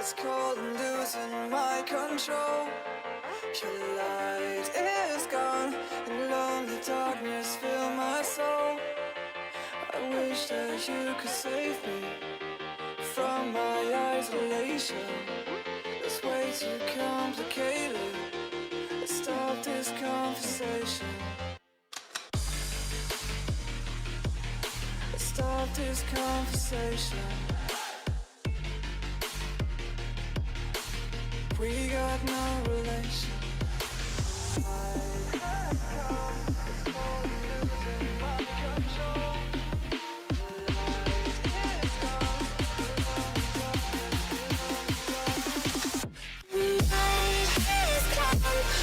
It's cold and losing my control. Your light is gone, and lonely darkness fill my soul. I wish that you could save me from my isolation. It's way too complicated. Let's stop this conversation. Let's stop this conversation. We got no relation.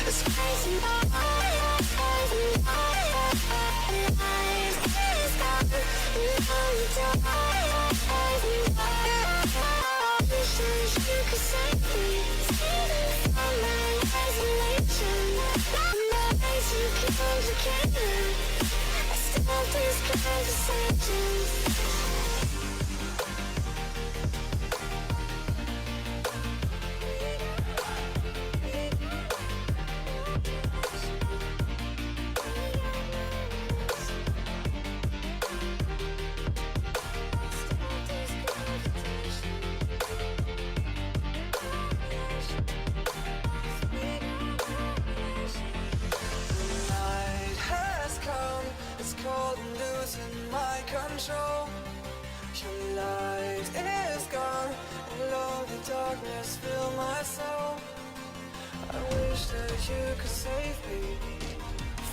It's crazy. You could save me from my isolation. My ways you complicated. I stop these conversations. Control. Your light is gone, and lonely darkness fill my soul. I wish that you could save me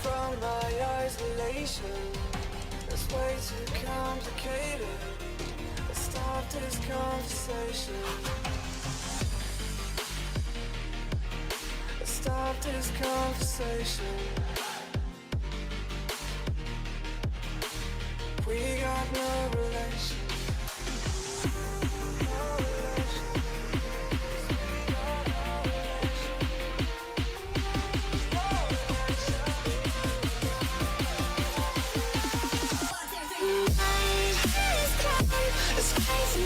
from my isolation. It's way too complicated. Let's stop this conversation. Let's stop this conversation. We got no relation. No relation. We got no relation. No relation. It's crazy.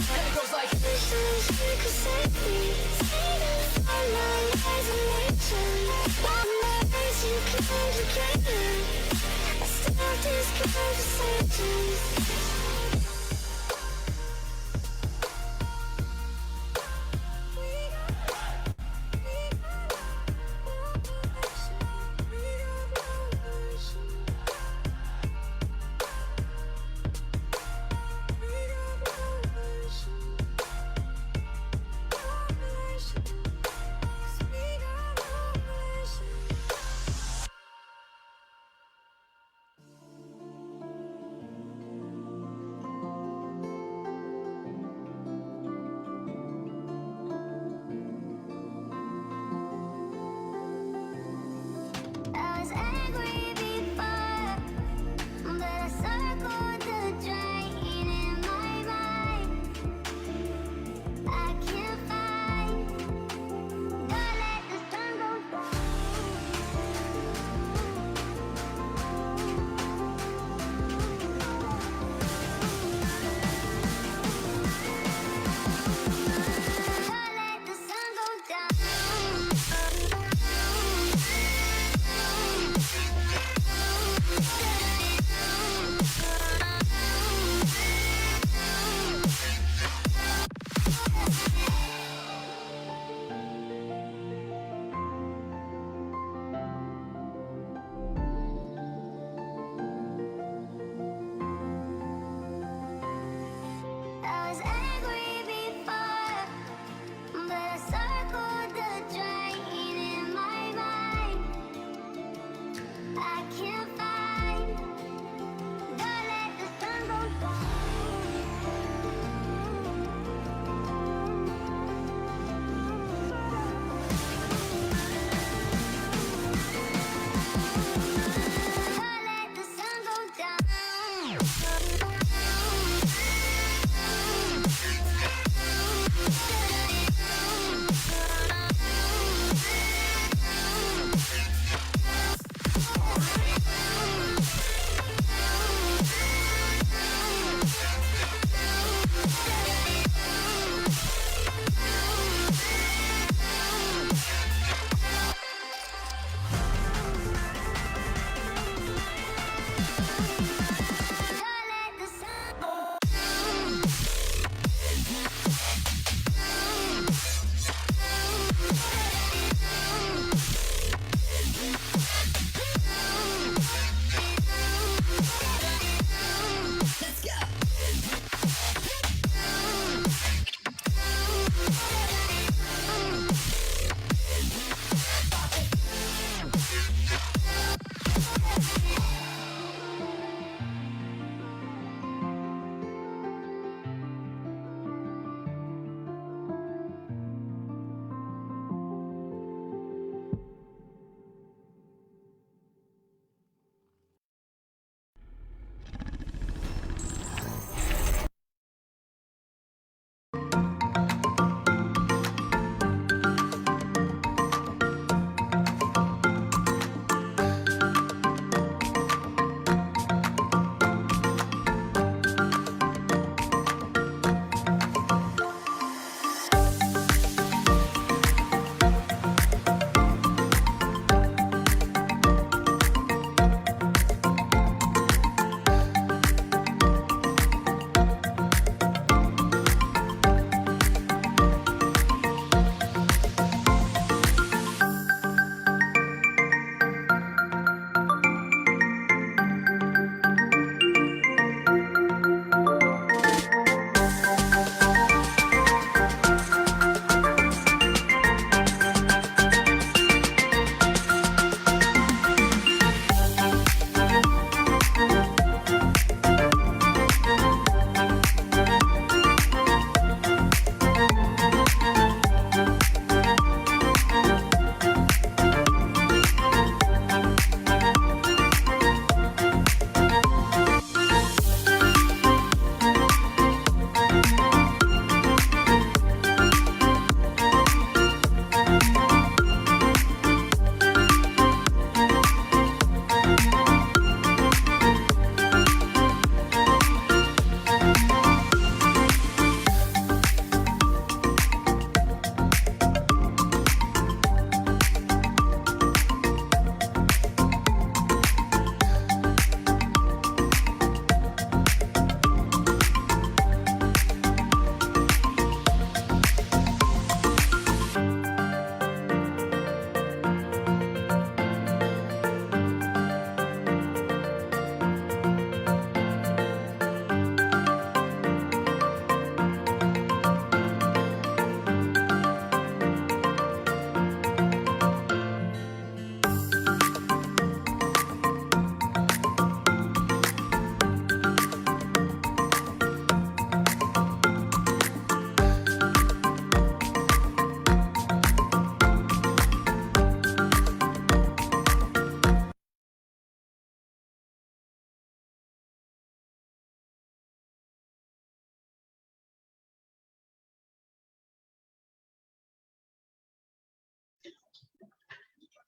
And it goes like this. You could save me.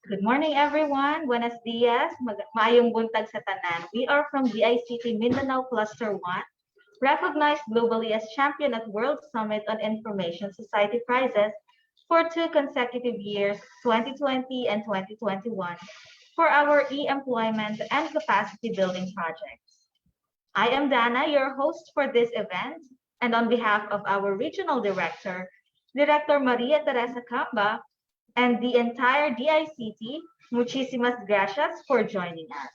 Good morning, everyone. Buenos dias. Maayong buntag sa tanan. We are from DICT Mindanao Cluster 1, recognized globally as champion at World Summit on Information Society Prizes for 2 consecutive years, 2020 and 2021, for our e-employment and capacity building projects. I am Dana, your host for this event, and on behalf of our Regional Director, Director Maria Teresa Camba, and the entire DICT, muchísimas gracias for joining us.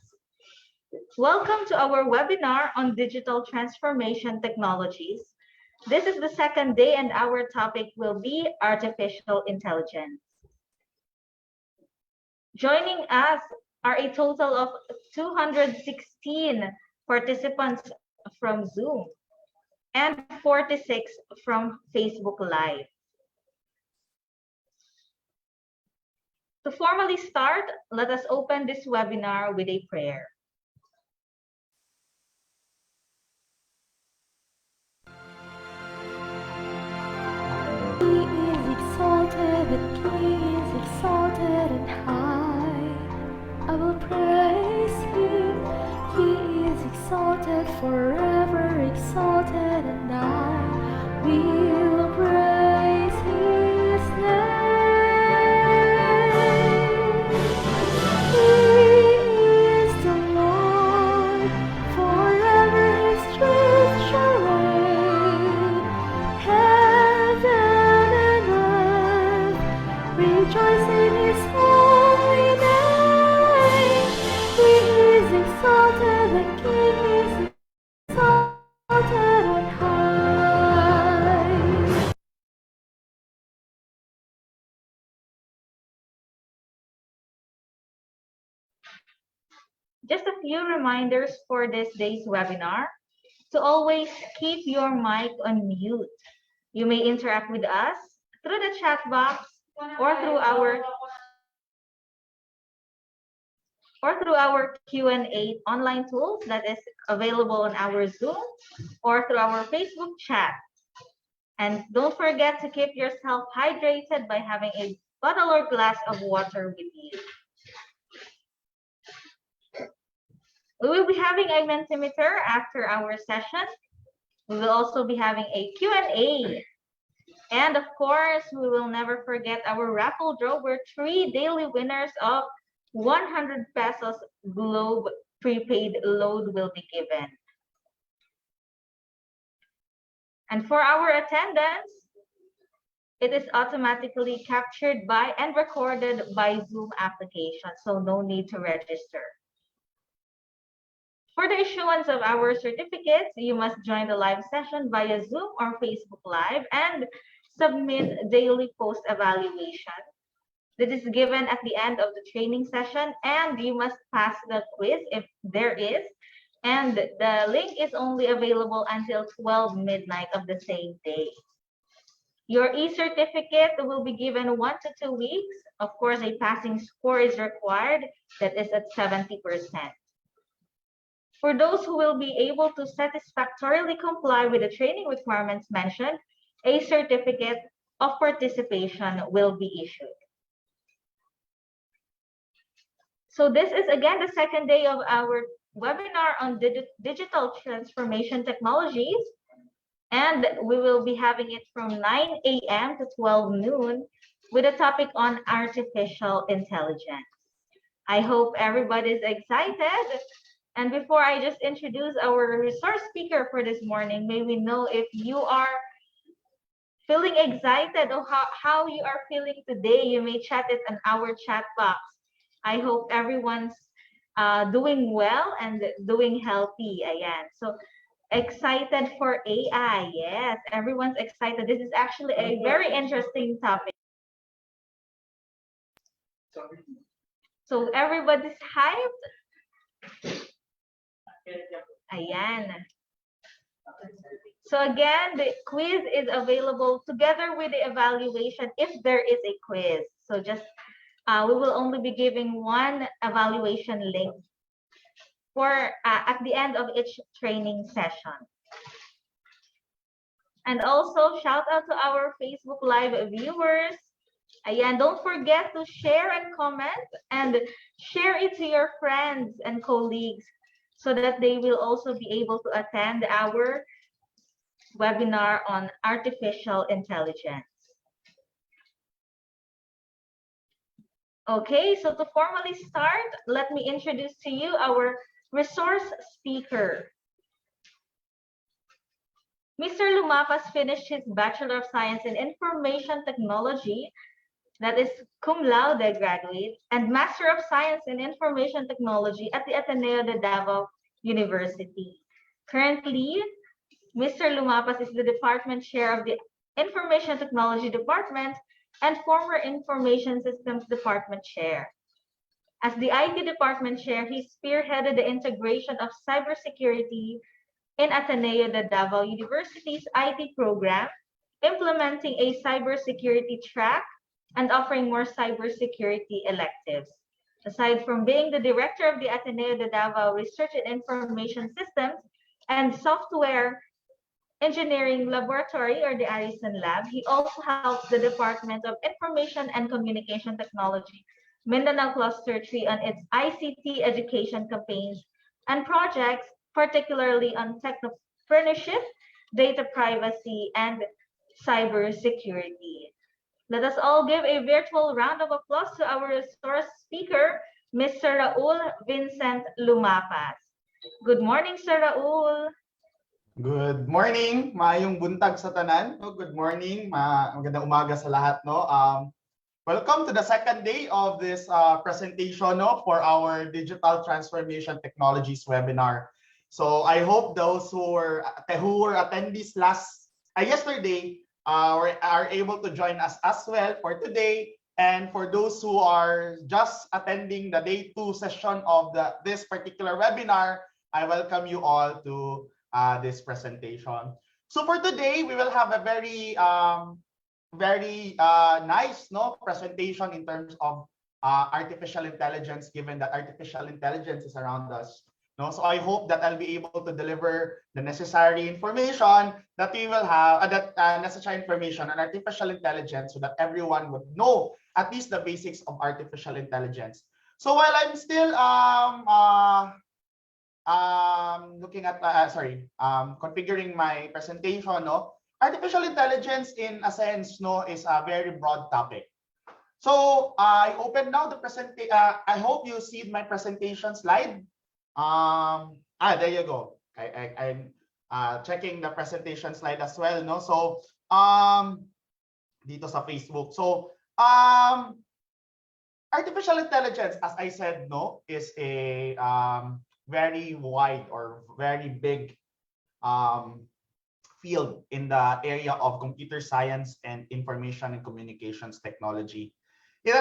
Welcome to our webinar on digital transformation technologies. This is the second day and our topic will be artificial intelligence. Joining us are a total of 216 participants from Zoom and 46 from Facebook Live. To formally start, let us open this webinar with a prayer. He is exalted, and He is exalted and high. I will praise Him. He is exalted, forever exalted, and I will praise His name. He is the Lord, Just a few reminders for this day's webinar. To always keep your mic on mute. You may interact with us through the chat box or through our Q&A online tools that is available on our Zoom or through our Facebook chat. And don't forget to keep yourself hydrated by having a bottle or glass of water with you. We will be having a Mentimeter after our session. We will also be having a Q&A. And of course, we will never forget our raffle draw where 3 daily winners of 100 pesos Globe prepaid load will be given. And for our attendance, it is automatically captured by and recorded by Zoom application, so no need to register. For the issuance of our certificates, you must join the live session via Zoom or Facebook Live and submit daily post evaluation. This is given at the end of the training session, and you must pass the quiz if there is. And the link is only available until 12 midnight of the same day. Your e-certificate will be given 1 to 2 weeks. Of course, a passing score is required that is at 70%. For those who will be able to satisfactorily comply with the training requirements mentioned, a certificate of participation will be issued. So this is again the second day of our webinar on digital transformation technologies. And we will be having it from 9 a.m. to 12 noon with a topic on artificial intelligence. I hope everybody's excited. And before I just introduce our resource speaker for this morning, may we know if you are feeling excited or how you are feeling today. You may chat it in our chat box. I hope everyone's doing well and doing healthy. Ayan. So excited for AI. Yes, everyone's excited. This is actually a very interesting topic. So everybody's hyped. Ayan. So again, the quiz is available together with the evaluation if there is a quiz. So just we will only be giving one evaluation link for at the end of each training session. And also shout out to our Facebook Live viewers. Ayan, don't forget to share and comment and share it to your friends and colleagues so that they will also be able to attend our webinar on artificial intelligence. Okay, so to formally start, let me introduce to you our resource speaker. Mr. Lumapas finished his Bachelor of Science in Information Technology, that is cum laude graduate, and Master of Science in Information Technology at the Ateneo de Davao University. Currently, Mr. Lumapas is the department chair of the Information Technology Department and former Information Systems Department chair. As the IT Department chair, he spearheaded the integration of cybersecurity in Ateneo de Davao University's IT program, implementing a cybersecurity track and offering more cybersecurity electives. Aside from being the director of the Ateneo de Davao Research and Information Systems and Software Engineering Laboratory, or the Arison Lab, he also helps the Department of Information and Communication Technology, Mindanao Cluster 3, on its ICT education campaigns and projects, particularly on technopreneurship, data privacy, and cybersecurity. Let us all give a virtual round of applause to our resource speaker, Mr. Raul Vincent Lumapas. Good morning, Sir Raul. Good morning, maayong buntag sa tanan. No? Good morning, magandang umaga sa lahat. No? Welcome to the second day of this presentation, no, for our Digital Transformation Technologies webinar. So I hope those who were attendees yesterday are able to join us as well for today And for those who are just attending the day 2 session of this particular webinar, I welcome you all to this presentation. So for today, we will have a very nice presentation in terms of artificial intelligence, given that artificial intelligence is around us. No, so I hope that I'll be able to deliver the necessary information that we will have, necessary information on artificial intelligence, so that everyone would know at least the basics of artificial intelligence. So while I'm still looking at configuring my presentation, artificial intelligence in a sense is a very broad topic. So I open now the presentation. I hope you see my presentation slide. There you go. I'm checking the presentation slide as well, no? So dito sa Facebook. So artificial intelligence, as I said, is a very wide or very big field in the area of computer science and information and communications technology. There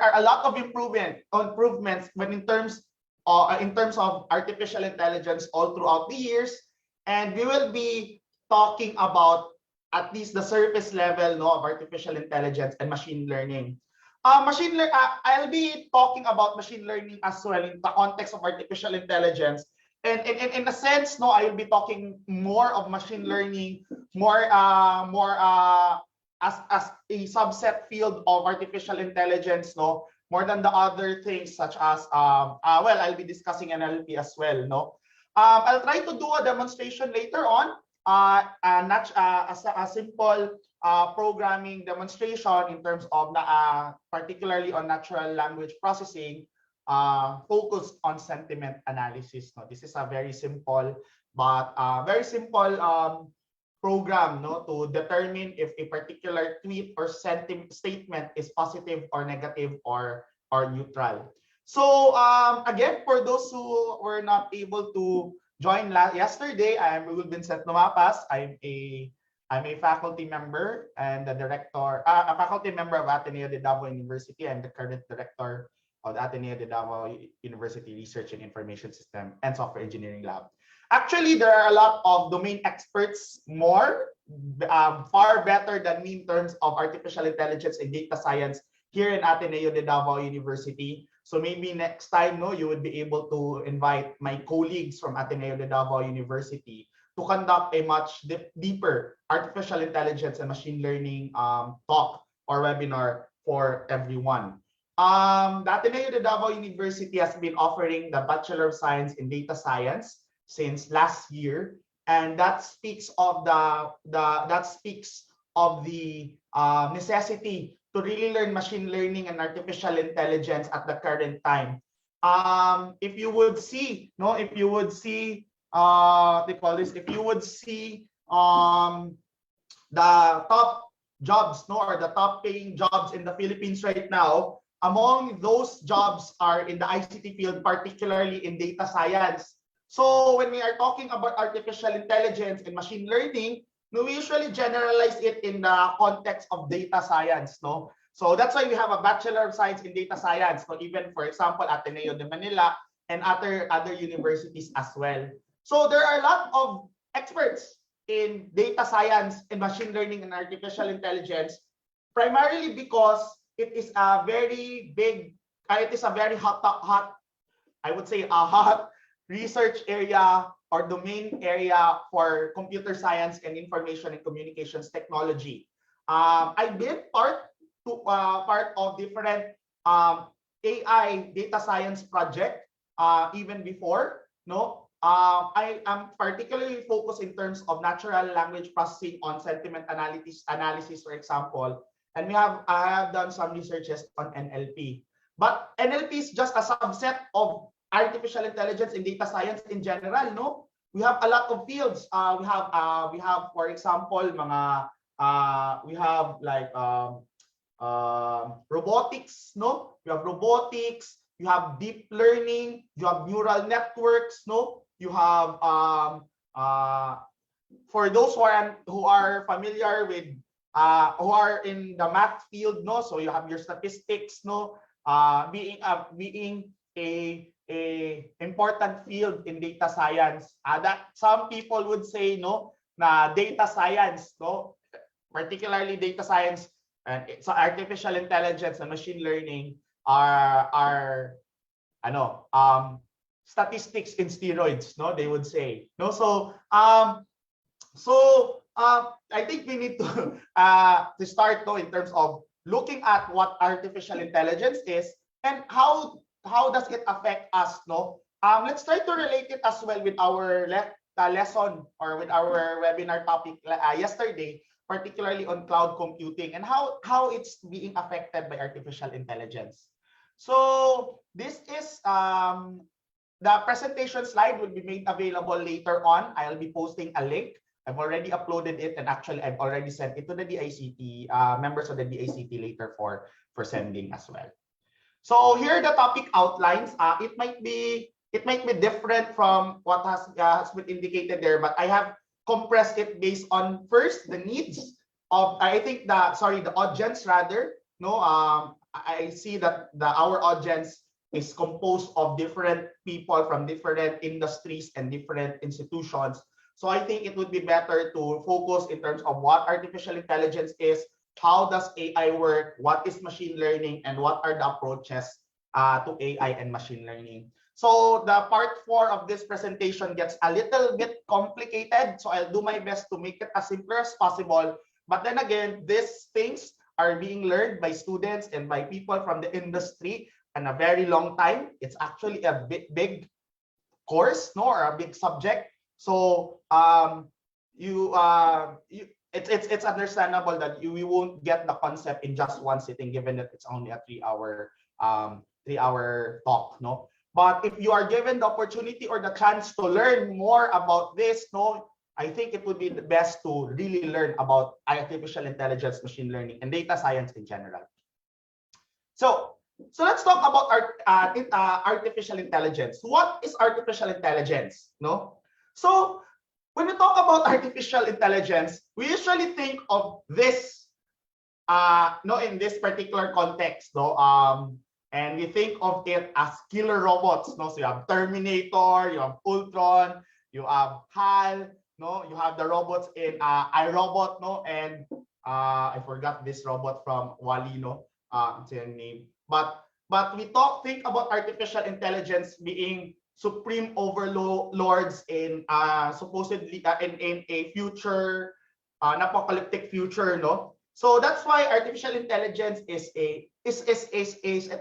are a lot of improvements when in terms of artificial intelligence all throughout the years, and we will be talking about at least the surface level of artificial intelligence and machine learning. I'll be talking about machine learning as well in the context of artificial intelligence. And in a sense, I will be talking more of machine learning, more as a subset field of artificial intelligence, more than the other things such as I'll be discussing NLP as well, I'll try to do a demonstration later on, a simple programming demonstration in terms of particularly on natural language processing, focused on sentiment analysis. This is a very simple program to determine if a particular tweet or statement is positive or negative or neutral. So again, for those who were not able to join yesterday, I'm Vincent Numapas. I'm a faculty member and the director, a faculty member of Ateneo de Davao University. I'm the current director of the Ateneo de Davao University Research and Information System and Software Engineering Lab. Actually, there are a lot of domain experts, far better than me in terms of artificial intelligence and data science here in Ateneo de Davao University. So maybe next time, you would be able to invite my colleagues from Ateneo de Davao University to conduct a much deeper artificial intelligence and machine learning talk or webinar for everyone. The Ateneo de Davao University has been offering the Bachelor of Science in Data Science since last year, and that speaks of the necessity to really learn machine learning and artificial intelligence at the current time. If you would see the top jobs, or the top paying jobs in the Philippines right now, among those jobs are in the ICT field, particularly in data science. So when we are talking about artificial intelligence and machine learning, we usually generalize it in the context of data science, So that's why we have a Bachelor of Science in Data Science, even for example, Ateneo de Manila and other universities as well. So there are a lot of experts in data science and machine learning and artificial intelligence, primarily because it is a very hot, I would say a hot research area or domain area for computer science and information and communications technology. I've been part of different AI data science project even before. I am particularly focused in terms of natural language processing on sentiment analysis, for example, and I have done some researches on NLP. But NLP is just a subset of artificial intelligence and data science in general, We have a lot of fields. We have, for example, we have like robotics, We have robotics. You have deep learning. You have neural networks, You have for those who are familiar with who are in the math field, no? So you have your statistics, no? Being a important field in data science. That some people would say, no, na data science, no, particularly data science and so artificial intelligence and machine learning are statistics in steroids, no, they would say, no. I think we need to start, no, in terms of looking at what artificial intelligence is and how does it affect us, no. Let's try to relate it as well with our lesson or with our webinar topic yesterday, particularly on cloud computing and how it's being affected by artificial intelligence. So this is the presentation slide will be made available later on. I'll be posting a link. I've already uploaded it, and actually I've already sent it to the DICT members of the DICT later for sending as well. So here are the topic outlines. It might be different from what has been indicated there, but I have compressed it based on first the needs of the audience rather. No, I see that our audience is composed of different people from different industries and different institutions. So I think it would be better to focus in terms of what artificial intelligence is, how does AI work, what is machine learning, and what are the approaches to AI and machine learning. So the part 4 of this presentation gets a little bit complicated. So I'll do my best to make it as simple as possible. But then again, these things are being learned by students and by people from the industry in a very long time. It's actually a big course, no, or a big subject. So it's understandable that we won't get the concept in just one sitting, given that it's only a 3-hour talk, no. But if you are given the opportunity or the chance to learn more about this, no, I think it would be the best to really learn about artificial intelligence, machine learning, and data science in general. So let's talk about artificial intelligence. What is artificial intelligence? No. So when we talk about artificial intelligence, we usually think of this, in this particular context, no, and we think of it as killer robots, no. So you have Terminator, you have Ultron, you have HAL, no, you have the robots in iRobot, no, and I forgot this robot from Wall-E, no, it's a name. But we think about artificial intelligence being supreme overlords in supposedly in a future, an apocalyptic future, no. So that's why artificial intelligence is a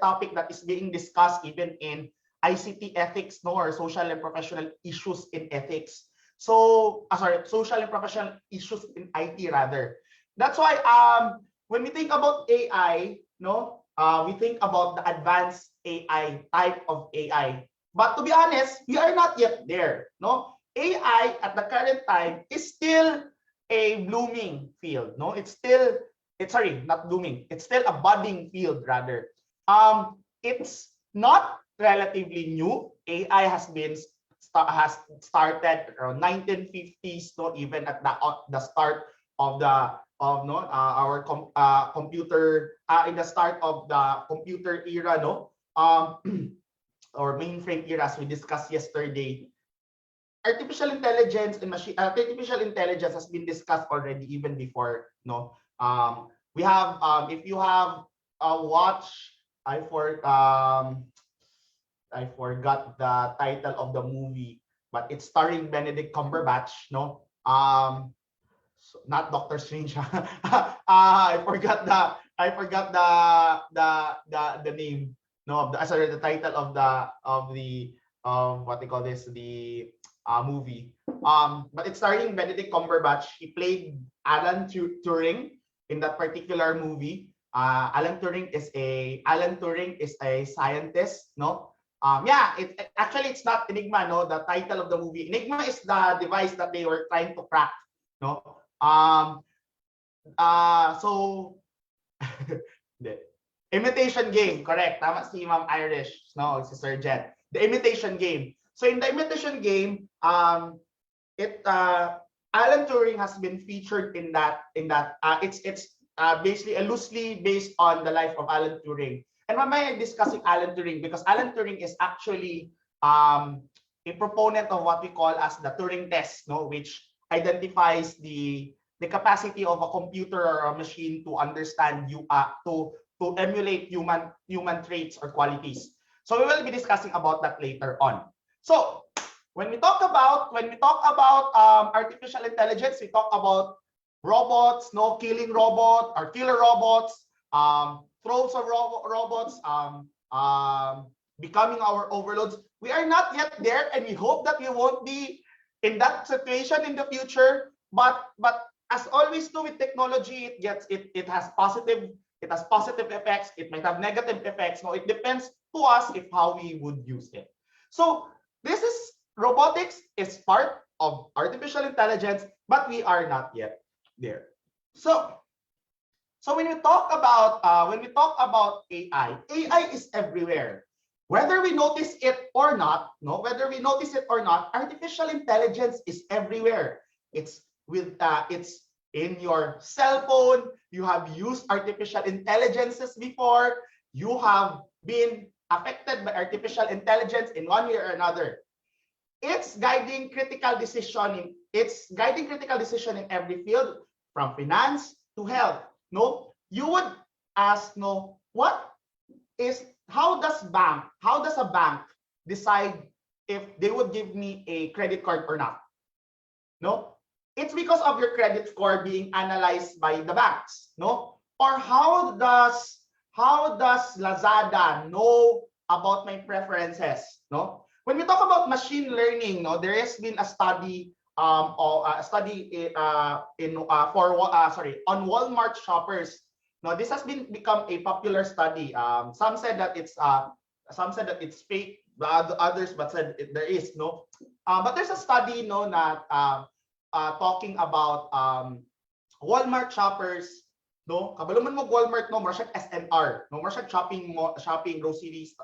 topic that is being discussed even in ICT ethics, no, or social and professional issues in ethics. So social and professional issues in IT rather. That's why when we think about AI, no, we think about the advanced AI type of AI. But to be honest, we are not yet there, no. AI at the current time is still a blooming field, no. It's not blooming. It's still a budding field rather. It's not relatively new. AI has started around 1950s, no, even at the start of our computer in the start of the computer era, no. Or mainframe era, as we discussed yesterday. Artificial intelligence has been discussed already even before, no. We have if you have watched, I forgot the title of the movie, but it's starring Benedict Cumberbatch, no. Not Doctor Strange. I forgot the name, no, the title of what they call this, the movie. But it's starring Benedict Cumberbatch. He played Alan Turing in that particular movie. Alan Turing is a scientist, no. It's not Enigma, no. The title of the movie, Enigma, is the device that they were trying to crack, no. So the Imitation Game, correct. Tama si Ma'am Irish, no, si Sir Jet. The Imitation Game. So in the Imitation Game, Alan Turing has been featured in that. It's basically loosely based on the life of Alan Turing. And why am I discussing Alan Turing? Because Alan Turing is actually a proponent of what we call as the Turing test, no, which identifies the capacity of a computer or a machine to understand to emulate human traits or qualities. So we will be discussing about that later on. So when we talk about artificial intelligence, we talk about robots, no, killing robot or killer robots, throws of robots, becoming our overloads. We are not yet there, and we hope that we won't be in that situation in the future. But as always do with technology, it has positive effects. It might have negative effects. No, it depends to us if how we would use it. So this is robotics is part of artificial intelligence, but we are not yet there. So when we talk about AI is everywhere. Whether we notice it or not, artificial intelligence is everywhere. It's in your cell phone. You have used artificial intelligences before. You have been affected by artificial intelligence in one way or another. It's guiding critical decision in every field, from finance to health. No, you would ask, no, how does a bank decide if they would give me a credit card or not? No, it's because of your credit score being analyzed by the banks. No, or how does Lazada know about my preferences? No, when we talk about machine learning, no, there has been a study on Walmart shoppers. No, this has become a popular study. Some said that it's fake, others but said there is no. But there's a study, no, that talking about Walmart shoppers. No, kabalo man mo Walmart, no, mura siya SNR, no, mura siya shopping groceries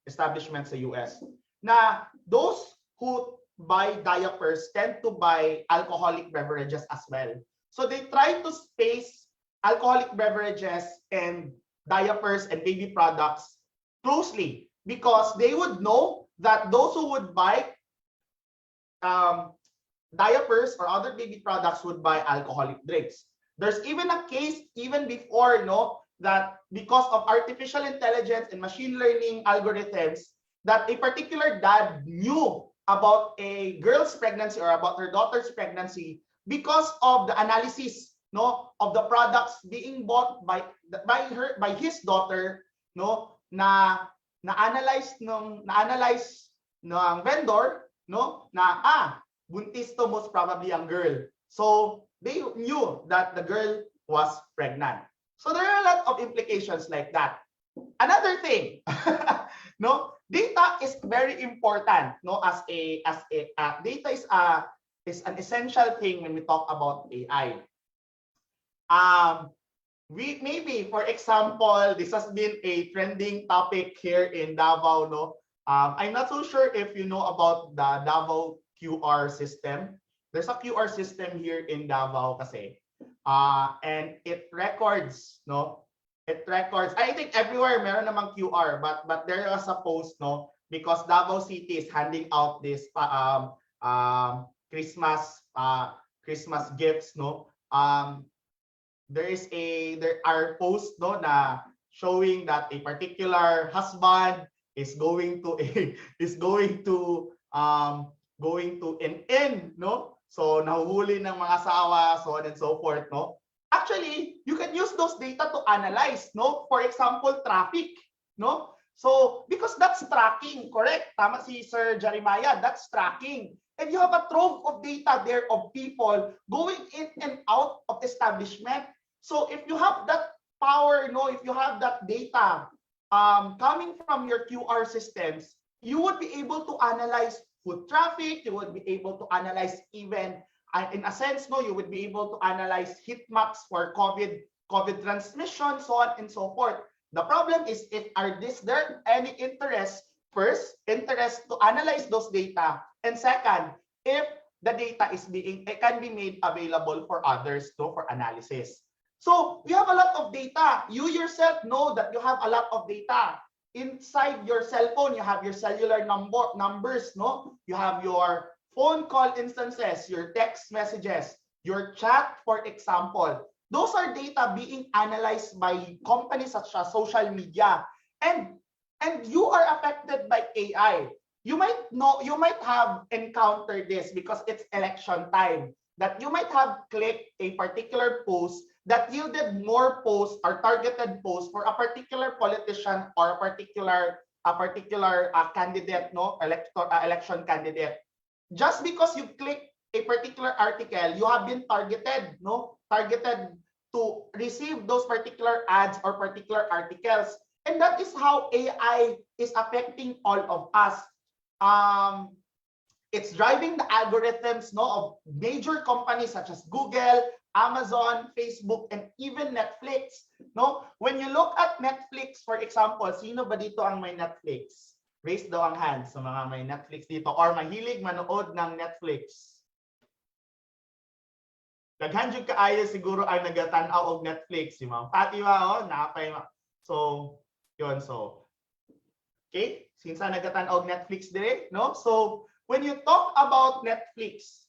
establishments sa US. Na those who buy diapers tend to buy alcoholic beverages as well. So they try to space alcoholic beverages and diapers and baby products closely, because they would know that those who would buy diapers or other baby products would buy alcoholic drinks. There's even a case even before, no, that because of artificial intelligence and machine learning algorithms, that a particular dad knew about a girl's pregnancy or about her daughter's pregnancy because of the analysis, no, of the products being bought by his daughter, no, na analyze ng vendor, no, na buntis to most probably ang girl. So they knew that the girl was pregnant. So there are a lot of implications like that. Another thing, no, data is very important. No, data is an essential thing when we talk about AI. Maybe, for example, this has been a trending topic here in Davao. No, I'm not so sure if you know about the Davao QR system. There's a QR system here in Davao kasi. And it records, no? It records. I think everywhere meron namang QR, but there was a post, no? Because Davao City is handing out this Christmas gifts, no? There are posts, no, na showing that a particular husband is going to no? So nahuhuli ng mga asawa, so on and so forth, no? Actually, you can use those data to analyze, no? For example, traffic, no? So because that's tracking, correct? Tama si Sir Jeremiah, that's tracking. And you have a trove of data there of people going in and out of establishment. So if you have that power, no, if you have that data coming from your QR systems, you would be able to analyze foot traffic. You would be able to analyze even, in a sense, no, you would be able to analyze heat maps for COVID transmission, so on and so forth. The problem is, if there any interest to analyze those data, and second, if the data it can be made available for others for analysis. So you have a lot of data. You yourself know that you have a lot of data. Inside your cell phone, you have your cellular numbers, no? You have your phone call instances, your text messages, your chat, for example. Those are data being analyzed by companies such as social media. And you are affected by AI. You might have encountered this because it's election time, that you might have clicked a particular post that yielded more posts or targeted posts for a particular politician or a particular candidate, election candidate. Just because you click a particular article, you have been targeted to receive those particular ads or particular articles. And that is how AI is affecting all of us. It's driving the algorithms of major companies such as Google, Amazon, Facebook, and even Netflix. When you look at Netflix, for example, sino ba dito ang may Netflix? Raise daw ang hands sa mga may Netflix dito or mahilig manood ng Netflix. Daghan jud kaayo siguro ang nagatanaw og Netflix, si Ma'am Fatima, napay. So, yun, okay, since nagatanaw og Netflix dire, so when you talk about Netflix,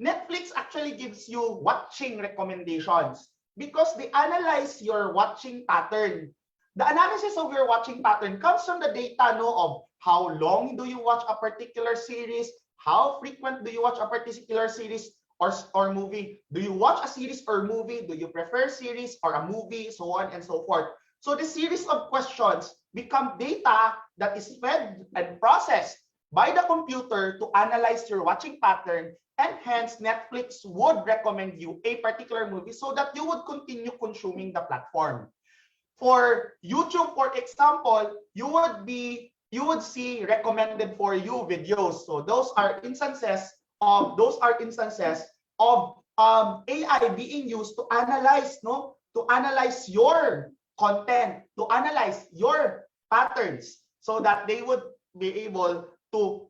Netflix actually gives you watching recommendations because they analyze your watching pattern. The analysis of your watching pattern comes from the data of how long do you watch a particular series, how frequent do you watch a particular series or movie. Do you watch a series or movie? Do you prefer series or a movie? So on and so forth. So the series of questions become data that is fed and processed by the computer to analyze your watching pattern, and hence Netflix would recommend you a particular movie so that you would continue consuming the platform. For YouTube, for example, you would see recommended for you videos. So those are instances of AI being used to analyze your content, to analyze your patterns, so that they would be able to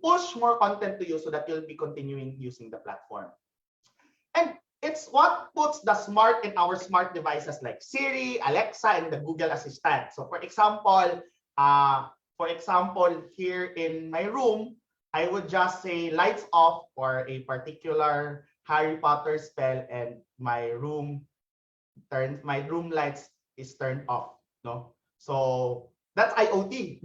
push more content to you so that you'll be continuing using the platform. And it's what puts the smart in our smart devices like Siri, Alexa, and the Google Assistant. So for example, here in my room, I would just say lights off for a particular Harry Potter spell, and my room lights is turned off. So that's IoT,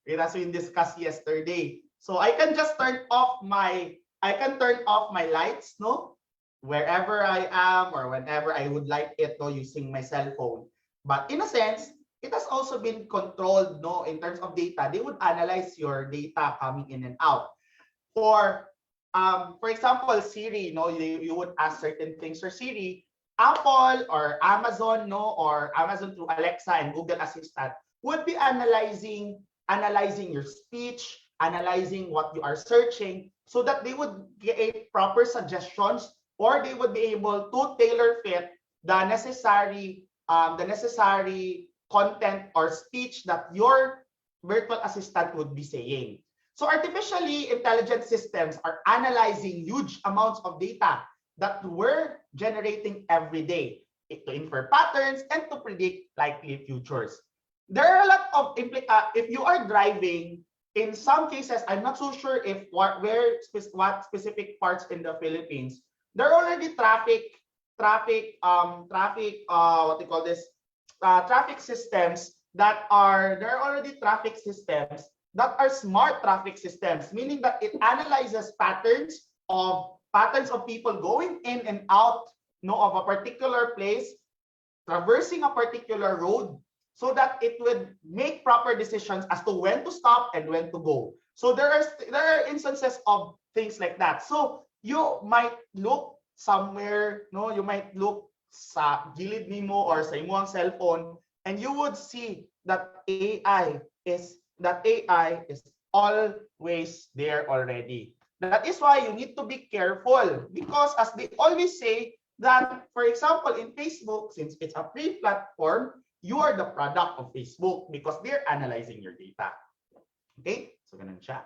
as we discussed yesterday. So I can just turn off my lights, wherever I am or whenever I would like it, using my cell phone. But in a sense, it has also been controlled, in terms of data. They would analyze your data coming in and out. For example, Siri, you would ask certain things for Siri. Apple or Amazon, or Amazon through Alexa and Google Assistant would be analyzing your speech, analyzing what you are searching, so that they would get proper suggestions, or they would be able to tailor fit the necessary content or speech that your virtual assistant would be saying. So artificially intelligent systems are analyzing huge amounts of data that we're generating every day to infer patterns and to predict likely futures. There are a lot of if you are driving, in some cases, I'm not so sure what specific parts in the Philippines, there are already traffic systems that are smart traffic systems, meaning that it analyzes patterns of people going in and out of a particular place, traversing a particular road, so that it would make proper decisions as to when to stop and when to go. So there are instances of things like that. So you might look somewhere, you might look sa gilid nimo or sa imong cellphone, and you would see that AI is always there already. That is why you need to be careful, because as they always say that, for example, in Facebook, since it's a free platform, you are the product of Facebook because they're analyzing your data. Okay? So ganun siya.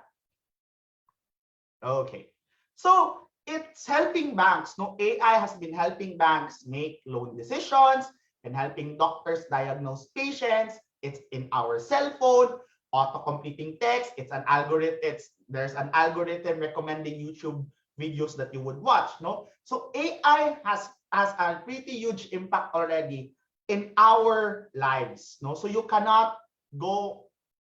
Okay. So it's helping banks. No, AI has been helping banks make loan decisions and helping doctors diagnose patients. It's in our cell phone, auto-completing text. It's an algorithm. There's an algorithm recommending YouTube videos that you would watch. No, so AI has a pretty huge impact already in our lives. No, so you cannot go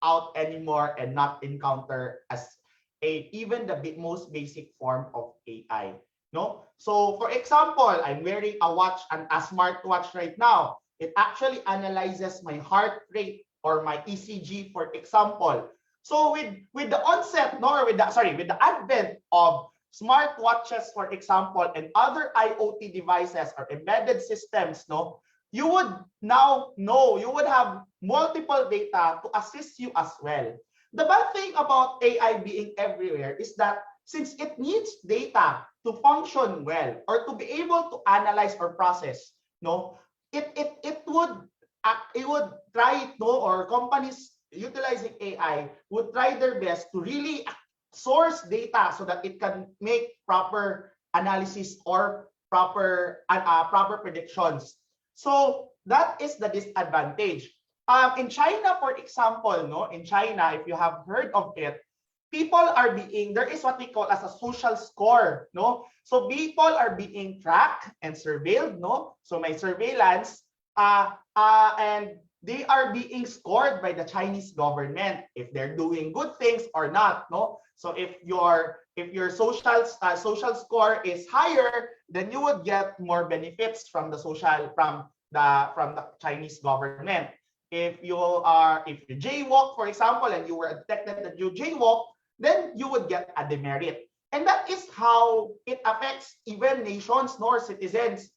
out anymore and not encounter as even the most basic form of AI. No? So for example, I'm wearing a smartwatch right now. It actually analyzes my heart rate or my ECG, for example. So with the onset, no, or with the advent of smartwatches, for example, and other IoT devices or embedded systems, no, you would now know, you would have multiple data to assist you as well. The bad thing about AI being everywhere is that since it needs data to function well or to be able to analyze or process, no, it would try, no, or companies utilizing AI would try their best to really source data so that it can make proper analysis or proper predictions. So that is the disadvantage. In China, for example, no, in China, if you have heard of it, there is what we call as a social score, no? So people are being tracked and surveilled, no? So my surveillance, and they are being scored by the Chinese government if they're doing good things or not, no? So if your social score is higher, then you would get more benefits from the Chinese government. If you jaywalk, for example, and you were detected that you jaywalk, then you would get a demerit. And that is how it affects even nations nor citizens.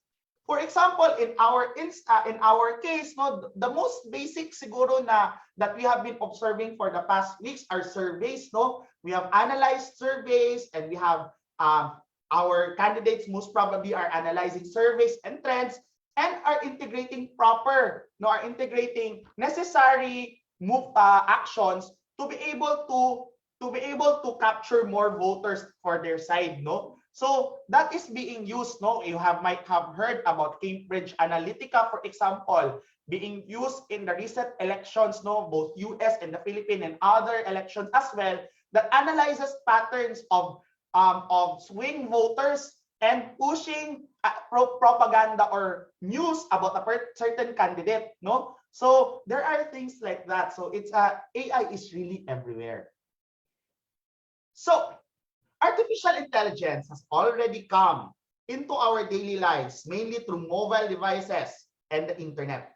For example, in our case, no, the most basic siguro na that we have been observing for the past weeks are surveys, no? We have analyzed surveys and we have our candidates most probably are analyzing surveys and trends and are integrating necessary actions to be able to capture more voters for their side, no? So that is being used, no? Might have heard about Cambridge Analytica, for example, being used in the recent elections, no? Both US and the Philippines and other elections as well, that analyzes patterns of swing voters and pushing propaganda or news about a certain candidate, no? So there are things like that. So AI is really everywhere. So artificial intelligence has already come into our daily lives, mainly through mobile devices and the internet.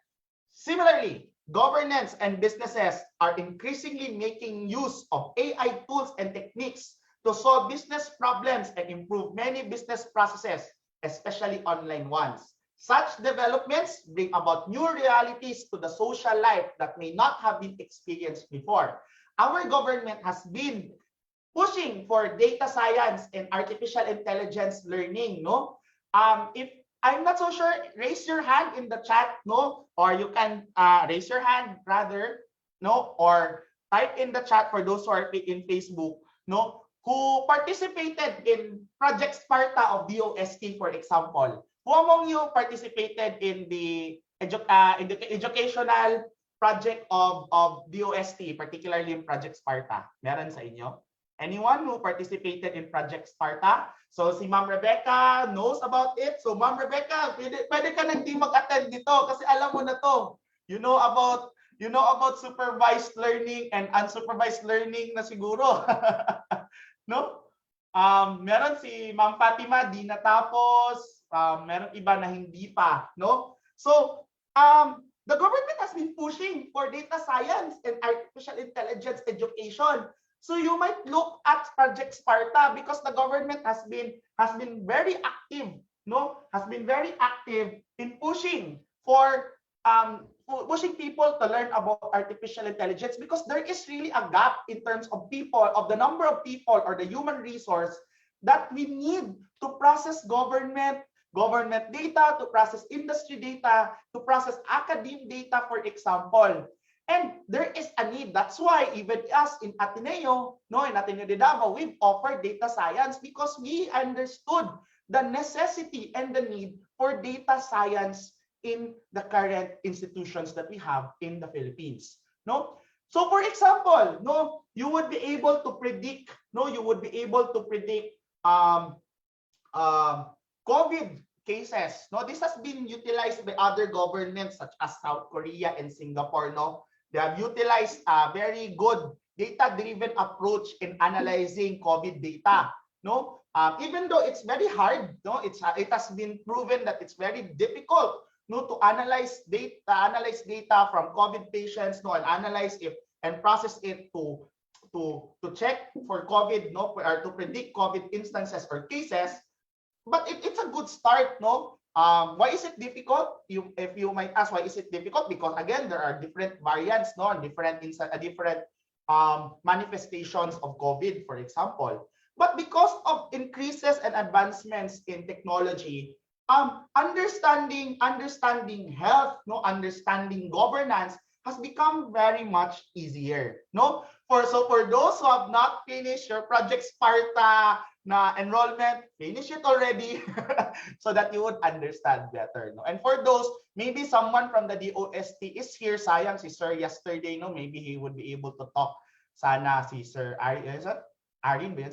Similarly, governments and businesses are increasingly making use of AI tools and techniques to solve business problems and improve many business processes, especially online ones. Such developments bring about new realities to the social life that may not have been experienced before. Our government has been pushing for data science and artificial intelligence learning, no? If I'm not so sure, raise your hand in the chat, no? Or you can raise your hand rather, no? Or type in the chat for those who are in Facebook, no? Who participated in Project Sparta of DOST, for example. Who among you participated in the educational project of DOST, particularly in Project Sparta? Meron sa inyo? Anyone who participated in Project Sparta? So si Ma'am Rebecca knows about it. So Ma'am Rebecca, pwede ka nang di mag-attend dito kasi alam mo na to. You know about supervised learning and unsupervised learning na siguro. No? Meron si Ma'am Fatima di natapos, meron iba na hindi pa, no? So, the government has been pushing for data science and artificial intelligence education. So you might look at Project Sparta because the government has been very active, no? Has been very active in pushing people to learn about artificial intelligence because there is really a gap in terms of the number of people or the human resource that we need to process government data, to process industry data, to process academic data, for example. And there is a need. That's why even us in Ateneo, no, in Ateneo de Davao, we've offered data science because we understood the necessity and the need for data science in the current institutions that we have in the Philippines. No? So for example, no, you would be able to predict, no, you would be able to predict COVID cases. No, this has been utilized by other governments such as South Korea and Singapore. No, they have utilized a very good data-driven approach in analyzing COVID data. No, even though it's very hard, no, it has been proven that it's very difficult, no, to analyze data from COVID patients, no, and analyze it and process it to check for COVID, no, or to predict COVID instances or cases. But it's a good start, no? Why is it difficult? If you might ask, why is it difficult? Because again, there are different variants, no, and different manifestations of COVID, for example. But because of increases and advancements in technology, understanding health, no, understanding governance has become very much easier, no? For those who have not finished your Project Sparta na enrollment, finish it already so that you would understand better, no? And for those, maybe someone from the DOST is here. Sayang si Sir yesterday, no? Maybe he would be able to talk. Sana si Sir Arin,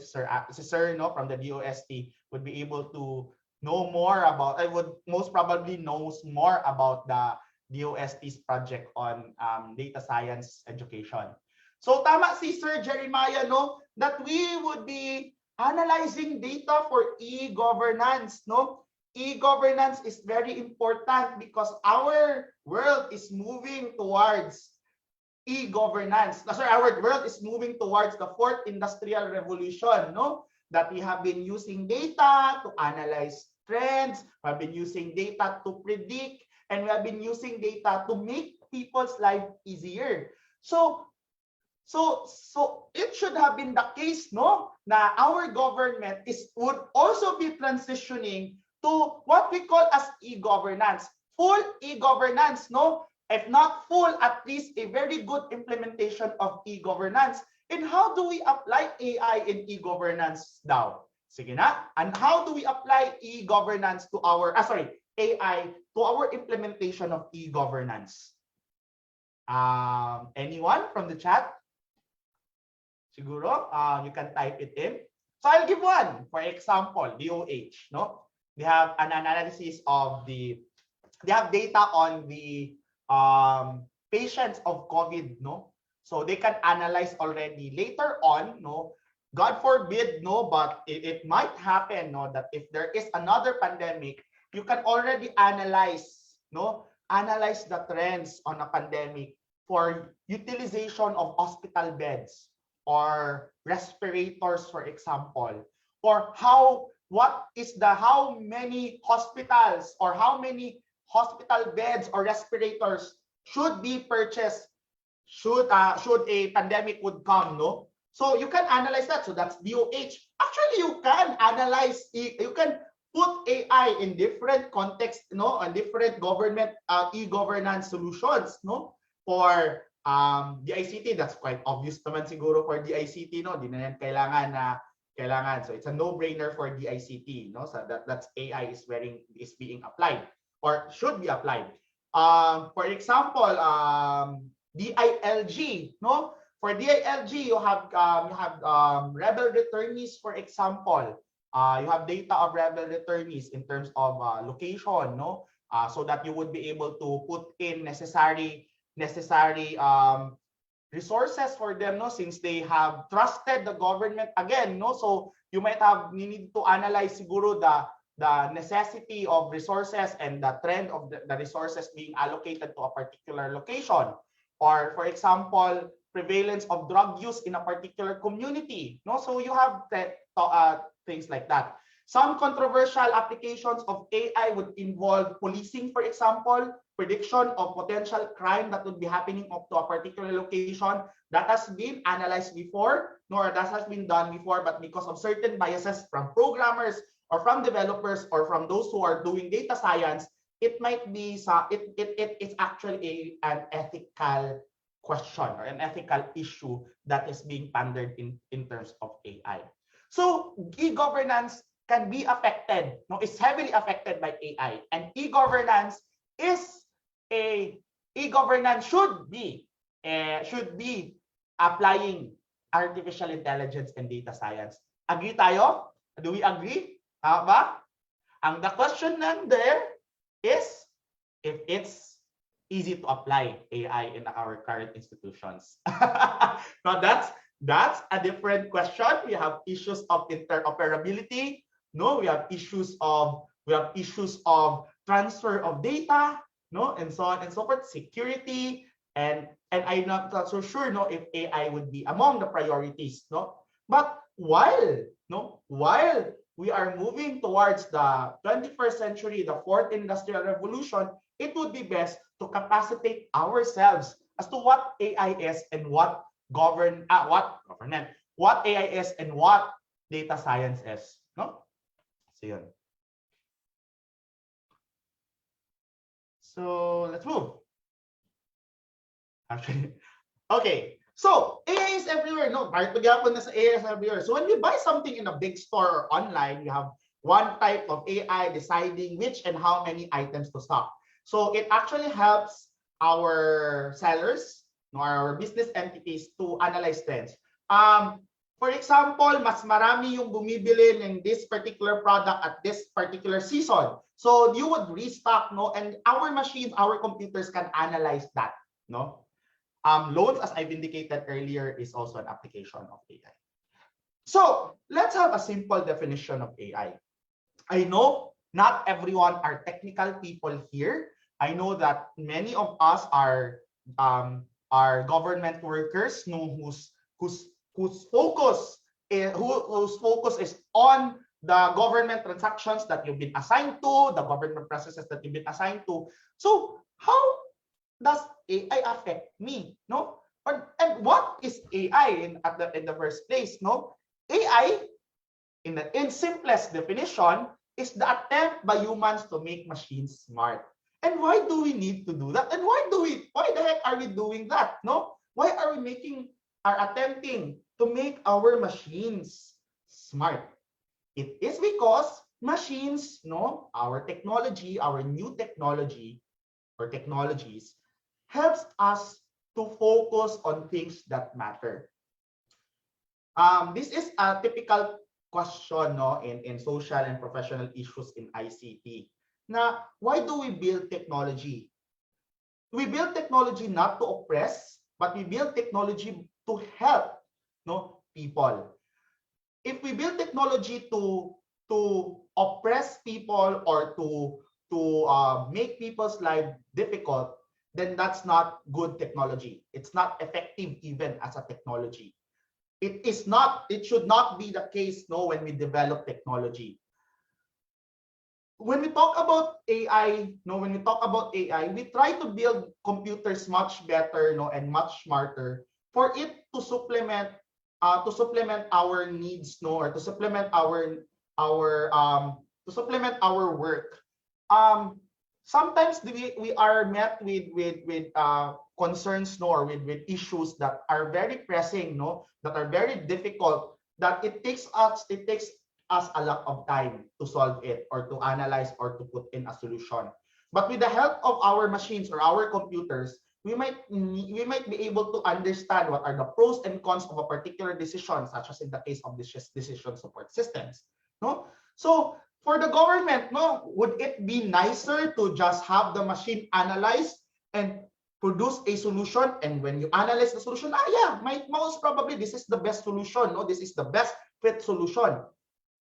si Sir, no, from the DOST would be able to know more about, I would most probably knows more about the DOST's project on data science education. So tama si Sir Jeremiah, no, that we would be analyzing data for e-governance, no? E-governance is very important because our world is moving towards e-governance. Sorry, our world is moving towards the fourth industrial revolution, no? That we have been using data to analyze trends, we have been using data to predict, and we have been using data to make people's life easier. So it should have been the case, no, na our government would also be transitioning to what we call as e-governance, full e-governance, no? If not full, at least a very good implementation of e-governance. And how do we apply AI in e-governance now? Sige na. And how do we apply e-governance to our, AI to our implementation of e-governance? Anyone from the chat? Siguro, you can type it in. So I'll give one. For example, DOH, no? They have an analysis of they have data on the patients of COVID, no? So they can analyze already later on, no? God forbid, no, but it might happen, no, that if there is another pandemic, you can already analyze, no? Analyze the trends on a pandemic for utilization of hospital beds or respirators, for example, or how many hospitals or how many hospital beds or respirators should be purchased should a pandemic would come, no? So you can analyze that. So that's DOH. Actually, you can analyze, you can put AI in different contexts, no, and different government e-governance solutions, no? For DICT, that's quite obvious naman siguro for DICT, no? Di na yan kailangan. So it's a no-brainer for DICT, no? So that's AI is being applied or should be applied. For example, DILG, no? For DILG, you have rebel returnees, for example. You have data of rebel returnees in terms of location, no? So that you would be able to put in necessary resources for them, no, since they have trusted the government again, no. So you need to analyze siguro the necessity of resources and the trend of the resources being allocated to a particular location, or for example, prevalence of drug use in a particular community, no. So you have things like that. Some controversial applications of AI would involve policing, for example, prediction of potential crime that would be happening up to a particular location. That has been analyzed before, nor that has been done before, but because of certain biases from programmers or from developers or from those who are doing data science, it might be it's actually an ethical question or an ethical issue that is being pondered in terms of AI. So e-governance can be affected, no, is heavily affected by AI, and e-governance is a e-governance should be applying artificial intelligence and data science. Agree tayo? Do we agree? Ba? The question then there is if it's easy to apply AI in our current institutions. Now that's a different question. We have issues of interoperability. No, we have issues of transfer of data, no, and so on and so forth, security, and I'm not so sure, no, if AI would be among the priorities, no. But while we are moving towards the 21st century, the fourth industrial revolution, it would be best to capacitate ourselves as to what AI is and what AI is and what data science is, no? So yun. So let's move. Actually, okay. So AI is everywhere, no? Kahit pagyapon na sa AI is everywhere. So when you buy something in a big store or online, you have one type of AI deciding which and how many items to stock. So it actually helps our sellers, no, our business entities to analyze trends. For example, mas marami yung bumibili ng this particular product at this particular season. So you would restock, no? And our machines, our computers can analyze that, no? Loans, as I've indicated earlier, is also an application of AI. So let's have a simple definition of AI. I know not everyone are technical people here. I know that many of us are government workers, no, whose focus is on the government transactions that you've been assigned to, the government processes that you've been assigned to. So how does AI affect me, no? And what is AI in the first place, no? AI, in simplest definition, is the attempt by humans to make machines smart. And why do we need to do that? And why the heck are we doing that, no? Why are we attempting to make our machines smart? It is because machines, no, our technology, our new technology or technologies helps us to focus on things that matter. This is a typical question, no, in social and professional issues in ICT. Now, why do we build technology? We build technology not to oppress, but we build technology to help, no, people. If we build technology to oppress people or to make people's life difficult, then that's not good technology. It's not effective even as a technology. It should not be the case, no, when we develop technology. When we talk about AI, no, we try to build computers much better, no, and much smarter for it to supplement our needs, no, or to supplement our work. Sometimes we are met with concerns, no, or with issues that are very pressing, no, that are very difficult, that it takes us a lot of time to solve it or to analyze or to put in a solution. But with the help of our machines or our computers, we might be able to understand what are the pros and cons of a particular decision, such as in the case of decision support systems, no? So for the government, no, would it be nicer to just have the machine analyze and produce a solution, and when you analyze the solution, yeah, most probably this is the best solution, no, this is the best fit solution.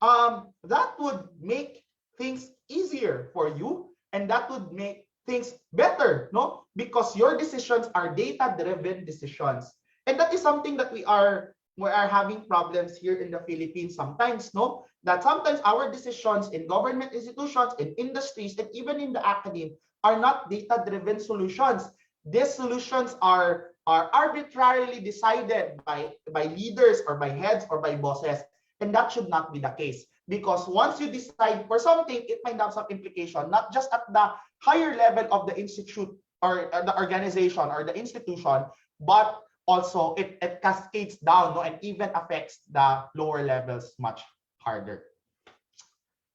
That would make things easier for you, and that would make things better, no, because your decisions are data-driven decisions, and that is something that we are having problems here in the Philippines sometimes, no, that sometimes our decisions in government institutions, in industries, and even in the academy are not data-driven solutions. These solutions are arbitrarily decided by leaders or by heads or by bosses, and that should not be the case, because once you decide for something, it might have some implication, not just at the higher level of the institute or the organization or the institution, but also it cascades down, no, and even affects the lower levels much harder.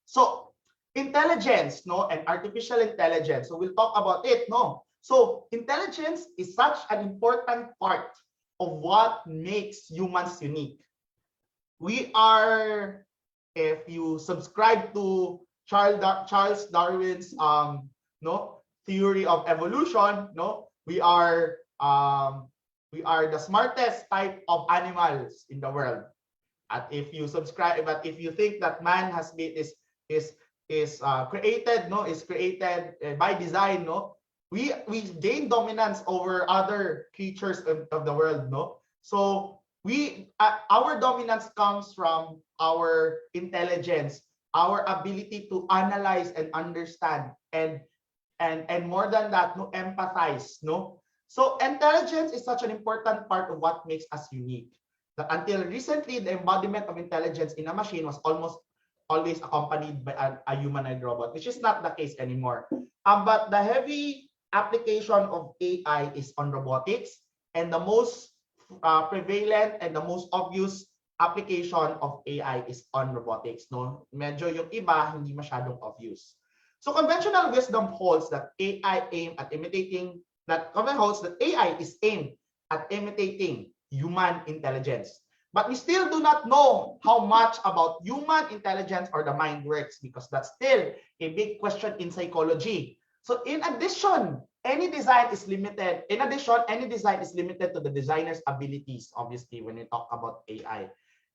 So intelligence, no, and artificial intelligence. So we'll talk about it, no. So intelligence is such an important part of what makes humans unique. We are, if you subscribe to Charles Darwin's no, theory of evolution, no, we are the smartest type of animals in the world. And if you subscribe, but if you think that man has been created, no, is created by design, no, we gain dominance over other creatures of the world, no. So we our dominance comes from our intelligence, our ability to analyze and understand, and more than that, no, empathize, no. So intelligence is such an important part of what makes us unique. That until recently, the embodiment of intelligence in a machine was almost always accompanied by a humanoid robot, which is not the case anymore. But the heavy application of AI is on robotics, and the most prevalent and the most obvious application of AI is on robotics. No, medyo yung iba hindi masyadong obvious. So conventional wisdom holds that AI is aimed at imitating human intelligence. But we still do not know how much about human intelligence or the mind works, because that's still a big question in psychology. So in addition, any design is limited. Any design is limited to the designer's abilities, obviously, when we talk about AI.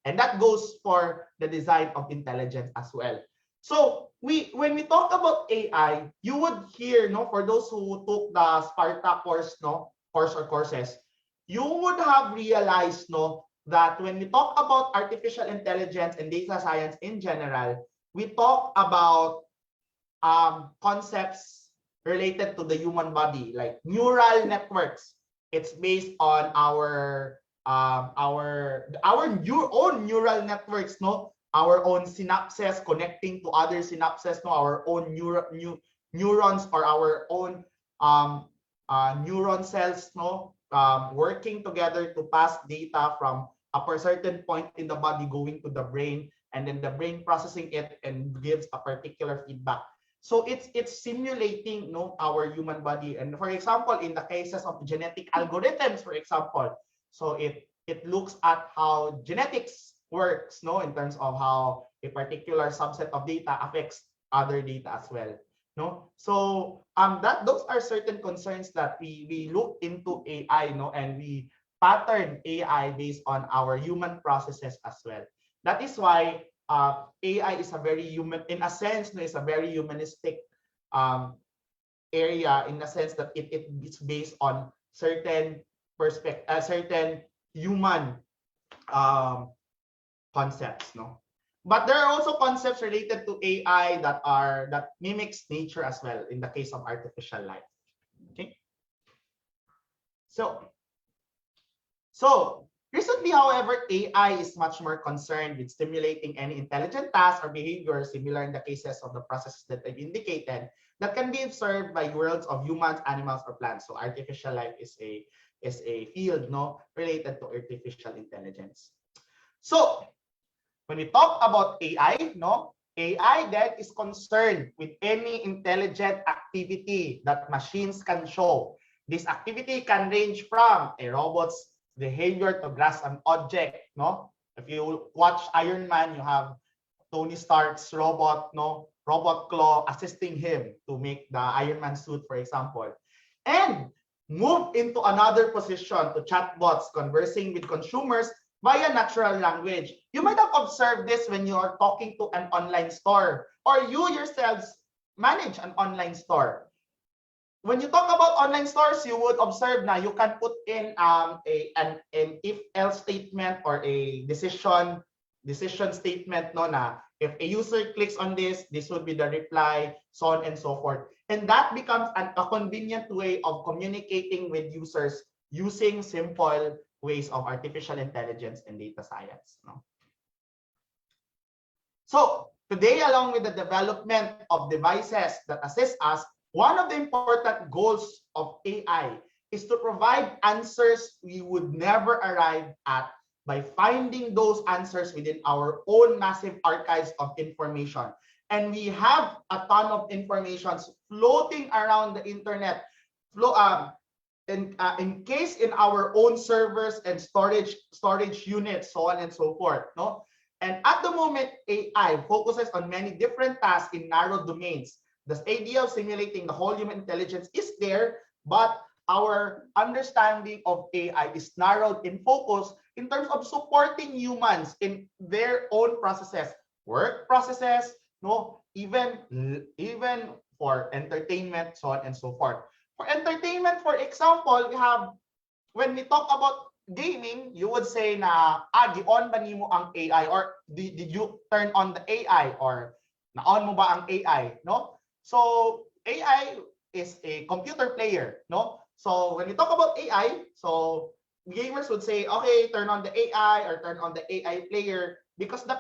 And that goes for the design of intelligence as well. So when we talk about AI, you would hear, no, for those who took the Sparta course, no, courses, you would have realized, no, that when we talk about artificial intelligence and data science in general, we talk about concepts related to the human body, like neural networks. It's based on our own neural networks, no, our own synapses connecting to other synapses, no, our own neurons, or our own neuron cells, no, working together to pass data from a certain point in the body going to the brain, and then the brain processing it and gives a particular feedback. So it's simulating, no, our human body. And for example, in the cases of genetic algorithms, for example, so it looks at how genetics works, no, in terms of how a particular subset of data affects other data as well, no. So those are certain concerns that we look into AI, no, and we pattern AI based on our human processes as well. That is why AI is a very human, in a sense, no, is a very humanistic area, in the sense that it's based on certain certain human concepts, no. But there are also concepts related to AI that mimics nature as well, in the case of artificial life. Okay. So recently, however, AI is much more concerned with stimulating any intelligent task or behavior, similar in the cases of the processes that I've indicated, that can be observed by worlds of humans, animals, or plants. So artificial life is a field, no, related to artificial intelligence. So when we talk about AI, no, AI then is concerned with any intelligent activity that machines can show. This activity can range from a robot's behavior to grasp an object, no. If you watch Iron Man, you have Tony Stark's robot, no, robot claw assisting him to make the Iron Man suit, for example. And move into another position to chatbots conversing with consumers via natural language. You might have observed this when you are talking to an online store, or you yourselves manage an online store. When you talk about online stores, you would observe na you can put in an if-else statement or a decision statement, no, na if a user clicks on this would be the reply, so on and so forth. And that becomes a convenient way of communicating with users using simple ways of artificial intelligence and data science, no. So today, along with the development of devices that assist us, one of the important goals of AI is to provide answers we would never arrive at by finding those answers within our own massive archives of information. And we have a ton of information floating around the internet, encased in our own servers and storage units, so on and so forth. No? And at the moment, AI focuses on many different tasks in narrow domains. The idea of simulating the whole human intelligence is there, but our understanding of AI is narrowed in focus in terms of supporting humans in their own processes, work processes, no, even for entertainment, so on and so forth. For entertainment, for example, we have, when we talk about gaming, you would say na, gi-on ba nimo ang AI, or did you turn on the AI, or na-on mo ba ang AI, no? So AI is a computer player, no? So when we talk about AI, so gamers would say, okay, turn on the AI or turn on the AI player, because the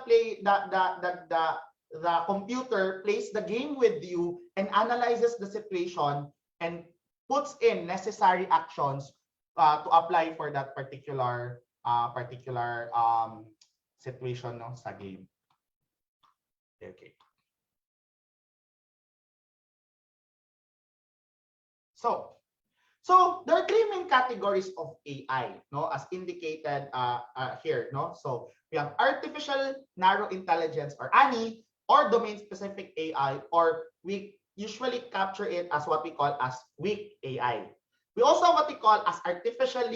computer plays the game with you and analyzes the situation and puts in necessary actions to apply for that particular situation, no, sa game. Okay. So there are three main categories of AI, no, as indicated here, no. So we have artificial narrow intelligence, or ANI, or domain-specific AI, or we usually capture it as what we call as weak AI. We also have what we call as artificial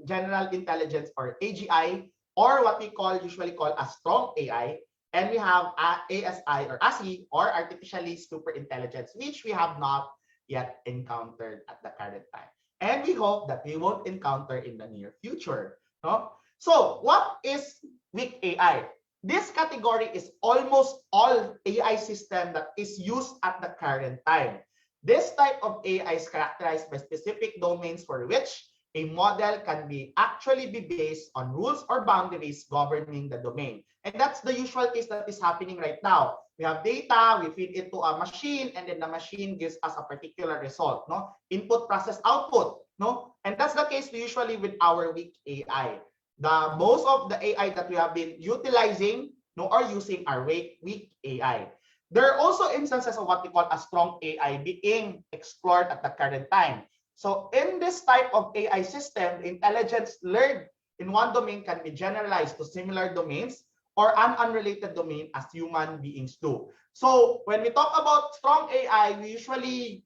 general intelligence, or AGI, or what we usually call as strong AI. And we have ASI, or ASI, or artificially super intelligence, which we have not yet encountered at the current time. And we hope that we won't encounter in the near future. No? So what is weak AI? This category is almost all AI system that is used at the current time. This type of AI is characterized by specific domains for which a model can actually be based on rules or boundaries governing the domain. And that's the usual case that is happening right now. We have data, we feed it to a machine, and then the machine gives us a particular result, no? Input, process, output, no? And that's the case usually with our weak AI. The most of the AI that we have been utilizing, no, or using are weak AI. There are also instances of what we call a strong AI being explored at the current time. So in this type of AI system, intelligence learned in one domain can be generalized to similar domains or an unrelated domain as human beings do. So when we talk about strong AI, we usually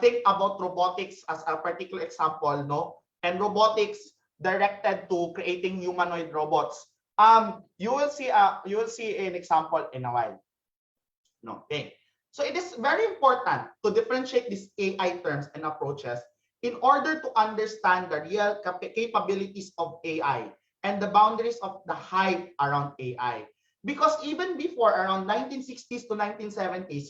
think about robotics as a particular example, no? And robotics directed to creating humanoid robots. You will see an example in a while. No, okay. So it is very important to differentiate these AI terms and approaches in order to understand the real capabilities of AI and the boundaries of the hype around AI. Because even before, around 1960s to 1970s,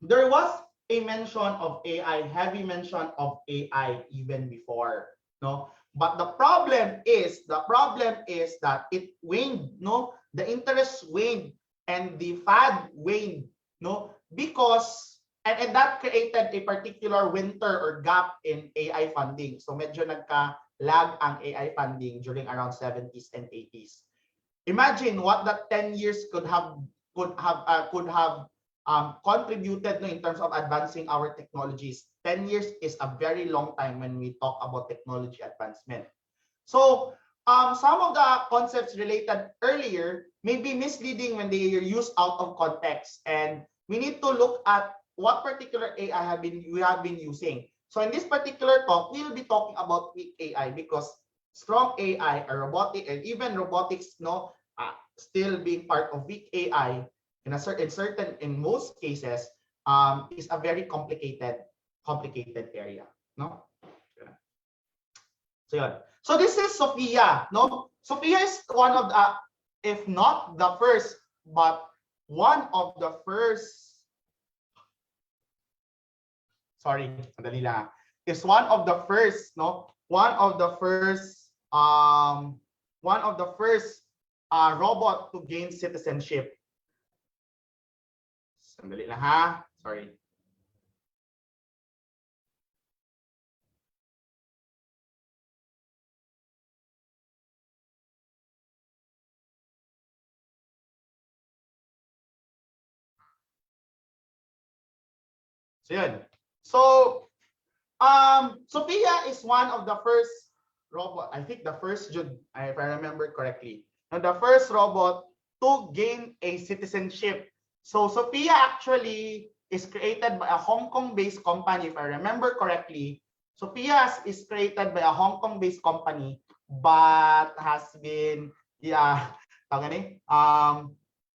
there was a mention of AI, heavy mention of AI even before, no? But the problem is that it waned, no? The interest waned and the fad waned, no? Because and that created a particular winter or gap in AI funding. So medyo nagka-lag ang AI funding during around 70s and 80s. Imagine what that 10 years could have contributed, no, in terms of advancing our technologies. 10 years is a very long time when we talk about technology advancement. So some of the concepts related earlier may be misleading when they are used out of context, and we need to look at what particular AI we have been using. So in this particular talk, we will be talking about weak AI because strong AI or robotic and even robotics, no, still being part of weak AI in most cases is a very complicated area, no? So yun. So this is Sophia, no? Sophia is one of the, if not the first, but one of the first. Sorry, sandali lang. Is one of the first, no? One of the first robot to gain citizenship. Sandali lang ha. Sorry. So yun. So Sophia is one of the first robot, I think the first, if I remember correctly, the first robot to gain a citizenship. So Sophia actually is created by a Hong Kong-based company, if I remember correctly. Sophia is created by a Hong Kong-based company, but has been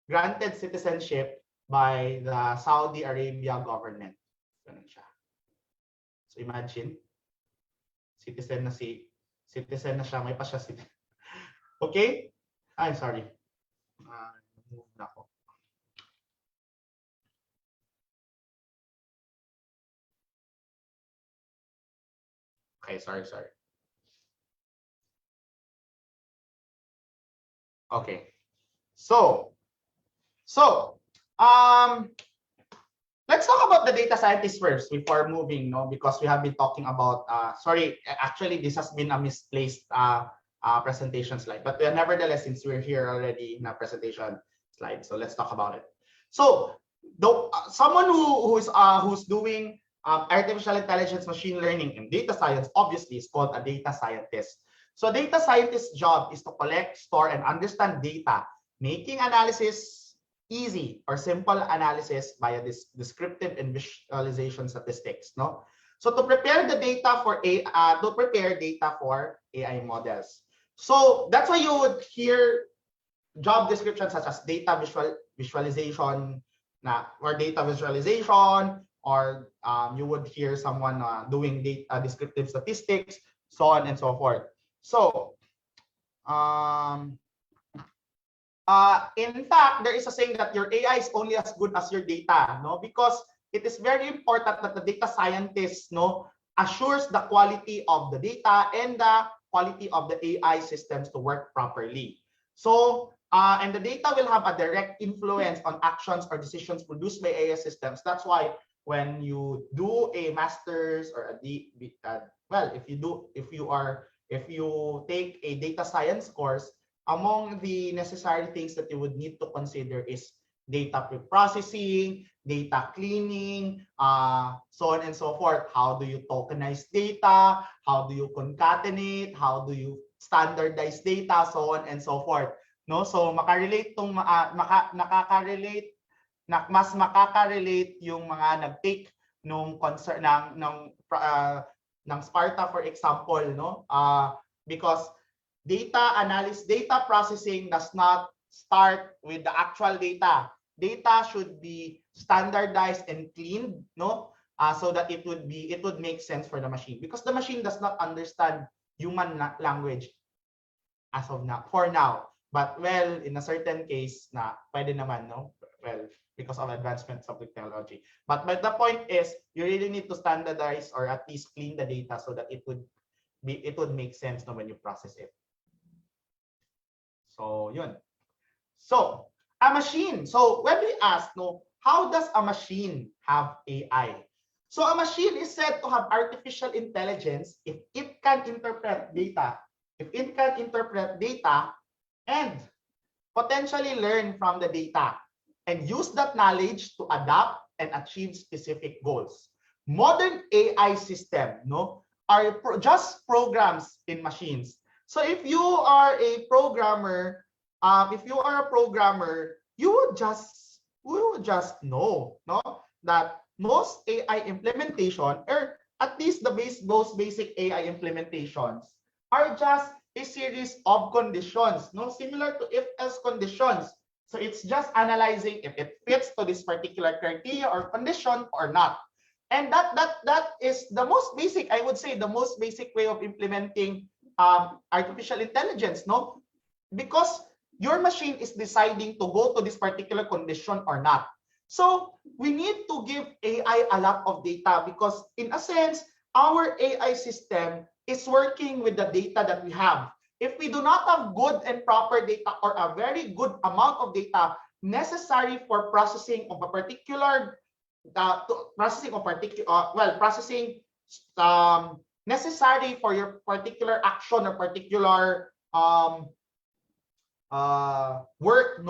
granted citizenship by the Saudi Arabia government. Ganun siya. So imagine, citizen na siya, may pa siya citizen. Okay? Ay, sorry. Move na ako. Okay, sorry. Okay. So, let's talk about the data scientist first before moving, because we have been talking about, actually this has been a misplaced presentation slide, but nevertheless, since we're here already in a presentation slide, so let's talk about it. So, someone who's doing artificial intelligence, machine learning, and data science obviously is called a data scientist. So, a data scientist's job is to collect, store, and understand data, making analysis easy or simple analysis via this descriptive and visualization statistics, no? So to prepare the data for AI models. So that's why you would hear job descriptions such as data visualization, or data visualization, or you would hear someone doing data descriptive statistics, so on and so forth. So in fact, there is a saying that your AI is only as good as your data, no? Because it is very important that the data scientist, assures the quality of the data and the quality of the AI systems to work properly. So, and the data will have a direct influence on actions or decisions produced by AI systems. That's why when you do a master's or if you take a data science course, among the necessary things that you would need to consider is data pre-processing, data cleaning, so on and so forth. How do you tokenize data? How do you concatenate? How do you standardize data? So on and so forth. No, so makarelate tong mas makaka-relate yung mga nag-take nung concern ng Sparta, for example, no? Because data processing does not start with the actual data. Data should be standardized and cleaned, no? So that it would make sense for the machine, because the machine does not understand human language as of now, for now. But well, in a certain case, pwede naman, no? Well, because of advancements of technology. But the point is, you really need to standardize or at least clean the data so that it would make sense, no, when you process it. So, yun. So, a machine. So, when we ask, how does a machine have AI? So, a machine is said to have artificial intelligence if it can interpret data. And potentially learn from the data and use that knowledge to adapt and achieve specific goals. Modern AI system, are just programs in machines. So if you are a programmer, you would just know, that most AI implementation, or at least most basic AI implementations, are just a series of conditions, similar to if-else conditions. So it's just analyzing if it fits to this particular criteria or condition or not. And that is the most basic, I would say, the most basic way of implementing artificial intelligence, because your machine is deciding to go to this particular condition or not. So we need to give AI a lot of data, because in a sense, our AI system is working with the data that we have. If we do not have good and proper data, or a very good amount of data necessary for processing of a particular necessary for your particular action or particular work,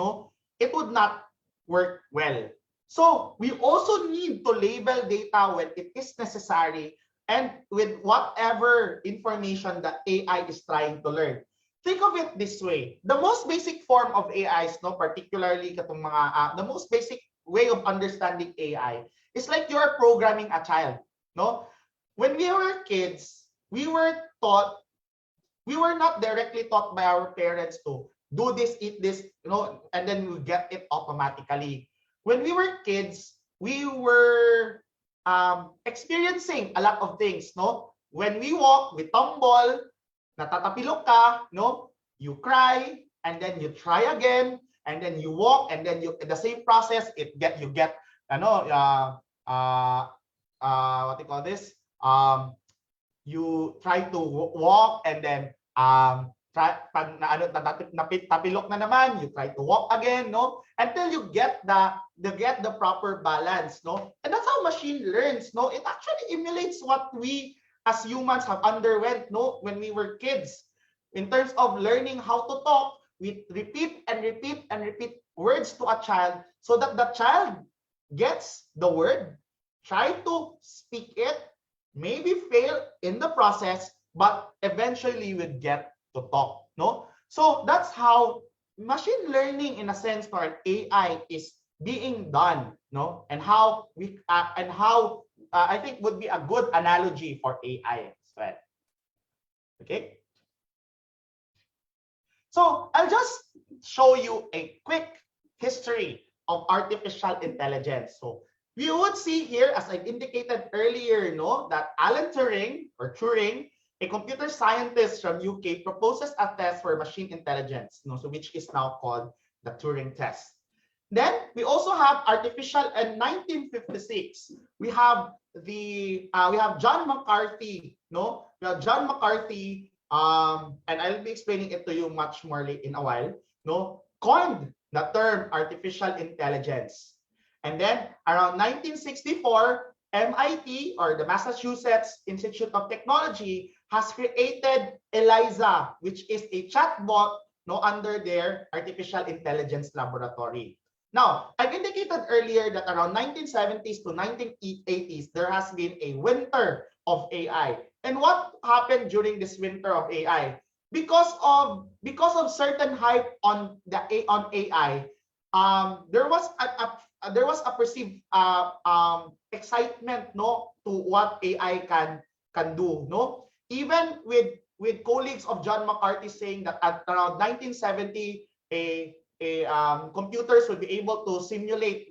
it would not work well. So we also need to label data when it is necessary and with whatever information that AI is trying to learn. Think of it this way. The most basic form of AIs, no, particularly katong mga, the most basic way of understanding AI is like you're programming a child, no? When we were kids, we were taught, we were not directly taught by our parents to do this, eat this, you know, and then we get it automatically. When we were kids, we were experiencing a lot of things, no? When we walk, we tumble, natatapilok ka, no? You cry, and then you try again, and then you walk, and then you, the same process, you get, ano, what do you call this? You try to walk, and then pag tapilok na naman, you try to walk again, no? Until you get the proper balance, no? And that's how machine learns, no? It actually emulates what we as humans have underwent, no, when we were kids. In terms of learning how to talk, we repeat and repeat and repeat words to a child so that the child gets the word, try to speak it, maybe fail in the process, but eventually would get to talk, no? So that's how machine learning, in a sense, or AI is being done, no? And how we I think would be a good analogy for AI as well. Okay. So I'll just show you a quick history of artificial intelligence. So we would see here, as I indicated earlier, no, that Alan Turing, a computer scientist from UK, proposes a test for machine intelligence, no, so which is now called the Turing test. Then we also have artificial in 1956. We have John McCarthy, no? We have John McCarthy, and I'll be explaining it to you much more late in a while, no? Coined the term artificial intelligence. And then around 1964, MIT, or the Massachusetts Institute of Technology, has created ELIZA, which is a chatbot, no, under their artificial intelligence laboratory. Now, I've indicated earlier that around 1970s to 1980s, there has been a winter of AI. And what happened during this winter of AI? Because of certain hype on AI, there was a perceived excitement, no, to what AI can do, no. Even with colleagues of John McCarthy saying that at around 1970, computers would be able to simulate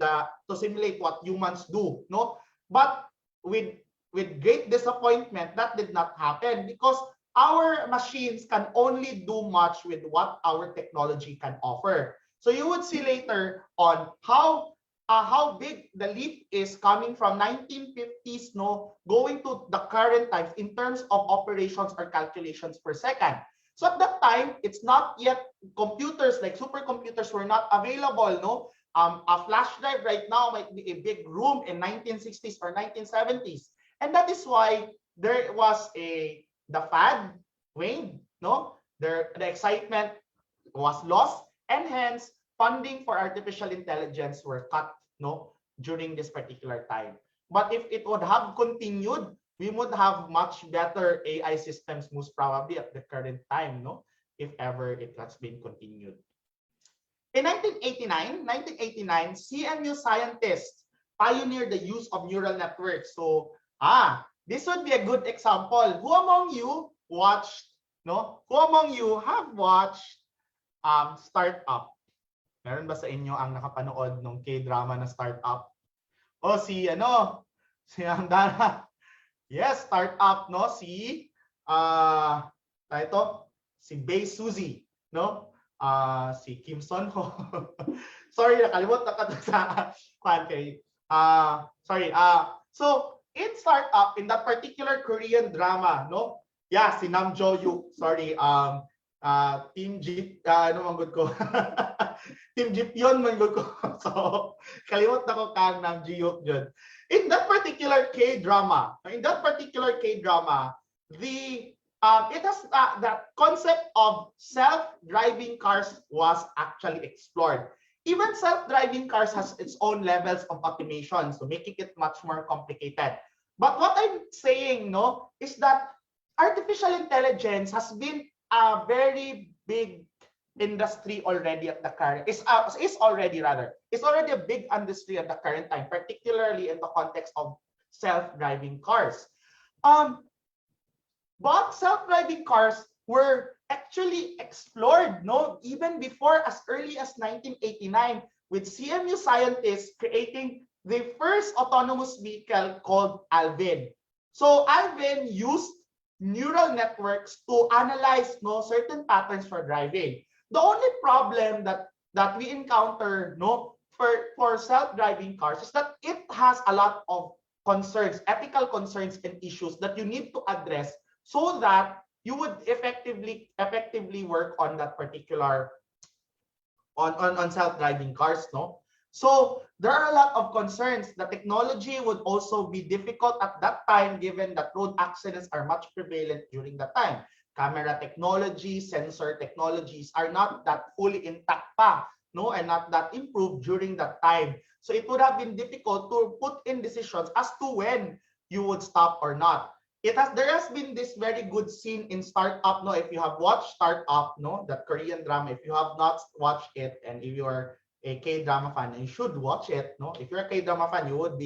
what humans do, no. But with great disappointment, that did not happen, because our machines can only do much with what our technology can offer. So you would see later on how big the leap is coming from 1950s, no, going to the current times in terms of operations or calculations per second. So at that time, it's not yet computers like supercomputers were not available, no. A flash drive right now might be a big room in 1960s or 1970s, and that is why there was the fad waned, no. The excitement was lost, and hence funding for artificial intelligence were cut, no, during this particular time. But if it would have continued, we would have much better AI systems, most probably at the current time, no, if ever it has been continued. In 1989, CMU scientists pioneered the use of neural networks. So, this would be a good example. Who among you watched, no? Who among you have watched Startup? Meron ba sa inyo ang nakapanood ng K-drama na Startup? O si Andana. Yes, Startup, no? Si si Bae Suzy, no? Si Kim Son Ho. Sorry, nakalimot na ka sa kay. So in Startup, in that particular Korean drama, no? Yeah, si Nam Jo Hyuk. Sorry, Team Jeep, ano manggod ko? Team Jeep yun manggod ko. So, kalimot na ko kang Nam Ji Hyuk dyan. In that particular K-drama, it has that concept of self-driving cars was actually explored. Even self-driving cars has its own levels of automation, so making it much more complicated. But what I'm saying, no, is that artificial intelligence has been a very big industry already at the current is already a big industry at the current time, particularly in the context of self-driving cars. Um, but self-driving cars were actually explored, no, even before as early as 1989, with CMU scientists creating the first autonomous vehicle called Alvin. So Alvin used neural networks to analyze, no, certain patterns for driving. The only problem that we encounter, no, for self-driving cars is that it has a lot of concerns, ethical concerns and issues that you need to address so that you would effectively work on that particular on self-driving cars, no? So there are a lot of concerns. The technology would also be difficult at that time, given that road accidents are much prevalent during that time. Camera technology, sensor technologies are not that fully intact pa, no, and not that improved during that time. So it would have been difficult to put in decisions as to when you would stop or not. There has been this very good scene in Startup, no, if you have watched Startup, no, that Korean drama, if you have not watched it, and if you are a K-drama fan, you should watch it, no. If you're a K-drama fan, you would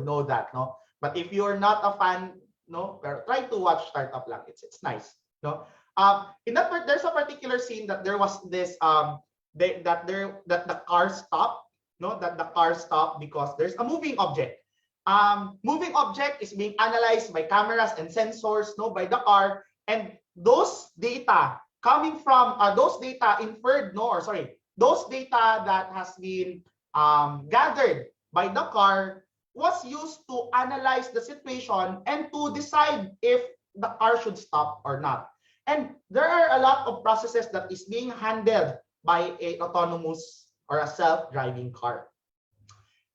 know that, no. But if you're not a fan, no, try to watch Startup lang. It's nice, no. In that part, there's a particular scene that there was this that the car stopped, no, that the car stopped because there's a moving object. Moving object is being analyzed by cameras and sensors, no, by the car, and those data coming from those data inferred, no, or sorry, those data that has been gathered by the car was used to analyze the situation and to decide if the car should stop or not. And there are a lot of processes that is being handled by a autonomous or a self-driving car.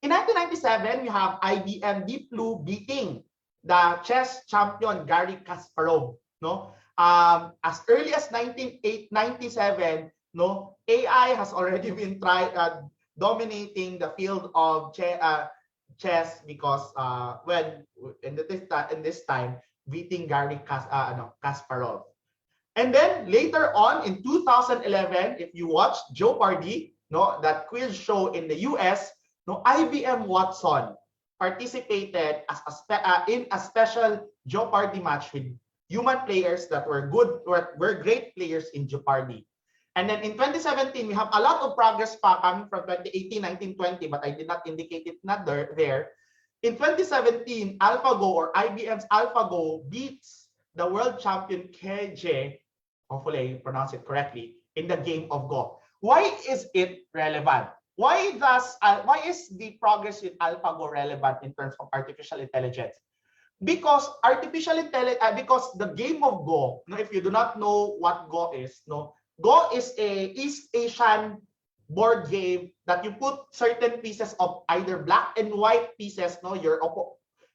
In 1997, we have IBM Deep Blue beating the chess champion Garry Kasparov. No, as early as 1997, no, AI has already been dominating the field of chess because when in this time beating Kasparov. And then later on in 2011, if you watch Jeopardy, no, that quiz show in the US, no, IBM Watson participated as in a special Jeopardy match with human players that were great players in Jeopardy. And then in 2017, we have a lot of progress pa coming from 2018, 19, 20, but I did not indicate it not there. In 2017, AlphaGo or IBM's AlphaGo beats the world champion KJ, hopefully I pronounce it correctly, in the game of Go. Why is it relevant? Why is the progress with AlphaGo relevant in terms of artificial intelligence? Because because the game of Go, no, if you do not know what Go is, no, Go is a East Asian board game that you put certain pieces of either black and white pieces, no,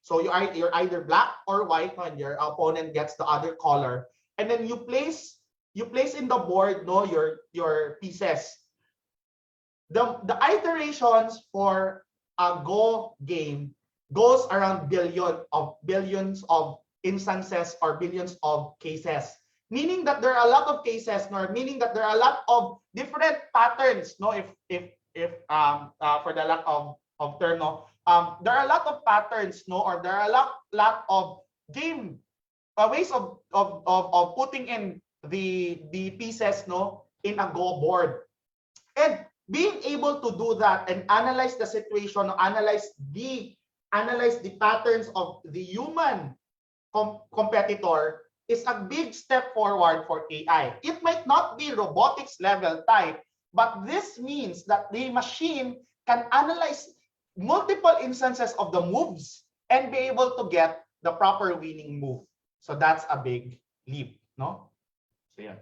so you're either black or white, no, and your opponent gets the other color, and then you place in the board, no, your pieces. The iterations for a Go game goes around billions of instances or billions of cases, meaning that there are a lot of cases, meaning that there are a lot of different patterns, no, if for the lack of term, no, there are a lot of patterns, no, or there are a lot of game ways of putting in the pieces, no, in a Go board. And being able to do that and analyze the situation, analyze the patterns of the human competitor is a big step forward for AI. It might not be robotics level type, but this means that the machine can analyze multiple instances of the moves and be able to get the proper winning move. So that's a big leap, no? So yeah.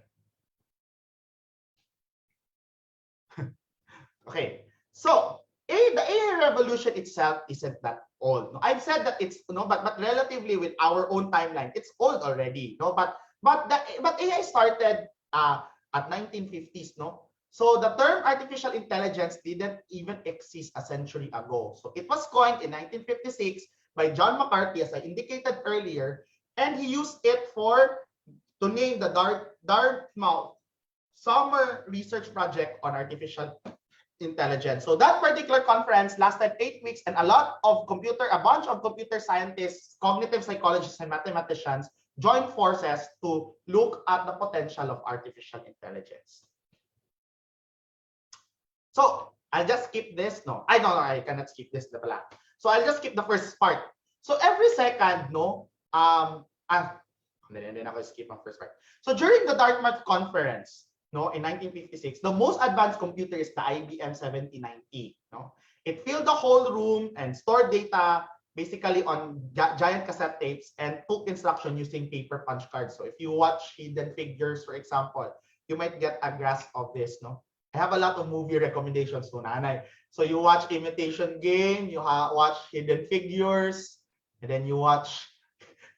Okay, so the AI revolution itself isn't that old. No? I've said that it's but relatively with our own timeline, it's old already. No, but AI started at 1950s. No, So the term artificial intelligence didn't even exist a century ago. So it was coined in 1956 by John McCarthy, as I indicated earlier, and he used it to name the Dartmouth Summer Research Project on Artificial Intelligence. So that particular conference lasted 8 weeks, and a bunch of computer scientists, cognitive psychologists, and mathematicians joined forces to look at the potential of artificial intelligence. So I'll just skip this. No, I cannot skip this. So I'll just skip the first part. So every second, hindi ako skip ang first part. So during the Dartmouth conference, in 1956, the most advanced computer is the IBM 7090. It filled the whole room and stored data basically on giant cassette tapes and took instruction using paper punch cards. So if you watch Hidden Figures, for example, you might get a grasp of this. I have a lot of movie recommendations to nanay. So you watch Imitation Game, you watch Hidden Figures, and then you watch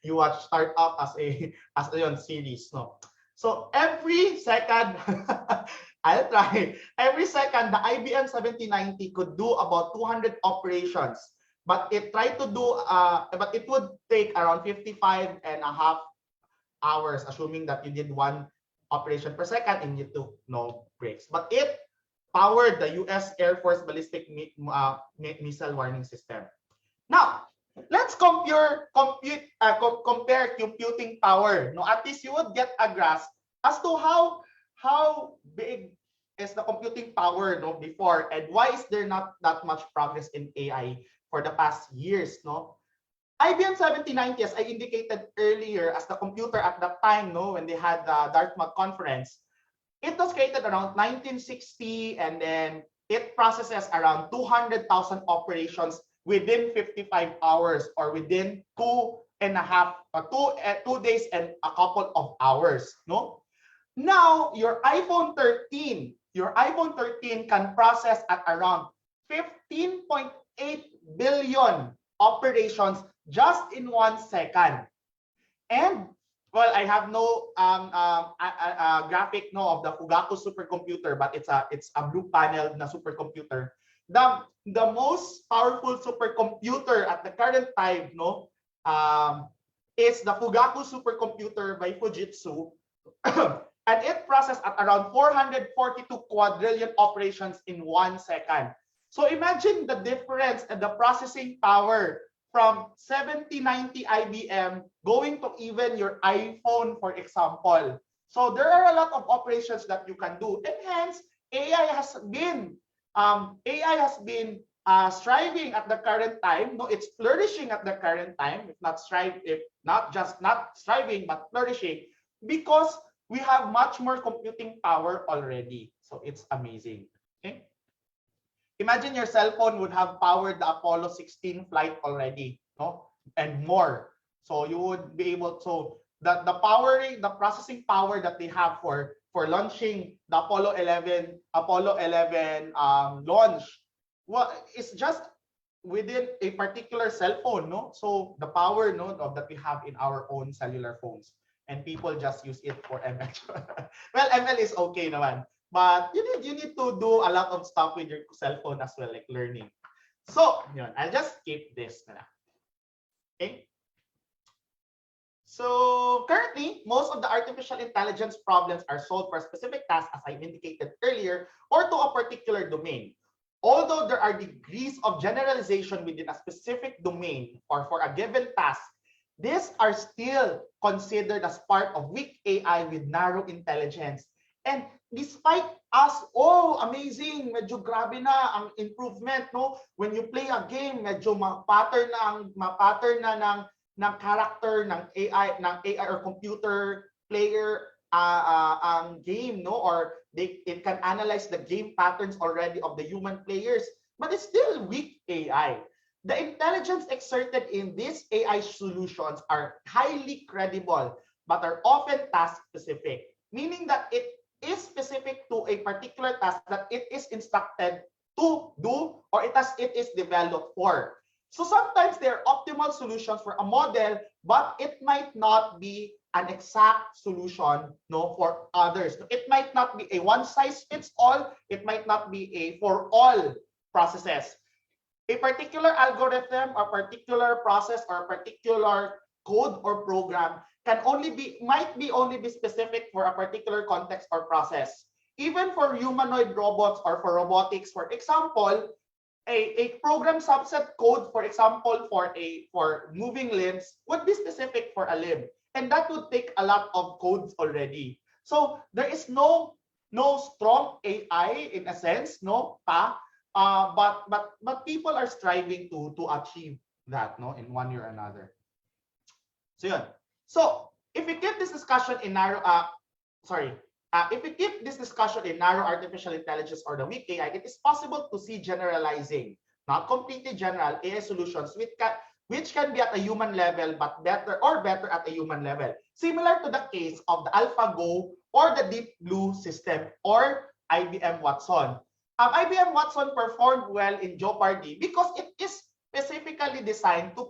Startup as a series. So every second, I'll try. Every second, the IBM 7090 could do about 200 operations, but it would take around 55 and a half hours, assuming that you did one operation per second and you took no breaks. But it powered the US Air Force ballistic missile warning system. Now, let's compare computing power. At least you would get a grasp as to how big is the computing power before, and why is there not that much progress in AI for the past years. IBM 7090, as I indicated earlier, as the computer at that time, when they had the Dartmouth conference, it was created around 1960, and then it processes around 200,000 operations within 55 hours, or within 2 days and a couple of hours. Now your iPhone 13 can process at around 15.8 billion operations just in 1 second. And well, I have no graphic of the Fugaku supercomputer, but it's a blue panel na supercomputer. The most powerful supercomputer at the current time is the Fugaku supercomputer by Fujitsu. And it processed at around 442 quadrillion operations in 1 second. So imagine the difference in the processing power from 7090 IBM going to even your iPhone, for example. So there are a lot of operations that you can do, and hence AI has been striving at the current time. It's flourishing at the current time, if not striving but flourishing, because we have much more computing power already. So it's amazing. Okay. Imagine your cell phone would have powered the Apollo 16 flight already, and more. So you would be able to the processing power that they have for launching the Apollo 11 launch. Well, it's just within a particular cell phone, So the power that we have in our own cellular phones, and people just use it for ML. Well, ML is okay naman. But you need to do a lot of stuff with your cell phone as well, like learning. So, I'll just skip this na lang. Okay? So, currently, most of the artificial intelligence problems are solved for a specific task, as I indicated earlier, or to a particular domain. Although there are degrees of generalization within a specific domain or for a given task, these are still considered as part of weak AI with narrow intelligence. And despite us, amazing, medyo grabe na ang improvement, When you play a game, medyo ma-pattern na ng character ng AI or computer player ang game, or it can analyze the game patterns already of the human players, but it's still weak AI. The intelligence exerted in these AI solutions are highly credible, but are often task specific, meaning that it is specific to a particular task that it is instructed to do, or it is developed for. So sometimes there are optimal solutions for a model, but it might not be an exact solution, no, for others. It might not be a one size fits all. It might not be a for all processes. A particular algorithm or particular process or particular code or program might only be specific for a particular context or process. Even for humanoid robots or for robotics, for example, a program subset code, for example, for moving limbs would be specific for a limb, and that would take a lot of codes already. So there is no strong AI in a sense, no pa, but people are striving to achieve that, no, in one way or another. So yun. So if we keep this discussion in narrow, if we keep this discussion in narrow artificial intelligence or the weak AI, it is possible to see generalizing, not completely general AI solutions which can be at a human level, but better at a human level. Similar to the case of the AlphaGo or the Deep Blue system or IBM Watson. IBM Watson performed well in Jeopardy because it is specifically designed to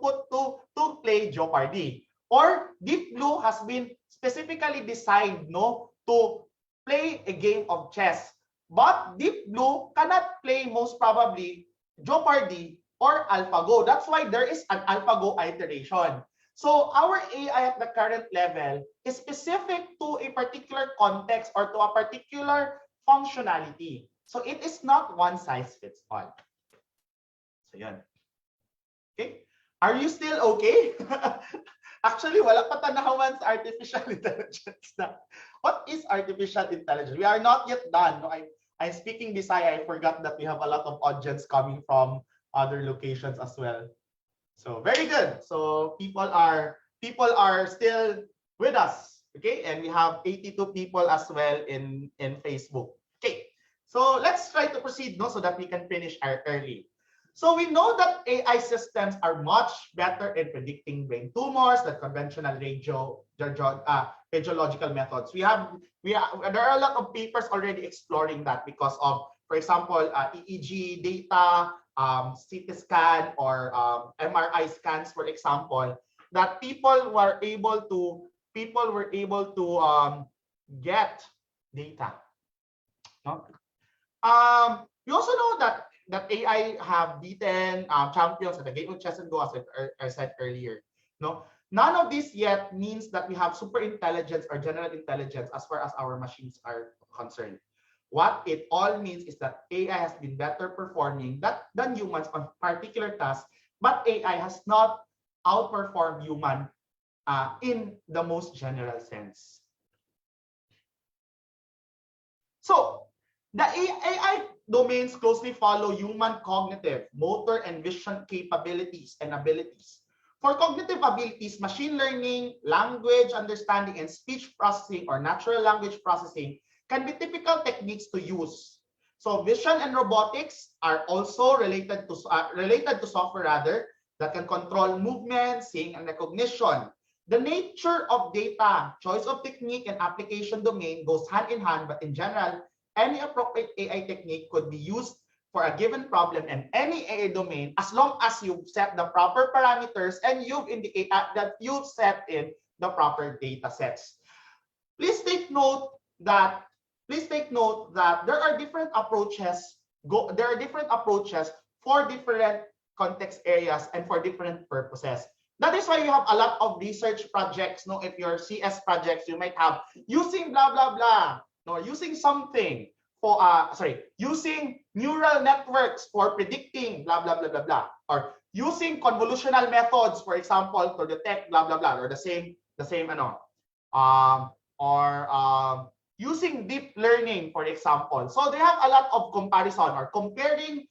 play Jeopardy. Or Deep Blue has been specifically designed, no, to play a game of chess. But Deep Blue cannot play most probably Jeopardy or AlphaGo. That's why there is an AlphaGo iteration. So our AI at the current level is specific to a particular context or to a particular functionality. So it is not one size fits all. So yan. Okay? Are you still okay? Actually, wala pa tanawan sa artificial intelligence na. What is artificial intelligence? We are not yet done. No, I'm speaking Bisaya. I forgot that we have a lot of audience coming from other locations as well. So very good. So people are still with us. Okay, and we have 82 people as well in Facebook. Okay, so let's try to proceed, no, so that we can finish early. So we know that AI systems are much better in predicting brain tumors than conventional radiological methods. There are a lot of papers already exploring that because of, for example, EEG data, CT scan, or MRI scans, for example, that people were able to get data. No? We also know that AI have beaten champions at the game of chess and go, as I said earlier. No, none of this yet means that we have super intelligence or general intelligence as far as our machines are concerned. What it all means is that AI has been better performing than humans on particular tasks, but AI has not outperformed human in the most general sense. So the AI domains closely follow human cognitive, motor, and vision capabilities and abilities. For cognitive abilities, machine learning, language understanding, and speech processing or natural language processing can be typical techniques to use. So vision and robotics are also related to software that can control movement, seeing, and recognition. The nature of data, choice of technique, and application domain goes hand in hand, but in general, any appropriate AI technique could be used for a given problem in any AI domain as long as you've set the proper parameters and you've indicated that you've set in the proper data sets. Please take note that there are different approaches. There are different approaches for different context areas and for different purposes. That is why you have a lot of research projects. No, if your CS projects, you might have using blah blah blah. No, using something for using neural networks for predicting blah blah blah blah blah, or using convolutional methods, for example, to detect blah blah blah, or the same using deep learning, for example. So they have a lot of comparison or comparing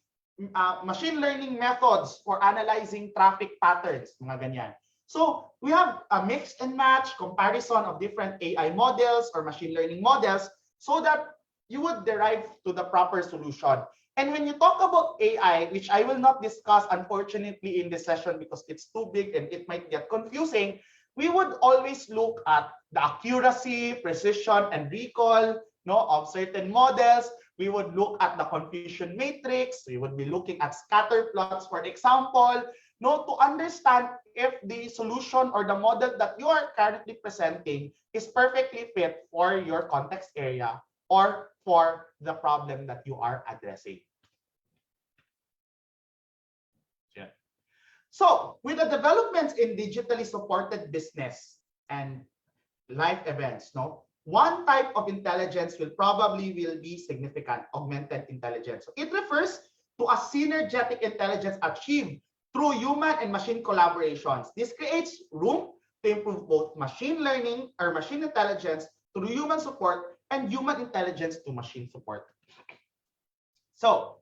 machine learning methods for analyzing traffic patterns, mga ganyan. So we have a mix and match comparison of different AI models or machine learning models so that you would derive to the proper solution. And when you talk about AI, which I will not discuss unfortunately in this session because it's too big and it might get confusing, we would always look at the accuracy, precision, and recall, no, of certain models. We would look at the confusion matrix. We would be looking at scatter plots, for example. no, to understand if the solution or the model that you are currently presenting is perfectly fit for your context area or for the problem that you are addressing. Yeah. So with the developments in digitally supported business and life events, no, one type of intelligence will be significant, augmented intelligence. So it refers to a synergetic intelligence achieved through human and machine collaborations. This creates room to improve both machine learning or machine intelligence through human support and human intelligence to machine support. So,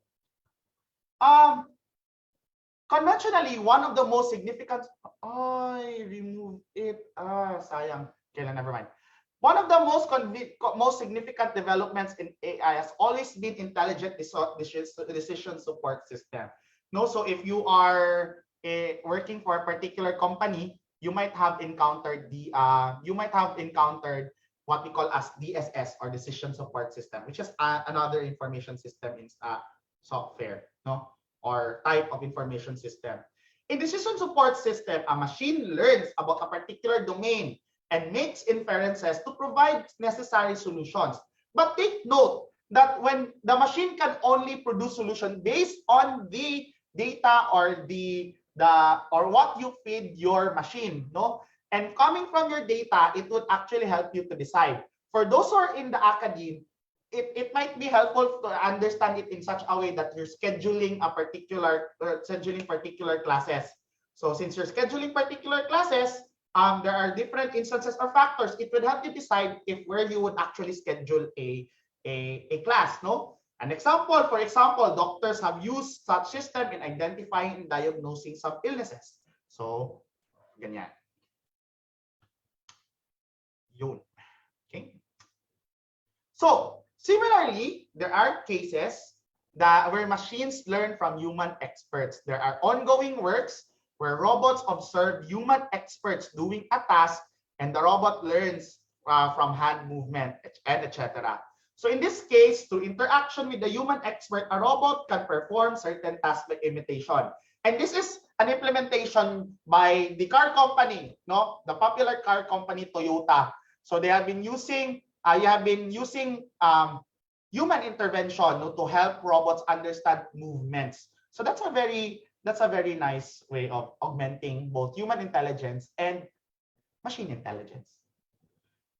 conventionally, one of the most significant, I removed it. Sayang. Okay, never mind. One of the most significant developments in AI has always been intelligent decision support system. No, so if you are working for a particular company, you might have encountered what we call as DSS or decision support system, which is another information system in software, no, or type of information system. In decision support system, a machine learns about a particular domain and makes inferences to provide necessary solutions. But take note that when the machine can only produce solution based on the data or or what you feed your machine, no? And coming from your data, it would actually help you to decide. For those who are in the academe, it might be helpful to understand it in such a way that you're scheduling particular classes. So since you're scheduling particular classes, there are different instances or factors. It would help you decide if where you would actually schedule a class, no? An example, for example, doctors have used such system in identifying and diagnosing some illnesses. So, ganyan. Yun. Okay. So, similarly, there are cases where machines learn from human experts. There are ongoing works where robots observe human experts doing a task and the robot learns from hand movement, and etc. So in this case, through interaction with the human expert, a robot can perform certain tasks by imitation. And this is an implementation by the car company, no, the popular car company Toyota. So they have been using human intervention, no, to help robots understand movements. So that's a very nice way of augmenting both human intelligence and machine intelligence.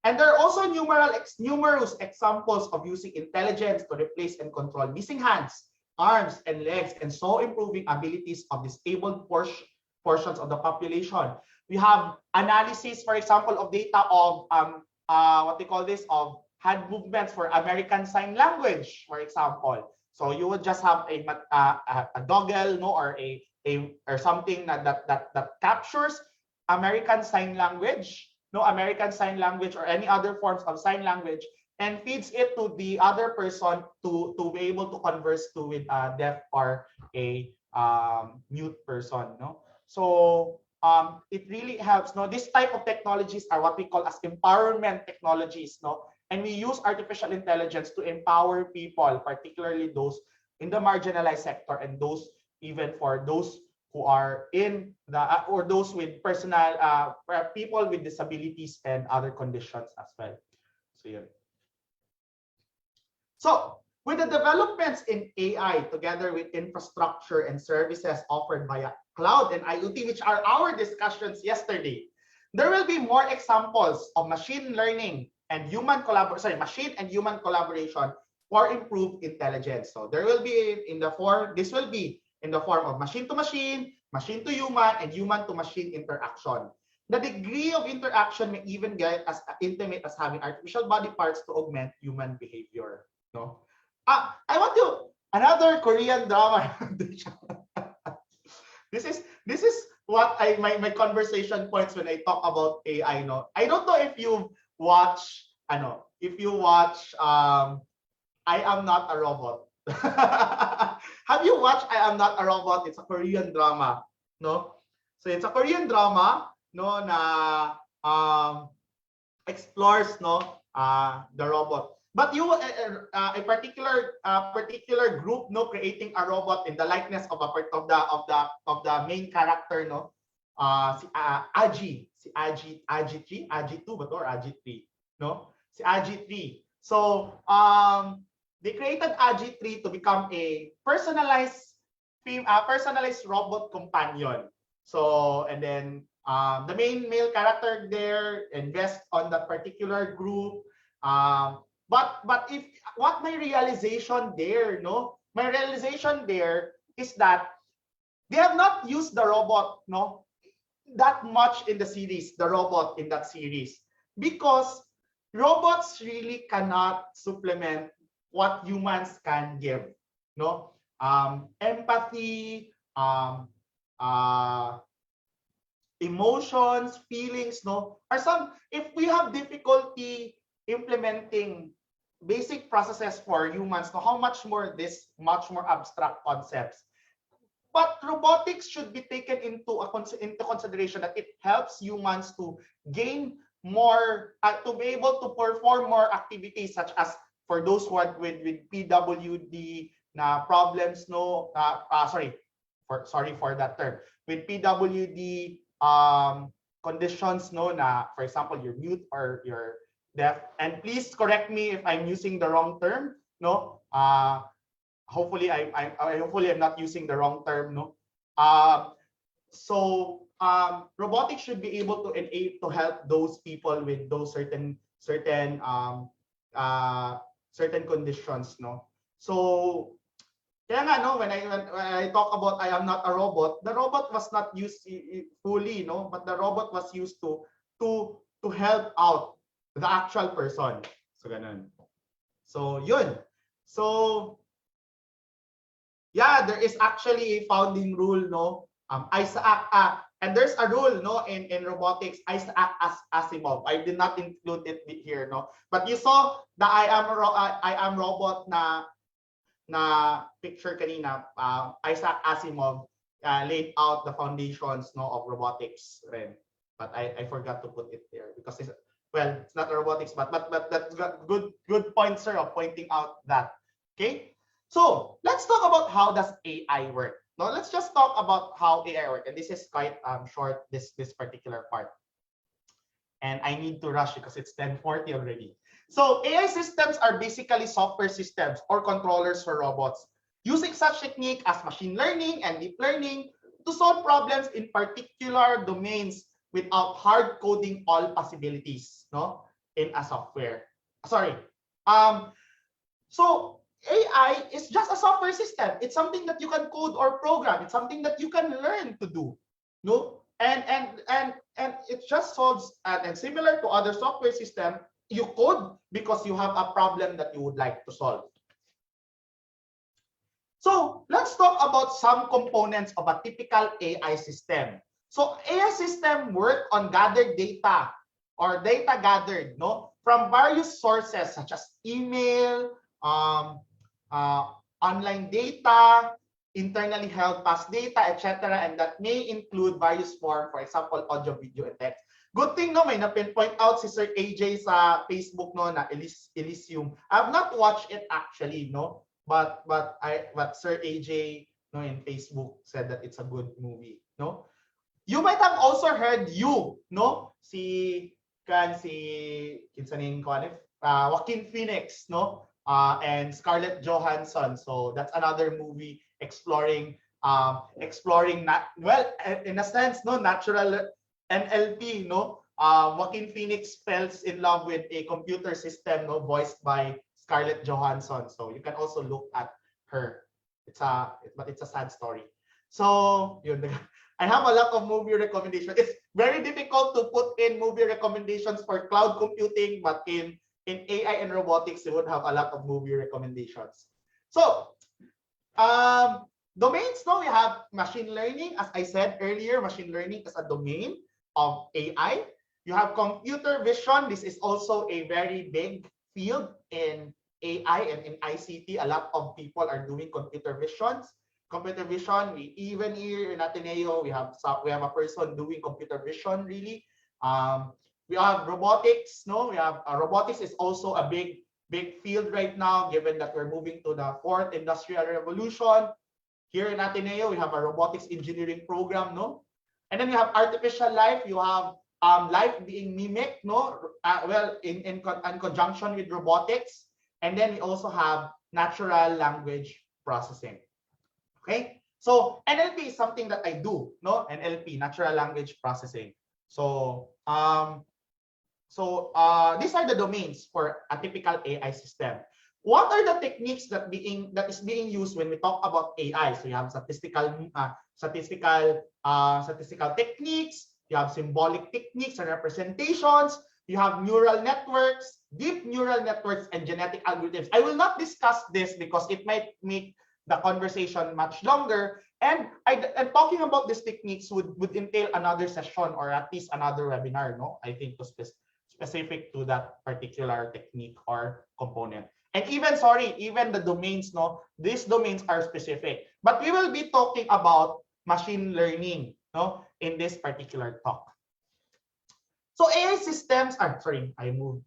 And there are also numerous examples of using intelligence to replace and control missing hands, arms, and legs, and so improving abilities of disabled portions of the population. We have analysis, for example, of data of what they call this, of hand movements for American Sign Language, for example. So you would just have a doggle, no, or or something that captures American Sign Language, no, American Sign Language or any other forms of sign language, and feeds it to the other person to be able to converse with a deaf or a mute person, no. So it really helps, no. This type of technologies are what we call as empowerment technologies, no. And we use artificial intelligence to empower people, particularly those in the marginalized sector and those even for those who are in the or those with people with disabilities and other conditions as well. So yeah. So with the developments in AI together with infrastructure and services offered via cloud and IoT, which are our discussions yesterday, there will be more examples of machine learning and human collaboration, machine and human collaboration for improved intelligence. So there will be this will be in the form of machine to human, and human to machine interaction. The degree of interaction may even get as intimate as having artificial body parts to augment human behavior. No, I want to another Korean drama. This is what my conversation points when I talk about AI. No, I don't know if you watch I Am Not a Robot. Have you watched I Am Not a Robot? It's a Korean drama, no? So it's a Korean drama, no, na explores, no, the robot. but you a particular group no creating a robot in the likeness of a part of the main character no si Aji 2 ba to or Aji 3 no si Aji 3 so they created Aji 3 to become a personalized robot companion. So and then the main male character there invests on that particular group. But if what my realization there, no, my realization there is that they have not used the robot, no, that much in the series, the robot in that series, because robots really cannot supplement what humans can give, no, empathy, emotions, feelings, no, are some. If we have difficulty implementing basic processes for humans, no, how much more this much more abstract concepts. But robotics should be taken into consideration that it helps humans to gain more, to be able to perform more activities such as for those who are with PWD na problems, no, sorry for that term, with PWD conditions, no, na for example you're mute or you're deaf, and please correct me if I'm using the wrong term, no, hopefully hopefully I'm not using the wrong term, no. So robotics should be able to enable to help those people with those certain conditions, no. So kaya nga no, when I talk about I am not a robot, the robot was not used fully, no, but the robot was used to help out the actual person. So ganun. So yun. So yeah, there is actually a founding rule, no. Isaac, and there's a rule, no, in robotics, Isaac Asimov. I did not include it here, no. But you saw the I am robot na picture kanina. Isaac Asimov laid out the foundations, no, of robotics, rin. But I forgot to put it there because it's, well, it's not robotics, but that's good point, sir, of pointing out that. Okay. So let's talk about how does AI work. Now let's just talk about how AI work, and this is quite short, this particular part. And I need to rush because it's 10:40 already. So AI systems are basically software systems or controllers for robots, using such technique as machine learning and deep learning to solve problems in particular domains without hard coding all possibilities, no, in a software. Sorry. So AI is just a software system. It's something that you can code or program. It's something that you can learn to do. No? And it just solves, and similar to other software system, you code because you have a problem that you would like to solve. So let's talk about some components of a typical AI system. So AI system work on gathered data or data gathered, no, from various sources such as email, online data, internally held past data, etc. And that may include various forms, for example, audio, video, and text. Good thing no, may na-pinpoint out si Sir AJ sa Facebook no na Elysium. I've not watched it actually, no, but Sir AJ no in Facebook said that it's a good movie, no. You might have also heard You, no, si kinsaning Joaquin Phoenix, no. And Scarlett Johansson. So that's another movie exploring in a sense, no, natural NLP, no. Joaquin Phoenix falls in love with a computer system, no, voiced by Scarlett Johansson. So you can also look at her. But it's a sad story. So yun, I have a lot of movie recommendations. It's very difficult to put in movie recommendations for cloud computing, but in AI and robotics, you would have a lot of movie recommendations. So, domains, no, we have machine learning. As I said earlier, machine learning is a domain of AI. You have computer vision. This is also a very big field in AI and in ICT. A lot of people are doing computer visions. Computer vision, even here in Ateneo, we have a person doing computer vision, really. We have robotics, no? We have robotics is also a big big field right now, given that we're moving to the fourth industrial revolution. Here in Ateneo, we have a robotics engineering program, no? And then you have artificial life. You have life being mimicked, no? Well, in conjunction with robotics. And then we also have natural language processing. Okay? So NLP is something that I do, no? NLP, natural language processing. So these are the domains for a typical AI system. What are the techniques that is being used when we talk about AI? So you have statistical techniques, you have symbolic techniques and representations, you have neural networks, deep neural networks, and genetic algorithms. I will not discuss this because it might make the conversation much longer. And talking about these techniques would entail another session or at least another webinar, no? I think to specific to that particular technique or component. And even the domains, no, these domains are specific. But we will be talking about machine learning, no, in this particular talk. So AI systems are, I moved.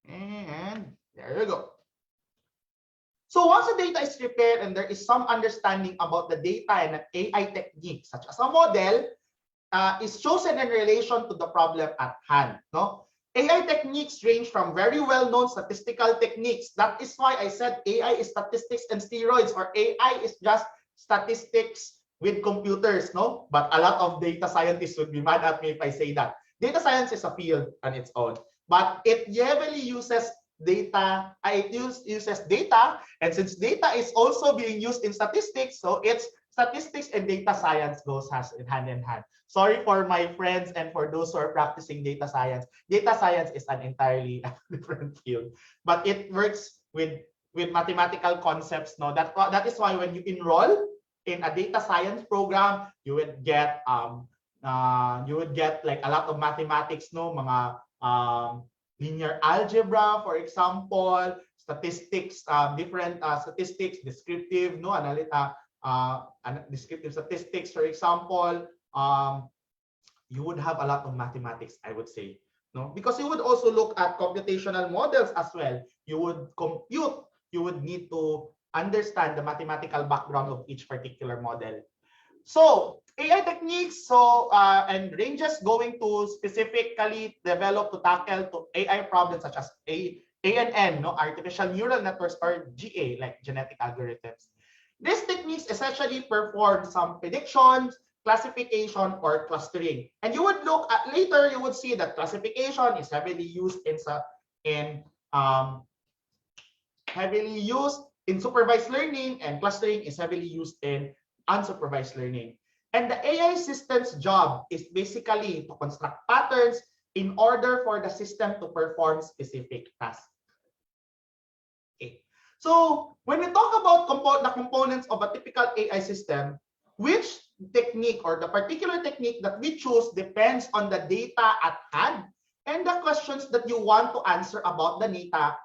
And there you go. So once the data is prepared and there is some understanding about the data and an AI technique, such as a model, is chosen in relation to the problem at hand. No? AI techniques range from very well-known statistical techniques. That is why I said AI is statistics and steroids, or AI is just statistics with computers. No, but a lot of data scientists would be mad at me if I say that. Data science is a field on its own, but it heavily uses data. It uses data, and since data is also being used in statistics, so it's statistics and data science goes hand in hand. Sorry for my friends and for those who are practicing data science. Data science is an entirely different field, but it works with mathematical concepts. No, that is why when you enroll in a data science program, you would get like a lot of mathematics, no, mga linear algebra, for example, statistics, different statistics, descriptive, no, descriptive statistics, for example. You would have a lot of mathematics, I would say, no, because you would also look at computational models as well. You would compute. You would need to understand the mathematical background of each particular model. So AI techniques, and ranges going to specifically develop to tackle AI problems such as ANN, no, artificial neural networks, or GA, like genetic algorithms. These techniques essentially perform some predictions, classification, or clustering. And you would look at later, you would see that classification is heavily used in supervised learning, and clustering is heavily used in unsupervised learning. And the AI system's job is basically to construct patterns in order for the system to perform specific tasks. Okay. So when we talk about the components of a typical AI system, which technique or the particular technique that we choose depends on the data at hand and the questions that you want to answer about the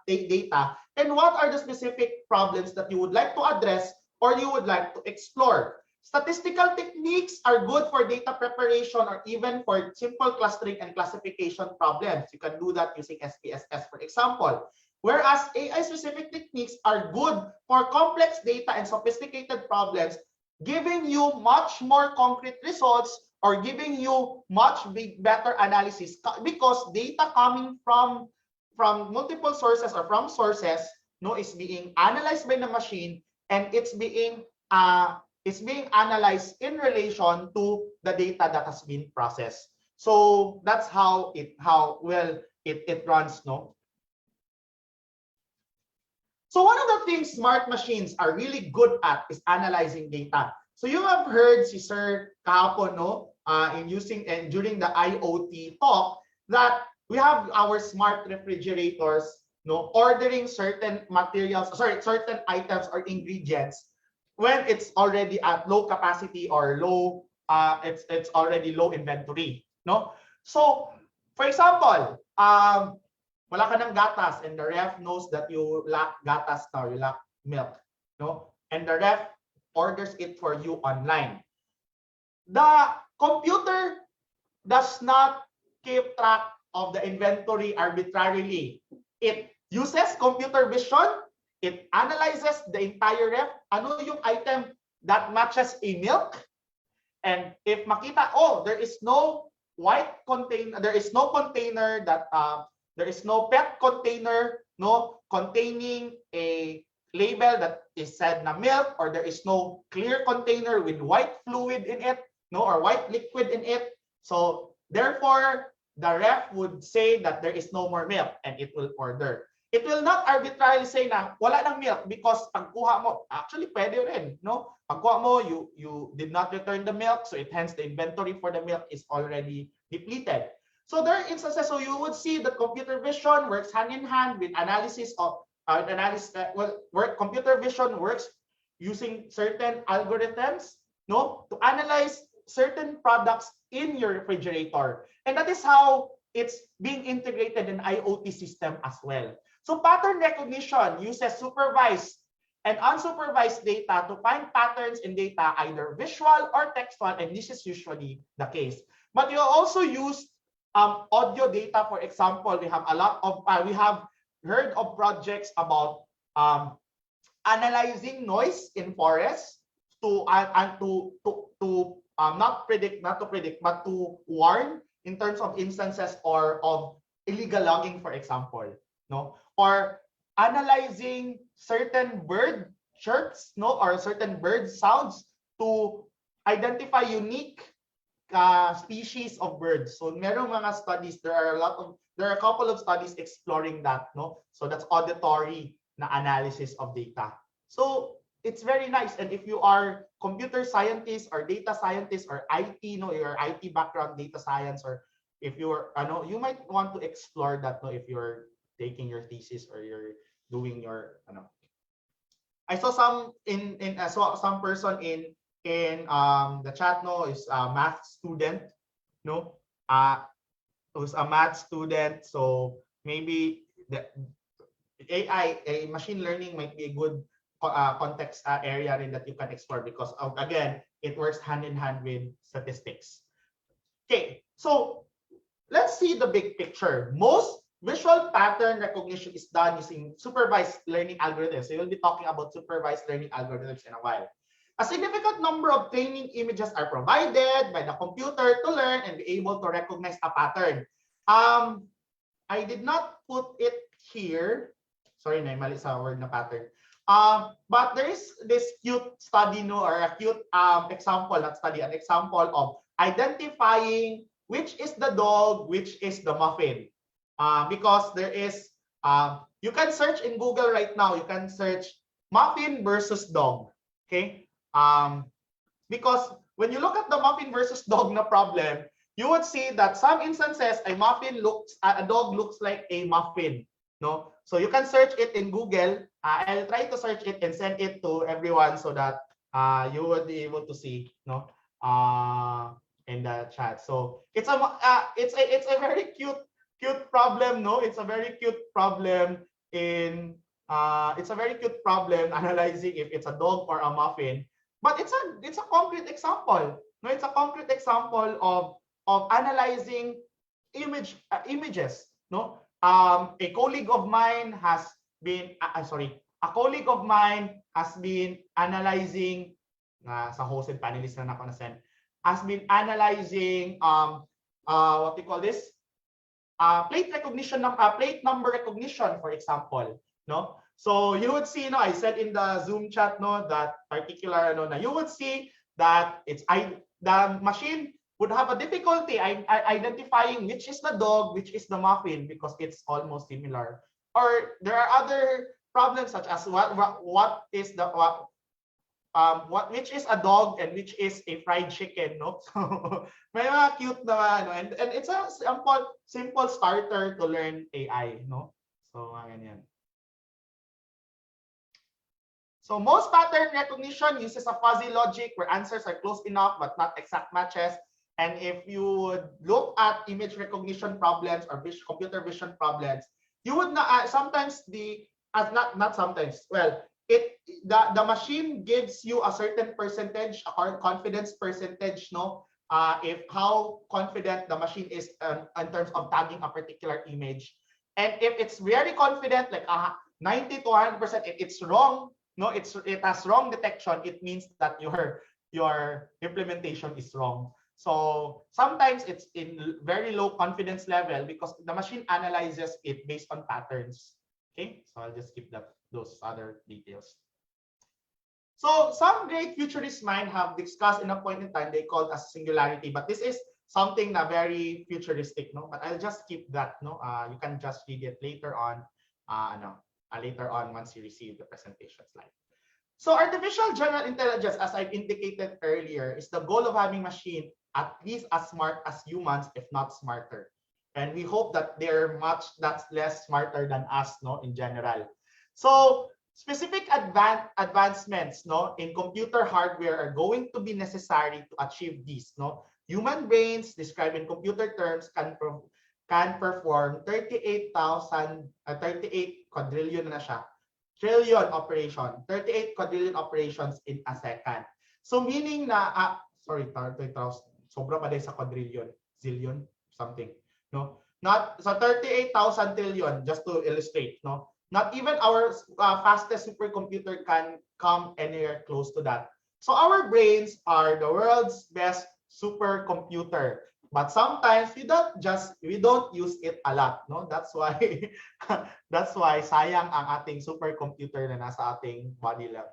data, and what are the specific problems that you would like to address or you would like to explore. Statistical techniques are good for data preparation or even for simple clustering and classification problems. You can do that using SPSS, for example. Whereas AI-specific techniques are good for complex data and sophisticated problems, giving you much more concrete results or giving you much better analysis, because data coming from multiple sources or from sources, no, is being analyzed by the machine, and it's being analyzed in relation to the data that has been processed. So that's how it runs, no? So one of the things smart machines are really good at is analyzing data. So you have heard si Sir kahapon, no, during the IoT talk, that we have our smart refrigerators, no, ordering certain certain items or ingredients when it's already at low capacity or low, it's already low inventory, no? So, for example, wala ka ng gatas and the ref knows that you lack gatas now, you lack milk, no? And the ref orders it for you online. The computer does not keep track of the inventory arbitrarily. It uses computer vision. It analyzes the entire ref. Ano yung item that matches a milk? And if makita, oh, there is no white container, there is no container that there is no PET container, no, containing a label that is said na milk, or there is no clear container with white fluid in it, no, or white liquid in it. So therefore, the ref would say that there is no more milk and it will order. It will not arbitrarily say na wala ng milk because pagkuha mo, actually pwede rin, no? Pagkuha mo, you did not return the milk, so it hence the inventory for the milk is already depleted. So there are instances, so you would see that computer vision works hand in hand with analysis of computer vision works using certain algorithms, no, to analyze certain products in your refrigerator, and that is how it's being integrated in IoT system as well. So pattern recognition uses supervised and unsupervised data to find patterns in data, either visual or textual, and this is usually the case. But you also use audio data. For example, we have a lot of we have heard of projects about analyzing noise in forests to not to predict, but to warn in terms of instances or of illegal logging, for example, no, or analyzing certain bird chirps, no, or certain bird sounds to identify unique species of birds. So merong mga studies, there are a couple of studies exploring that, no. So that's auditory na analysis of data. So it's very nice. And if you are computer scientist or data scientist or IT, no, your IT background, data science, or if you're, you might want to explore that, no, if you're taking your thesis or you're doing your, I saw some I saw some person in the chat, no, is a math student, no, it was a math student. So maybe the AI, machine learning might be a good context area in that you can explore, because again, it works hand in hand with statistics. Okay, so let's see the big picture. Most visual pattern recognition is done using supervised learning algorithms. So we'll be talking about supervised learning algorithms in a while. A significant number of training images are provided by the computer to learn and be able to recognize a pattern. I did not put it here. Sorry, mali sa word na pattern. But there is this cute study, no, or a cute example, not study, an example of identifying which is the dog, which is the muffin. Because there is, you can search in Google right now, you can search muffin versus dog. Okay. Because when you look at the muffin versus dog na problem, you would see that some instances a dog looks like a muffin. No, so you can search it in Google. I'll try to search it and send it to everyone so that you would be able to see, no, in the chat. So it's a very cute problem, no? It's a very cute problem analyzing if it's a dog or a muffin. But it's a concrete example. No, it's a concrete example of analyzing images, no? A colleague of mine has been analyzing sa host and panelist na ako na-send, has been analyzing what we call this, plate number recognition, for example, no. So you would see, no, I said in the Zoom chat, no, that particular, no, na you would see that the machine would have a difficulty identifying which is the dog, which is the muffin, because it's almost similar. Or there are other problems such as which is a dog and which is a fried chicken, no? So may mga cute na, no? And it's a simple starter to learn AI, no? So ganyan. So most pattern recognition uses a fuzzy logic where answers are close enough but not exact matches. And if you would look at image recognition problems or computer vision problems, you would not sometimes the machine gives you a certain percentage or confidence percentage, no, if how confident the machine is in terms of tagging a particular image. And if it's very confident, like 90 to 100%, it's wrong. No, it has wrong detection. It means that your implementation is wrong. So sometimes it's in very low confidence level because the machine analyzes it based on patterns. Okay, so I'll just skip those other details. So some great futurist mind have discussed in a point in time they called as singularity, but this is something na very futuristic, no? But I'll just skip that, no? You can just read it later on, later on once you receive the presentation slide. So artificial general intelligence, as I've indicated earlier, is the goal of having machine at least as smart as humans, if not smarter. And we hope that they're that's less smarter than us, no, in general. So specific advancements, no, in computer hardware are going to be necessary to achieve this, no. Human brains, described in computer terms, can perform 38 quadrillion na siya. Trillion operation, 38 quadrillion operations in a second. So meaning na, sorry, sobra pa din sa quadrillion, zillion, something, no? Not, so 38,000 trillion, just to illustrate, no? Not even our fastest supercomputer can come anywhere close to that. So our brains are the world's best supercomputer. But sometimes we don't use it a lot, no? That's why that's why sayang ang ating supercomputer na nasa ating body lab.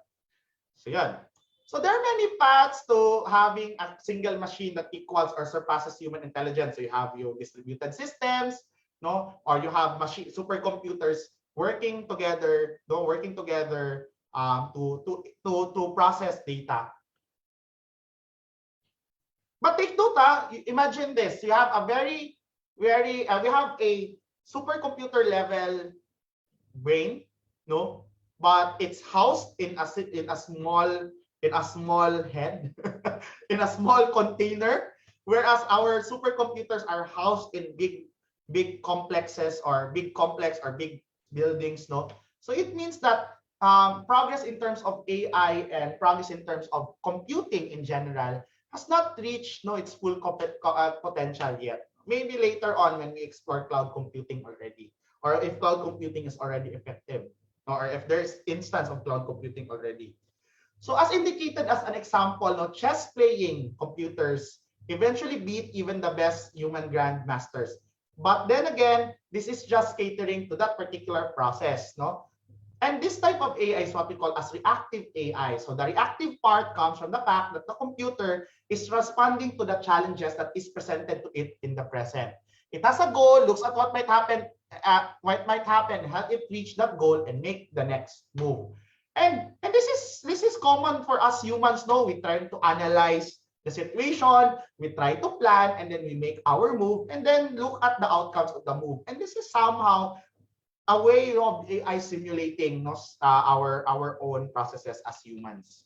So yan. So there are many paths to having a single machine that equals or surpasses human intelligence. So you have your distributed systems, no? Or you have supercomputers working together, to process data. But take note, imagine this. You have a we have a supercomputer level brain, no? But it's housed in a small head, in a small container, whereas our supercomputers are housed in big complexes or big buildings, no? So it means that progress in terms of AI and progress in terms of computing in general has not reached its full potential yet. Maybe later on when we explore cloud computing already, or if cloud computing is already effective, or if there's instance of cloud computing already. So as indicated as an example, chess playing computers eventually beat even the best human grandmasters. But then again, this is just catering to that particular process, no? And this type of AI is what we call as reactive AI. So the reactive part comes from the fact that the computer is responding to the challenges that is presented to it in the present. It has a goal, looks at what might happen, help it reach that goal and make the next move. And this is common for us humans, no? We try to analyze the situation, we try to plan, and then we make our move, and then look at the outcomes of the move. And this is somehow a way of AI simulating our own processes as humans.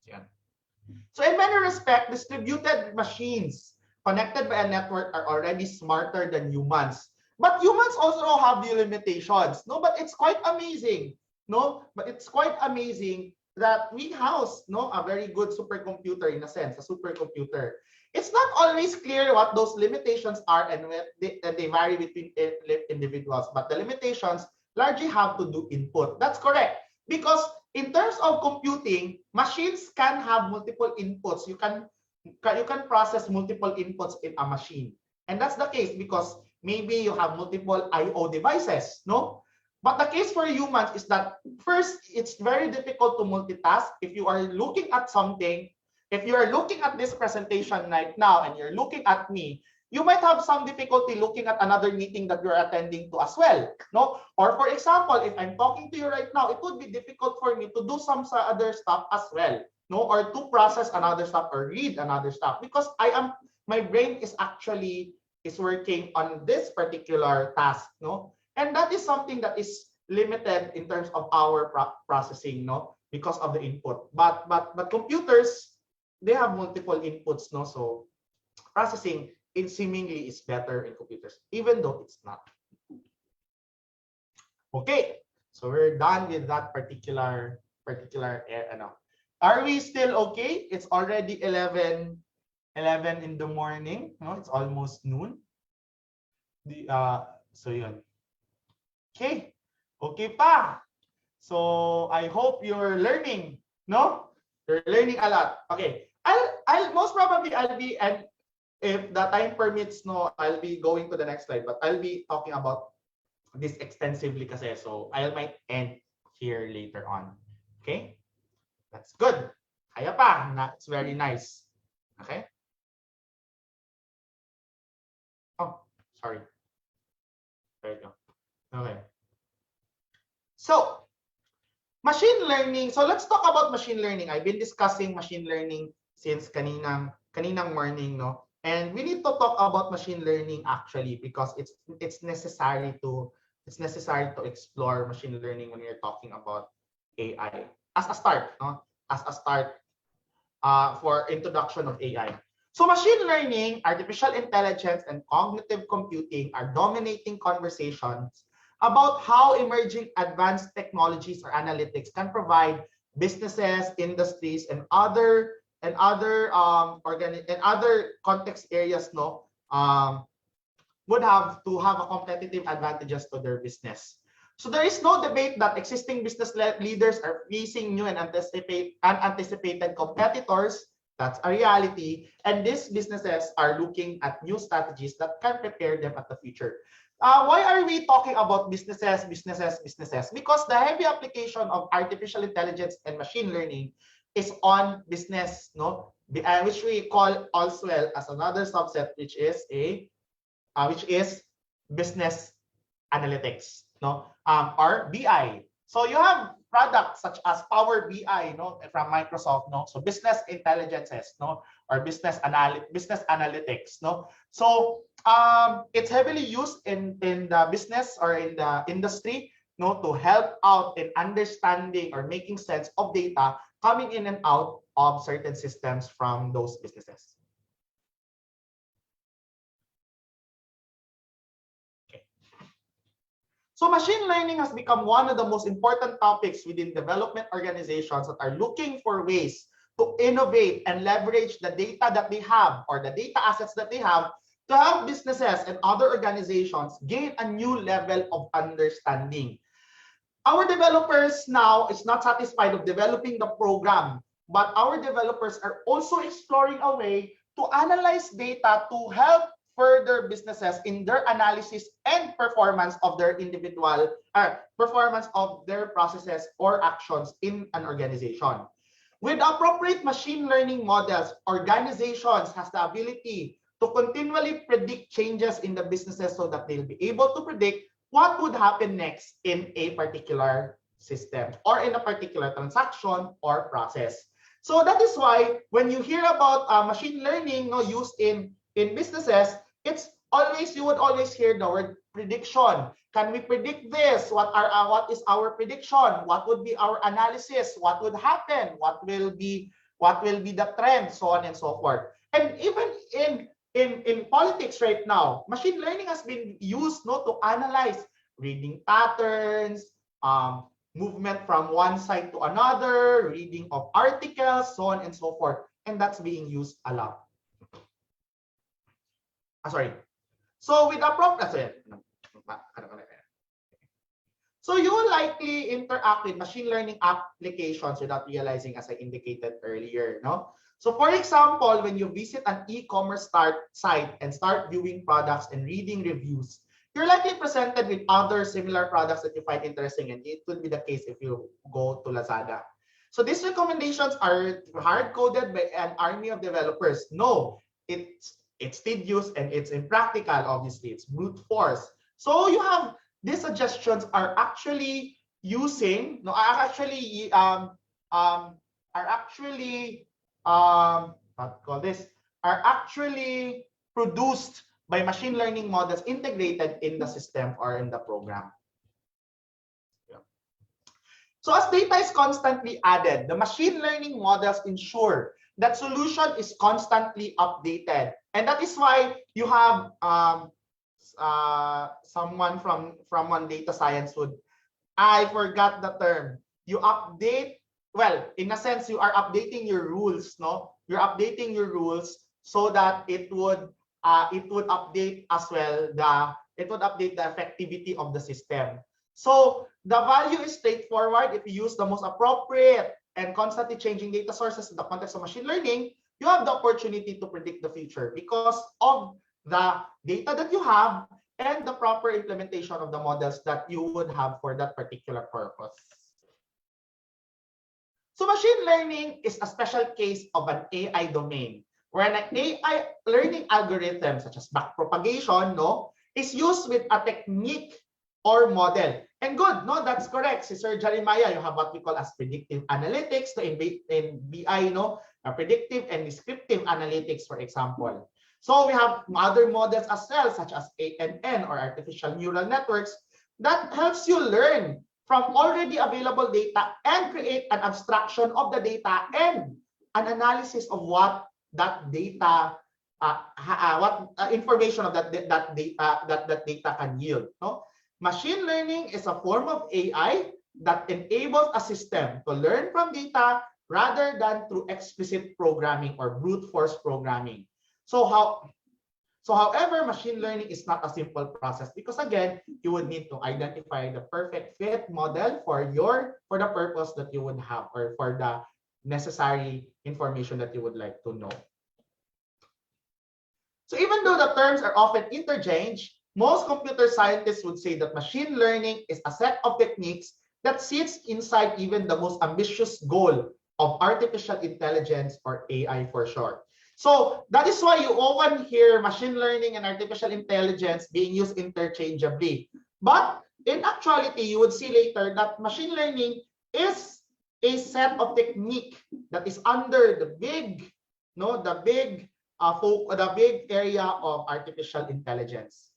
Yeah. So in many respects, distributed machines connected by a network are already smarter than humans. But humans also have the limitations. No, but it's quite amazing. No, but it's quite amazing that we house a very good supercomputer, in a sense, a supercomputer. It's not always clear what those limitations are and they vary between individuals, but the limitations largely have to do input. That's correct. Because in terms of computing, machines can have multiple inputs. You can process multiple inputs in a machine. And that's the case because maybe you have multiple I/O devices, no? But the case for humans is that first, it's very difficult to multitask. If you are looking at something, if you are looking at this presentation right now and you're looking at me, you might have some difficulty looking at another meeting that you're attending to as well, no? Or for example, if I'm talking to you right now, it would be difficult for me to do some other stuff as well, no? Or to process another stuff or read another stuff because my brain is working on this particular task, no? And that is something that is limited in terms of our processing, no? Because of the input. But computers, they have multiple inputs, no? So processing seemingly is better in computers, even though it's not. Okay, so we're done with that particular. Are we still okay? It's already 11 in the morning. No, it's almost noon. So yun. Okay. Okay pa. So I hope you're learning, no? You're learning a lot. Okay. I'll most probably I'll be, and if the time permits, no, I'll be going to the next slide, but I'll be talking about this extensively kasi. So I might end here later on. Okay? That's good. Kaya pa. That's very nice. Okay? Oh, sorry. There you go. Okay. So, machine learning. So let's talk about machine learning. I've been discussing machine learning since kaninang morning, no? And we need to talk about machine learning actually because it's necessary to explore machine learning when you're talking about AI as a start, no? As a start for introduction of AI. So machine learning, artificial intelligence, and cognitive computing are dominating conversations about how emerging advanced technologies or analytics can provide businesses, industries, and other context areas, no, would have to have a competitive advantages to their business. So there is no debate that existing business leaders are facing new and unanticipated competitors. That's a reality. And these businesses are looking at new strategies that can prepare them at the future. Why are we talking about businesses? Because the heavy application of artificial intelligence and machine learning is on business, no? Which we call also well as another subset, which is business analytics, no, or BI. So you have products such as Power BI, no, from Microsoft, no. So business intelligences, no, or business analytics, no. So it's heavily used in the business or in the industry, no, to help out in understanding or making sense of data coming in and out of certain systems from those businesses. So machine learning has become one of the most important topics within development organizations that are looking for ways to innovate and leverage the data that they have or the data assets that they have to help businesses and other organizations gain a new level of understanding. Our developers now is not satisfied of developing the program, but our developers are also exploring a way to analyze data to help further businesses in their analysis and performance of their performance of their processes or actions in an organization. With appropriate machine learning models, organizations has the ability to continually predict changes in the businesses so that they'll be able to predict what would happen next in a particular system or in a particular transaction or process. So that is why when you hear about machine learning, no, used in businesses, it's always, you would always hear the word prediction. Can we predict this? What is our prediction? What would be our analysis? What would happen? What will be the trend? So on and so forth. And even in politics right now, machine learning has been used, no, to analyze reading patterns, movement from one side to another, reading of articles, so on and so forth. And that's being used a lot. So with appropriate, so you will likely interact with machine learning applications without realizing, as I indicated earlier, no? So for example, when you visit an e-commerce site and start viewing products and reading reviews, you're likely presented with other similar products that you find interesting, and it will be the case if you go to Lazada. So these recommendations are hard-coded by an army of developers. No, it's tedious and it's impractical, obviously. It's brute force. So you have these suggestions are actually produced by machine learning models integrated in the system or in the program. Yeah. So as data is constantly added, the machine learning models ensure that solution is constantly updated. And that is why you have someone from one data science would, I forgot the term. You update, well, in a sense, you are updating your rules, no? You're updating your rules so that it would update as well it would update the effectivity of the system. So the value is straightforward. If you use the most appropriate and constantly changing data sources in the context of machine learning, you have the opportunity to predict the future because of the data that you have and the proper implementation of the models that you would have for that particular purpose. So machine learning is a special case of an AI domain where an AI learning algorithm such as backpropagation, is used with a technique or model. And good, that's correct. Si Sir Jeremiah, you have what we call as predictive analytics in BI, predictive and descriptive analytics, for example. So we have other models as well, such as ANN or artificial neural networks, that helps you learn from already available data and create an abstraction of the data and an analysis of what that data, information of that data can yield. Machine learning is a form of AI that enables a system to learn from data rather than through explicit programming or brute force programming. However, machine learning is not a simple process because again, you would need to identify the perfect fit model for the purpose that you would have or for the necessary information that you would like to know. So even though the terms are often interchanged, most computer scientists would say that machine learning is a set of techniques that sits inside even the most ambitious goal of artificial intelligence, or AI for short. So that is why you often hear machine learning and artificial intelligence being used interchangeably. But in actuality, you would see later that machine learning is a set of technique that is under the big area of artificial intelligence.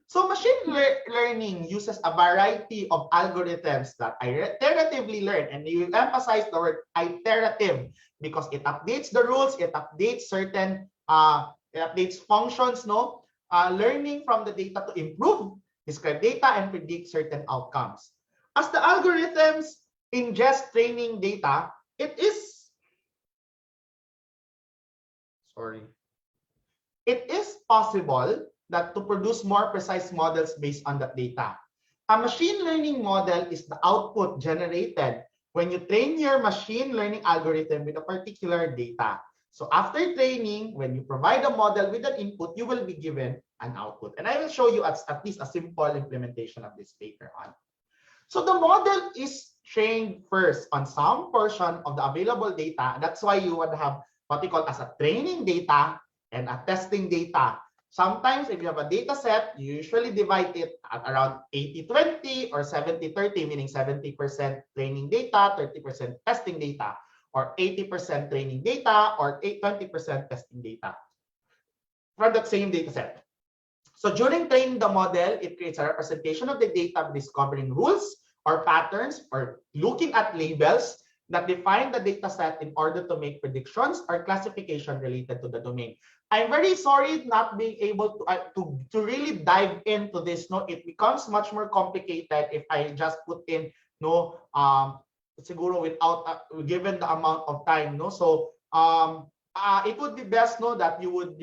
So machine learning uses a variety of algorithms that iteratively learn, and you emphasize the word iterative because it updates the rules, it updates certain, it updates functions, learning from the data to improve, describe data, and predict certain outcomes. As the algorithms ingest training data, it is possible that to produce more precise models based on that data. A machine learning model is the output generated when you train your machine learning algorithm with a particular data. So after training, when you provide a model with an input, you will be given an output. And I will show you at least a simple implementation of this later on. So the model is trained first on some portion of the available data. That's why you would have what we call as a training data and a testing data. Sometimes if you have a data set, you usually divide it at around 80-20 or 70-30, meaning 70% training data, 30% testing data, or 80% training data, or 20% testing data from that same data set. So during training the model, it creates a representation of the data discovering rules or patterns or looking at labels that define the data set in order to make predictions or classification related to the domain. I'm very sorry not being able to really dive into this. It becomes much more complicated if I just put in siguro without given the amount of time. So it would be best that you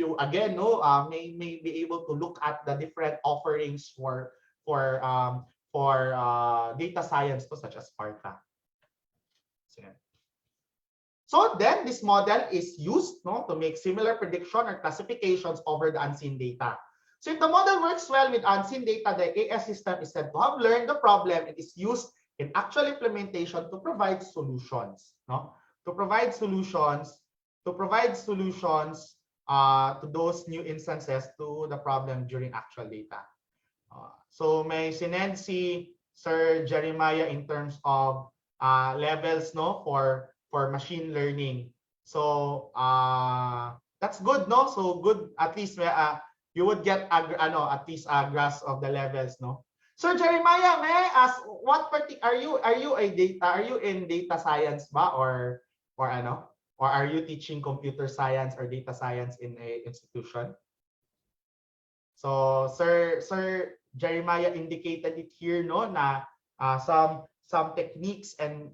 may be able to look at the different offerings for data science such as Sparta. So then this model is used to make similar prediction or classifications over the unseen data. So if the model works well with unseen data, the AI system is said to have learned the problem. It is used in actual implementation to provide solutions. To provide solutions to those new instances to the problem during actual data. So may sinend si Sir Jeremiah in terms of levels for machine learning. So that's good, So good, at least you would get at least a grasp of the levels, So Jeremiah, may I ask are you in data science ba or are you teaching computer science or data science in a institution? So Sir Jeremiah indicated it here na some techniques and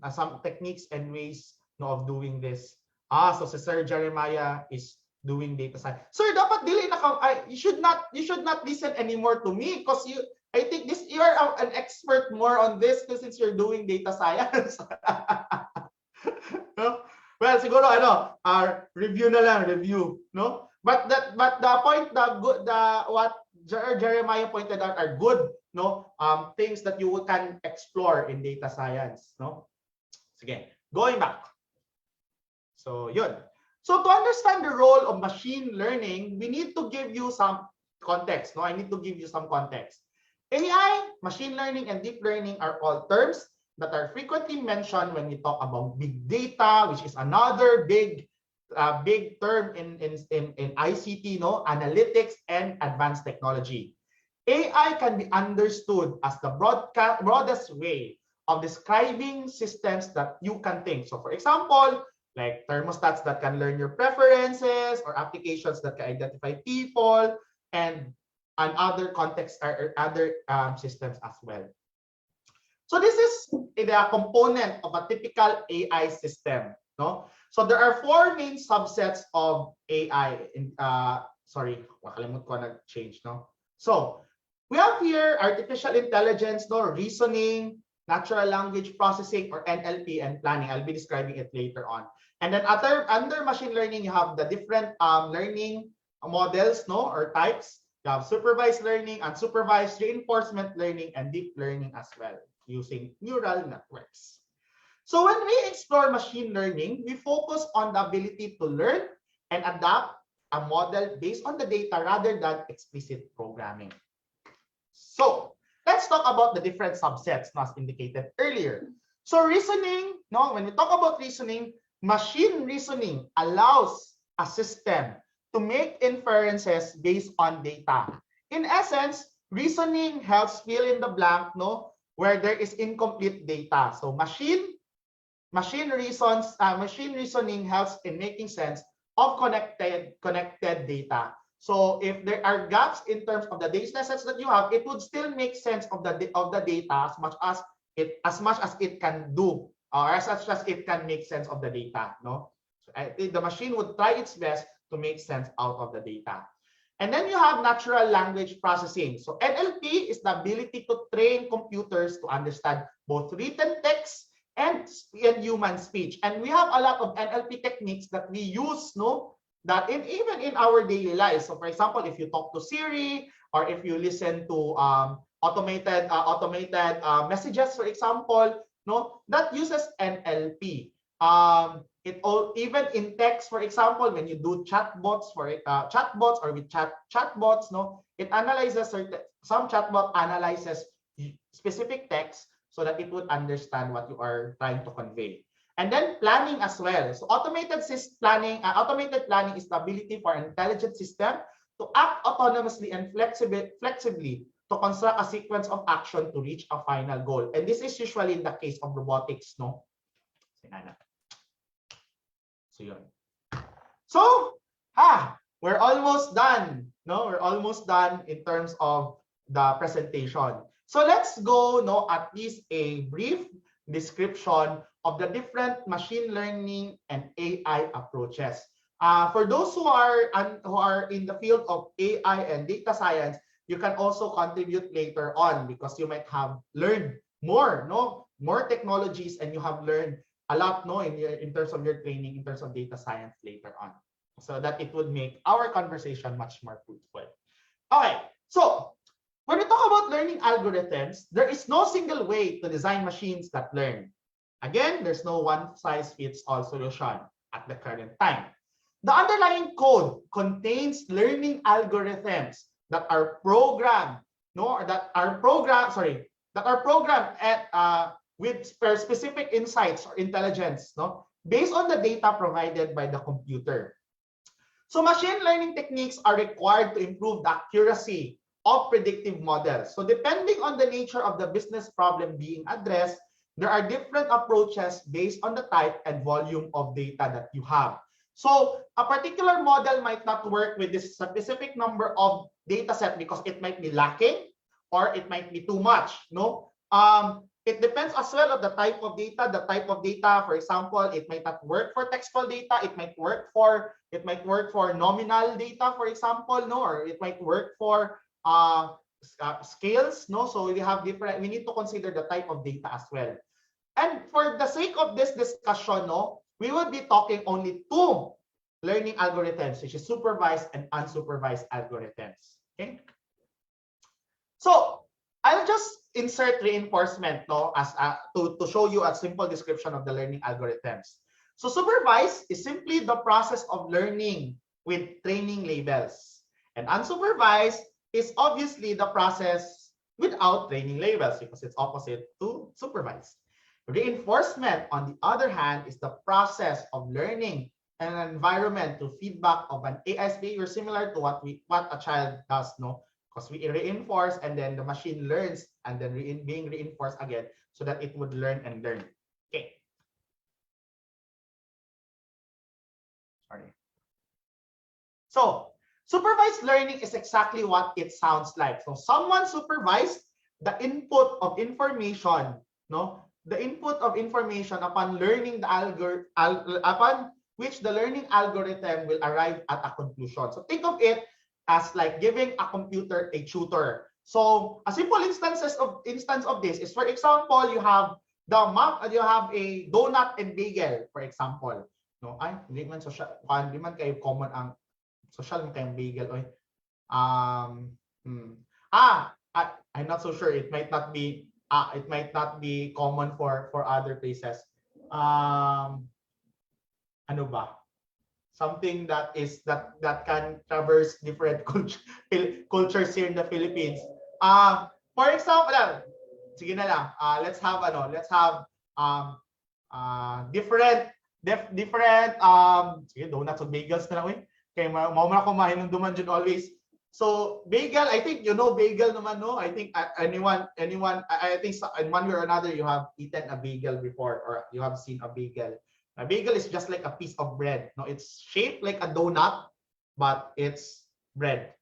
ways of doing this. So si Sir Jeremiah is doing data science. Sir, dapat dili na ka, you should not listen anymore to me because I think you are an expert more on this since you're doing data science. No? Well, siguro review na lang, review, no? But the point, what Jeremiah pointed out are good, no? Things that you can explore in data science, no? Sige, going back. So, yun. So, to understand the role of machine learning, we need to give you some context, no? I need to give you some context. AI, machine learning, and deep learning are all terms that are frequently mentioned when we talk about big data, which is another big term in ICT, no? Analytics and advanced technology. AI can be understood as the broadest way of describing systems that you can think. So for example, like thermostats that can learn your preferences, or applications that can identify people, and other contexts or other systems as well. So this is the component of a typical AI system, no? So there are four main subsets of AI. Sorry, makalimut ko nag-change, no? So we have here artificial intelligence, no, reasoning, natural language processing, or NLP, and planning. I'll be describing it later on. And then under machine learning, you have the different learning models, no, or types. You have supervised learning, unsupervised, reinforcement learning, and deep learning as well, using neural networks. So when we explore machine learning, we focus on the ability to learn and adapt a model based on the data rather than explicit programming. So let's talk about the different subsets as indicated earlier. So reasoning, no, when we talk about reasoning, machine reasoning allows a system to make inferences based on data. In essence, reasoning helps fill in the blank, no, where there is incomplete data. So machine reasoning helps in making sense of connected data. So if there are gaps in terms of the data sets that you have, it would still make sense of the data as much as it can do, or as much as it can make sense of the data. No, so I think the machine would try its best to make sense out of the data. And then you have natural language processing. So NLP is the ability to train computers to understand both written text and human speech. And we have a lot of NLP techniques that we use, no, that even in our daily lives. So for example, if you talk to Siri, or if you listen to automated messages, for example, no, that uses NLP. Even in text, for example, when you do chatbots or with chatbots, no, it analyzes some chatbot analyzes specific text so that it would understand what you are trying to convey. And then planning as well. So automated planning is the ability for an intelligent system to act autonomously and flexibly to construct a sequence of action to reach a final goal. And this is usually in the case of robotics, no? So yun. So, we're almost done. No, we're almost done in terms of the presentation. So let's go, no, at least a brief description of the different machine learning and AI approaches. For those who are in the field of AI and data science, you can also contribute later on because you might have learned more technologies, and you have learned a lot, no, in terms of your training, in terms of data science later on, so that it would make our conversation much more fruitful. Okay, so when we talk about learning algorithms, there is no single way to design machines that learn. Again, there's no one-size-fits-all solution at the current time. The underlying code contains learning algorithms that are programmed, with specific insights or intelligence, no, based on the data provided by the computer. So machine learning techniques are required to improve the accuracy of predictive models. So depending on the nature of the business problem being addressed, there are different approaches based on the type and volume of data that you have. So a particular model might not work with this specific number of data set because it might be lacking or it might be too much, no? it depends as well on the type of data. The type of data, for example, it might not work for textual data. It might work for nominal data, for example, no, or it might work for scales, no. So we have different. We need to consider the type of data as well. And for the sake of this discussion, no, we will be talking only two learning algorithms, which is supervised and unsupervised algorithms. Okay. So I'll just insert reinforcement, no, as to show you a simple description of the learning algorithms. So supervised is simply the process of learning with training labels, and unsupervised is obviously the process without training labels because it's opposite to supervised. Reinforcement, on the other hand, is the process of learning an environment through feedback of an AI's behavior, similar to what a child does, no? Because we reinforce and then the machine learns and then being reinforced again so that it would learn and learn. Okay. Sorry. So supervised learning is exactly what it sounds like. So someone supervised the input of information, no? The input of information upon learning upon which the learning algorithm will arrive at a conclusion. So think of it as like giving a computer a tutor. So a simple instance of this is, for example, you have a donut and bagel, for example. No, ay hindi man social, hindi man kayo common ang social man kayong bagel oy. I'm not so sure. It might not be common for other places. Ano ba? Something that can traverse different cultures here in the Philippines. For example, sige na lang. Let's have different sige, donuts or bagels na lang eh. Kaya mao man ako mahinumduman dyan always. So bagel, I think you know bagel naman, no? I think anyone, I think in one way or another you have eaten a bagel before or you have seen a bagel. A bagel is just like a piece of bread. No, it's shaped like a donut, but it's bread.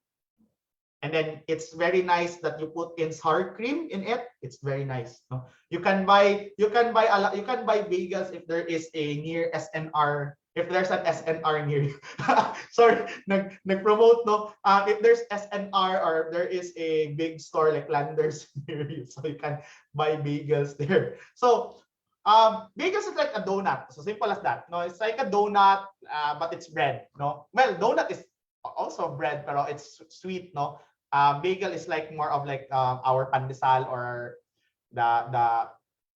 And then it's very nice that you put in sour cream in it. It's very nice. No, you can buy bagels if there is a near SNR. If there's an SNR near you. Sorry, nag-promote, no? If there's SNR or there is a big store like Landers near you, so you can buy bagels there. So bagels is like a donut. So simple as that. No, it's like a donut, but it's bread. No, well, donut is also bread, pero it's sweet. No, bagel is like more of like our pandesal or the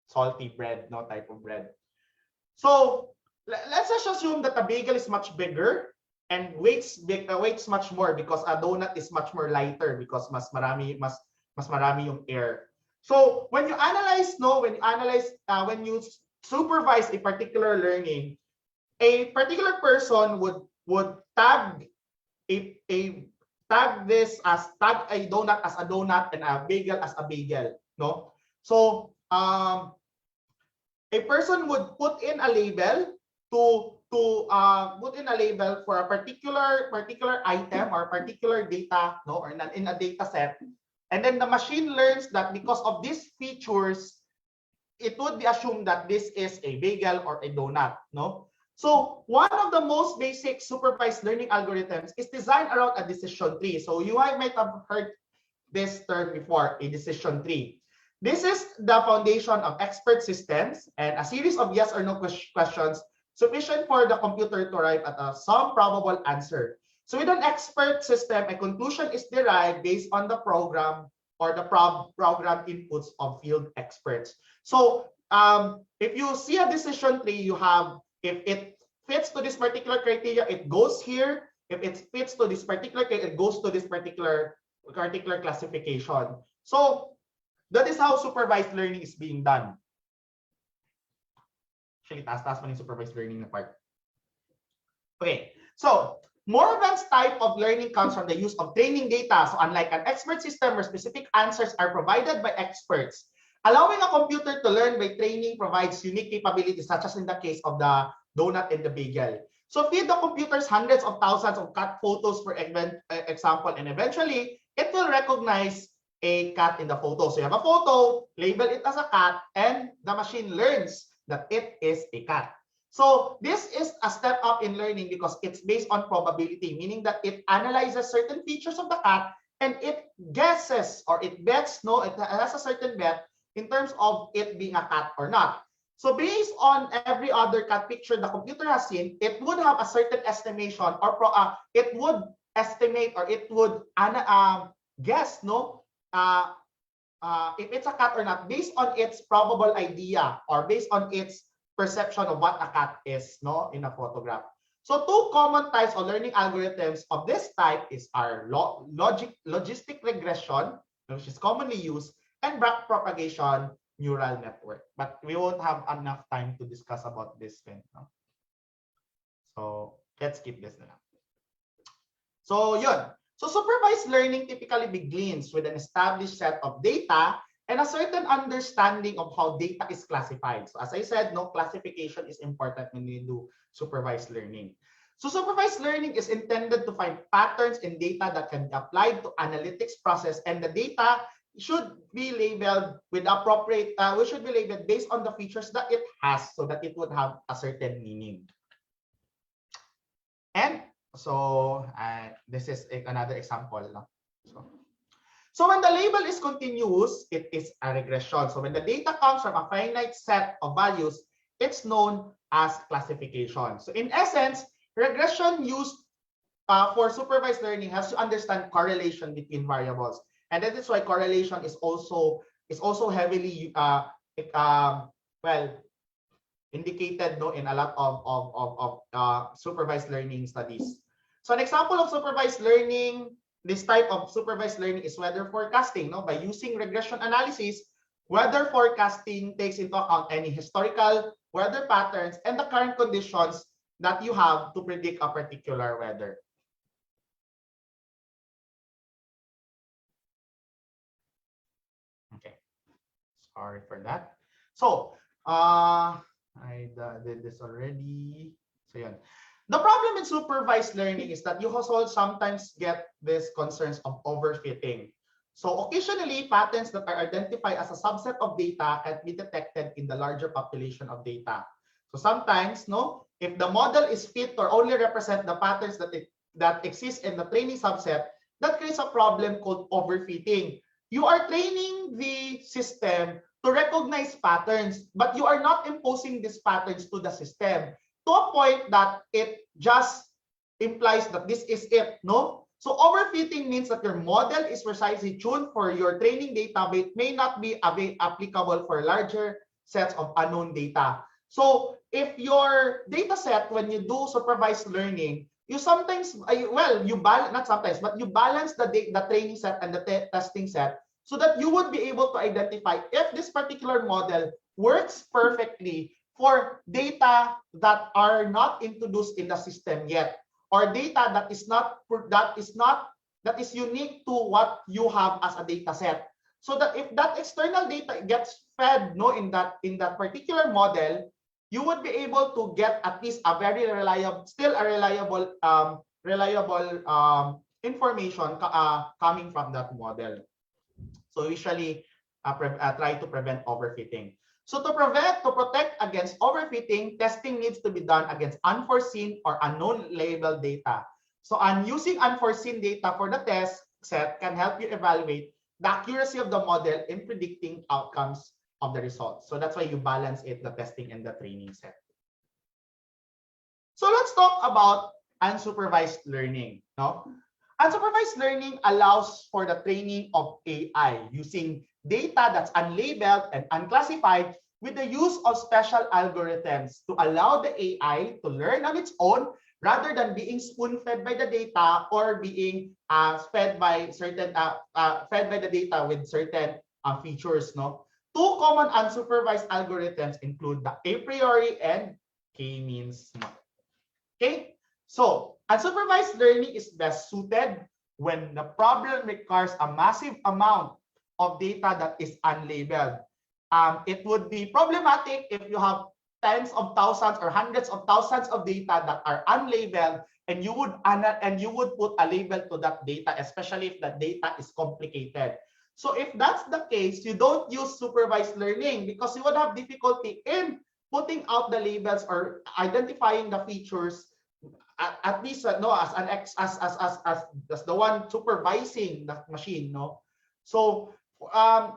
salty bread, no, type of bread. So let's just assume that a bagel is much bigger and weights much more because a donut is much more lighter because mas marami yung air. So when you analyze, when you supervise a particular learning, a particular person would tag a donut as a donut and a bagel as a bagel, no? So a person would put in a label put in a label for a particular item or particular data, no, or in a data set, and then the machine learns that because of these features, it would be assumed that this is a bagel or a donut, no. So one of the most basic supervised learning algorithms is designed around a decision tree. So you might have heard this term before, a decision tree. This is the foundation of expert systems and a series of yes or no questions sufficient for the computer to arrive at some probable answer. So with an expert system, a conclusion is derived based on the program or the program inputs of field experts. So if you see a decision tree, you have, if it fits to this particular criteria, it goes here. If it fits to this particular criteria, it goes to this particular classification. So that is how supervised learning is being done. Actually, taas man yung supervised learning na part. Okay, so more advanced type of learning comes from the use of training data. So unlike an expert system where specific answers are provided by experts, allowing a computer to learn by training provides unique capabilities, such as in the case of the donut and the bagel. So feed the computers hundreds of thousands of cut photos for example, and eventually it will recognize a cat in the photo. So you have a photo, label it as a cat, and the machine learns that it is a cat. So this is a step up in learning because it's based on probability, meaning that it analyzes certain features of the cat and it guesses or it bets, no, it has a certain bet in terms of it being a cat or not. So based on every other cat picture the computer has seen, it would have a certain estimation or it would estimate or it would guess, no, if it's a cat or not based on its probable idea or based on its perception of what a cat is, no, in a photograph. So two common types of learning algorithms of this type is our logistic regression, which is commonly used, and backpropagation neural network. But we won't have enough time to discuss about this then. No? So let's keep this na lang. So yun. So supervised learning typically begins with an established set of data and a certain understanding of how data is classified. So as I said, no, classification is important when you do supervised learning. So supervised learning is intended to find patterns in data that can be applied to analytics process, and the data should be labeled with appropriate, we should be labeled based on the features that it has so that it would have a certain meaning. And so this is another example. No? So when the label is continuous, it is a regression. So when the data comes from a finite set of values, it's known as classification. So in essence, regression used for supervised learning has to understand correlation between variables. And that is why correlation is also heavily indicated, no, in a lot of supervised learning studies. So an example of supervised learning, this type of supervised learning is weather forecasting. No, by using regression analysis, weather forecasting takes into account any historical weather patterns and the current conditions that you have to predict a particular weather. Okay, sorry for that. So I did this already. So yeah. The problem in supervised learning is that you also sometimes get these concerns of overfitting. So occasionally, patterns that are identified as a subset of data can be detected in the larger population of data. So sometimes, no, if the model is fit or only represent the patterns that exist in the training subset, that creates a problem called overfitting. You are training the system to recognize patterns, but you are not imposing these patterns to the system to a point that it just implies that this is it, no? So overfitting means that your model is precisely tuned for your training data, but it may not be applicable for larger sets of unknown data. So if your data set, when you do supervised learning, you sometimes, you balance, not sometimes, but you balance the training set and the testing set so that you would be able to identify if this particular model works perfectly for data that are not introduced in the system yet, or data that is unique to what you have as a data set. So that if that external data gets fed, no, in that particular model, you would be able to get at least a very reliable, information coming from that model. So usually try to prevent overfitting. So to protect against overfitting, testing needs to be done against unforeseen or unknown labeled data. So using unforeseen data for the test set can help you evaluate the accuracy of the model in predicting outcomes of the results. So that's why you balance it, the testing and the training set. So let's talk about unsupervised learning. No? Unsupervised learning allows for the training of AI using data that's unlabeled and unclassified with the use of special algorithms to allow the AI to learn on its own rather than being spoon-fed by the data or being fed by the data with certain features. No, two common unsupervised algorithms include the a priori and k-means model. Okay, so unsupervised learning is best suited when the problem requires a massive amount of data that is unlabeled. It would be problematic if you have tens of thousands or hundreds of thousands of data that are unlabeled, and you would put a label to that data, especially if that data is complicated. So if that's the case, you don't use supervised learning because you would have difficulty in putting out the labels or identifying the features at least no as an ex as the one supervising the machine, no. So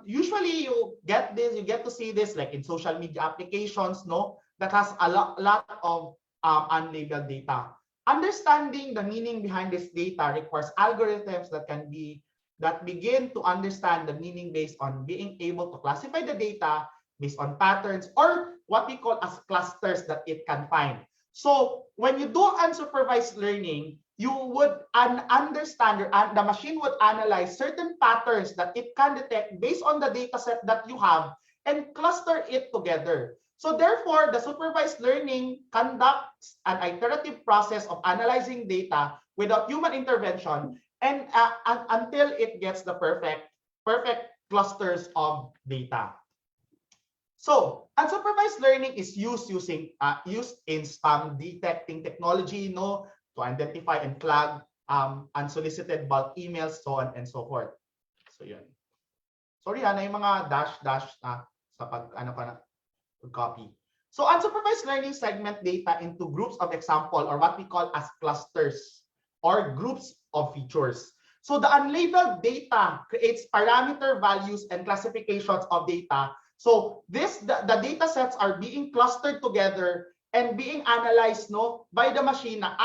usually you get to see this like in social media applications, no, that has a lot of unlabeled data. Understanding the meaning behind this data requires algorithms that begin to understand the meaning based on being able to classify the data based on patterns or what we call as clusters that it can find. So when you do unsupervised learning, you would understand or the machine would analyze certain patterns that it can detect based on the data set that you have and cluster it together. So therefore, the supervised learning conducts an iterative process of analyzing data without human intervention and until it gets the perfect clusters of data. So unsupervised learning is used in spam detecting technology, no, to identify and flag unsolicited bulk emails, so on and so forth. So yun. Sorry na yung mga dash sa pag copy. So unsupervised learning segment data into groups of example or what we call as clusters or groups of features. So the unlabeled data creates parameter values and classifications of data. So the data sets are being clustered together and being analyzed, no, by the machine na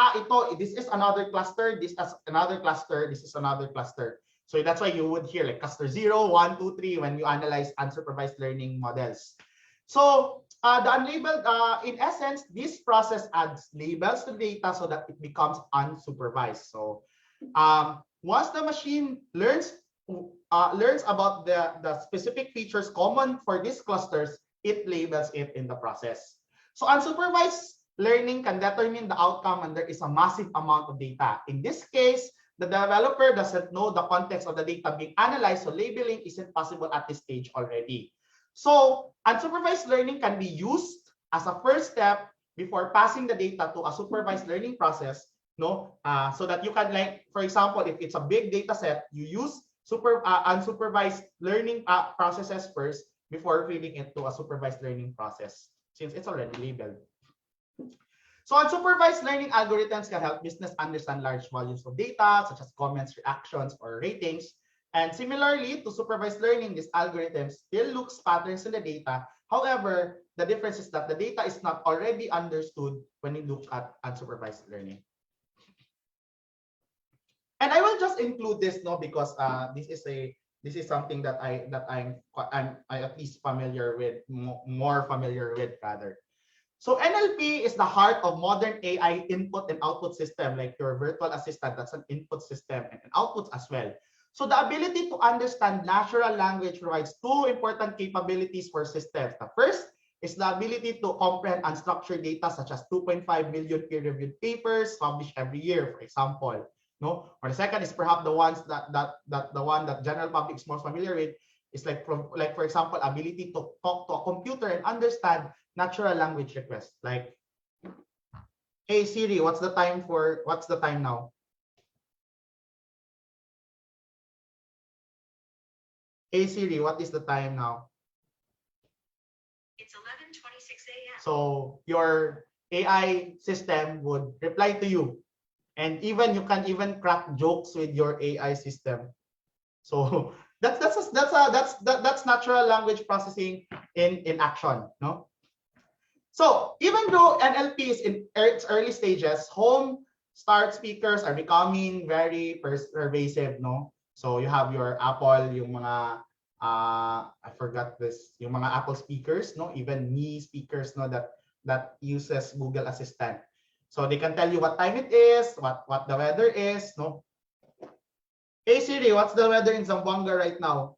this is another cluster, this is another cluster, this is another cluster. So that's why you would hear like cluster 0, 1, 2, 3 when you analyze unsupervised learning models. So the unlabeled, in essence, this process adds labels to data so that it becomes unsupervised. So once the machine learns about the specific features common for these clusters, it labels it in the process. So unsupervised learning can determine the outcome when there is a massive amount of data. In this case, the developer doesn't know the context of the data being analyzed, so labeling isn't possible at this stage already. So unsupervised learning can be used as a first step before passing the data to a supervised learning process, no, so that you can, like, for example, if it's a big data set, you use unsupervised learning processes first before feeding it to a supervised learning process, since it's already labeled. So unsupervised learning algorithms can help business understand large volumes of data, such as comments, reactions, or ratings. And similarly to supervised learning, these algorithms still look patterns in the data. However, the difference is that the data is not already understood when you look at unsupervised learning. And I will just include this, no, because this is something that I'm at least familiar with, more familiar with rather. So NLP is the heart of modern AI input and output system, like your virtual assistant. That's an input system and an output as well. So the ability to understand natural language provides two important capabilities for systems. The first is the ability to comprehend unstructured data, such as 2.5 million peer-reviewed papers published every year, for example. No, or the second is perhaps the ones that the one that general public is most familiar with is like for example, ability to talk to a computer and understand natural language requests. Like, hey Siri, what's the time now? Hey Siri, what is the time now? It's 11:26 a.m. So your AI system would reply to you. And even you can even crack jokes with your AI system. So that's natural language processing in action, no? So even though NLP is in its early stages, home smart speakers are becoming very pervasive, no? So you have your Apple, yung mga I forgot this, yung mga Apple speakers, no? Even Me speakers, no, that uses Google Assistant. So they can tell you what time it is, what the weather is, no? Hey Siri, what's the weather in Zamboanga right now?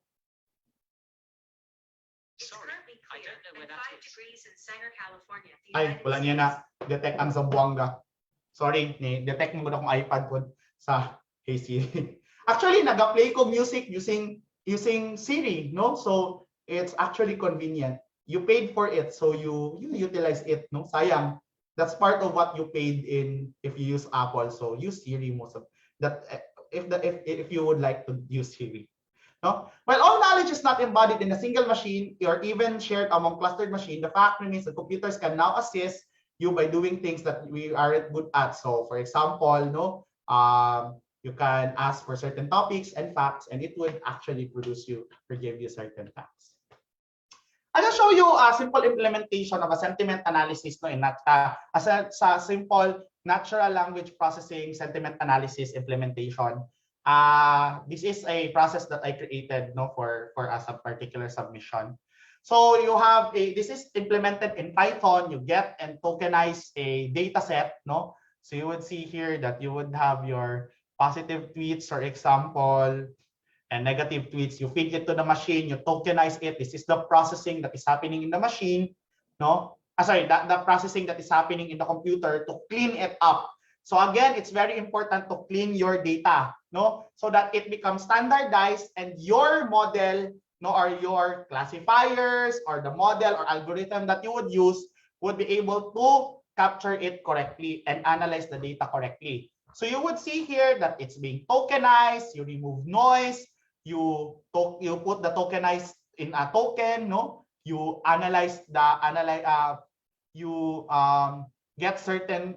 It's currently clear and 5 degrees in Sanger, California. Ay, wala niya na detect ang Zamboanga. Sorry, detect mo na akong iPad ko sa Hey Siri. Actually, nag-play ko music using Siri, no? So it's actually convenient. You paid for it, so you utilize it, no? Sayang. That's part of what you paid in if you use Apple. So use Siri most of that if you would like to use Siri. No? While all knowledge is not embodied in a single machine or even shared among clustered machines, the fact remains that computers can now assist you by doing things that we aren't good at. So, for example, no, you can ask for certain topics and facts, and it would actually produce you or give you certain facts. I'll just show you a simple implementation of a sentiment analysis no, in as a simple natural language processing sentiment analysis implementation. This is a process that I created no, for us a particular submission. So you have this is implemented in Python. You get and tokenize a data set. No? So you would see here that you would have your positive tweets, for example, and negative tweets. You feed it to the machine, you tokenize it. This is the processing that is happening in the machine. No? The processing that is happening in the computer to clean it up. So again, it's very important to clean your data, no, so that it becomes standardized and your model, no, or your classifiers or the model or algorithm that you would use would be able to capture it correctly and analyze the data correctly. So you would see here that it's being tokenized. You remove noise. You put the tokenized in a token. No, you analyze you get certain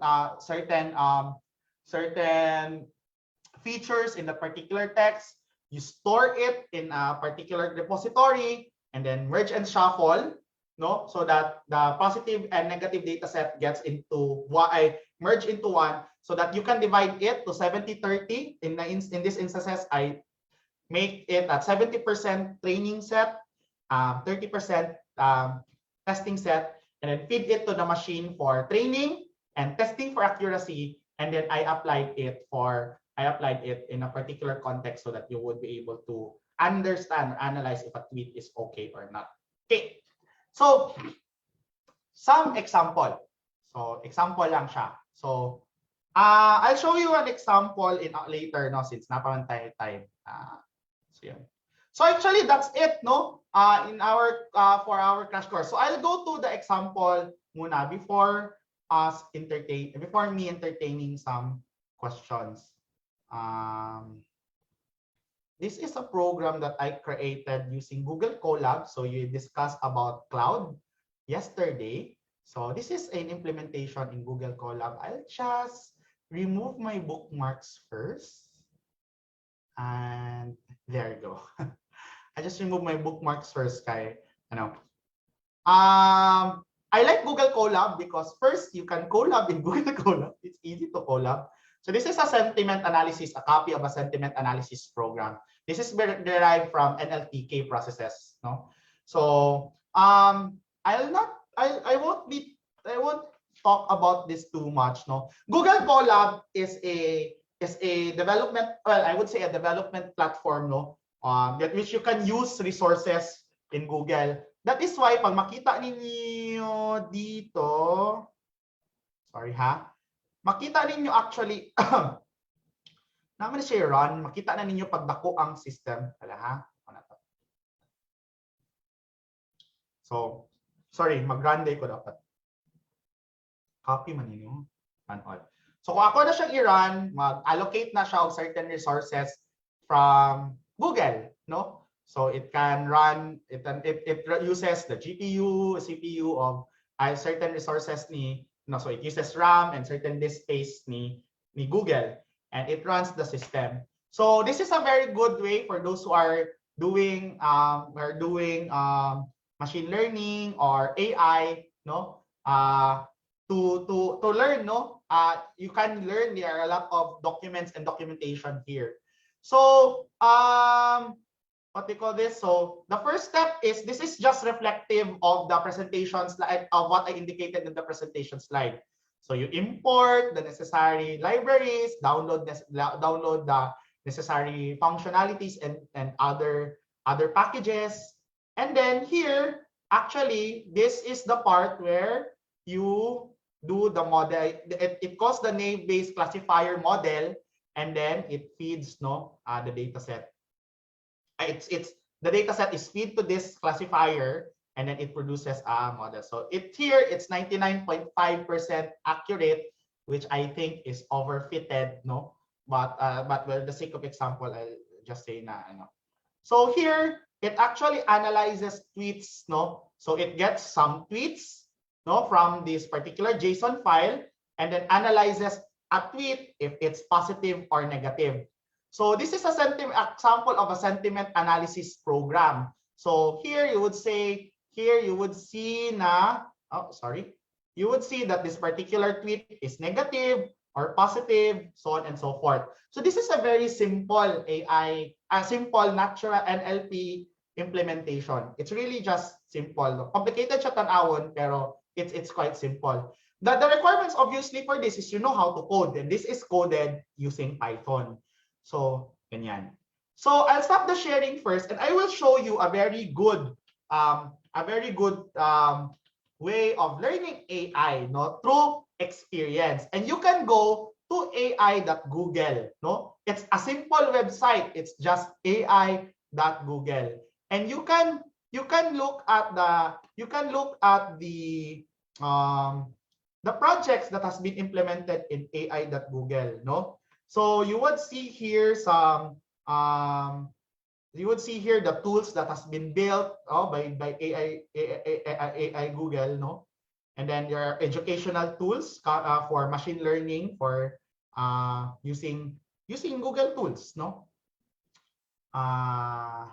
features in the particular text. You store it in a particular repository and then merge and shuffle, no, so that the positive and negative data set gets into merge into one, so that you can divide it to 70-30. In this instances, I make it at 70% training set, 30% testing set, and then feed it to the machine for training and testing for accuracy, and then I applied it in a particular context so that you would be able to understand or analyze if a tweet is okay or not. Okay, so some example. So example lang siya. So I'll show you an example in later, no, since napaman tayo time. So actually that's it, no, in our for our crash course. So I'll go to the example muna before me entertaining some questions. This is a program that I created using Google Colab. So you discussed about cloud yesterday. So this is an implementation in Google Colab. I'll just remove my bookmarks first. And there you go. I just remove my bookmarks first, kay, I like Google Colab because first you can collab in Google Colab. It's easy to collab. So this is a sentiment analysis, a copy of a sentiment analysis program. This is derived from NLTK processes, no? So I won't talk about this too much, no. Google Colab is a development, well, I would say a development platform, no, that which you can use resources in Google. That is why pag makita ninyo dito, sorry ha, makita ninyo actually, naman siya run, makita na ninyo pag dako ang system. Wala ha? So, sorry, mag-run day ko dapat. Copy man ninyo. Run all. So kung ako na siyang i-run, mag-allocate na siya of certain resources from Google, no? So it can run, it uses the GPU, CPU of certain resources ni, no, so it uses RAM and certain disk space ni Google, and it runs the system. So this is a very good way for those who are doing machine learning or AI, no? To learn, no? You can learn. There are a lot of documents and documentation here. So what we call this? So the first step is, this is just reflective of the presentation slide, of what I indicated in the presentation slide. So you import the necessary libraries, download the necessary functionalities and other packages. And then here, actually, this is the part where you do the model. It calls the name-based classifier model, and then it feeds, no, the data set. The data set is feed to this classifier, and then it produces a model. So it's 99.5% accurate, which I think is overfitted, no. But for the sake of example, I'll just say na, So here, it actually analyzes tweets, no? So it gets some tweets, no, from this particular JSON file, and then analyzes a tweet if it's positive or negative. So this is a example of a sentiment analysis program. So here you would say, here you would see na, oh, sorry, you would see that this particular tweet is negative or positive, so on and so forth. So this is a very simple AI, a simple natural NLP implementation. It's really just simple. Complicated siya tanawon, pero it's quite simple. The requirements obviously for this is you know how to code, and this is coded using Python. So, ganyan. So I'll stop the sharing first, and I will show you a very good way of learning AI, no, through experience. And you can go to ai.google, no? It's a simple website. It's just ai.google. And you can look at the projects that has been implemented in ai.google, no? So you would see here some you would see here the tools that has been built by AI Google, no? And then your educational tools for machine learning for using Google tools, no? I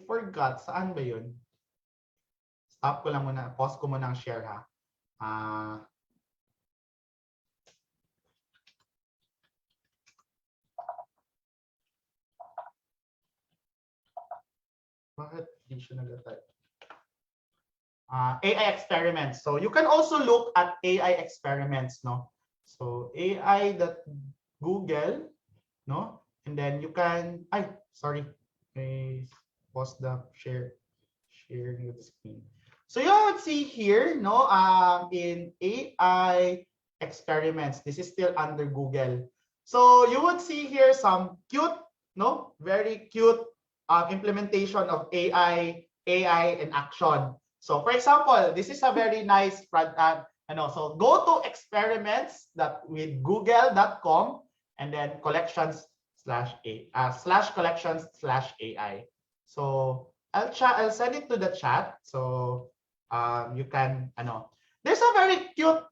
forgot saan ba 'yun? Stop ko lang muna, pause ko muna ang share ha. Bakit di siya nag-type? AI experiments. So you can also look at AI experiments, no? So ai.google, no? And then you can, sorry, I pause the sharing the screen. So you would see here, no, in AI experiments, this is still under Google. So you would see here some cute, no, very cute implementation of AI in action. So for example, this is a very nice so go to experiments with google.com and then collections/AI. So I'll send it to the chat so you can there's a very cute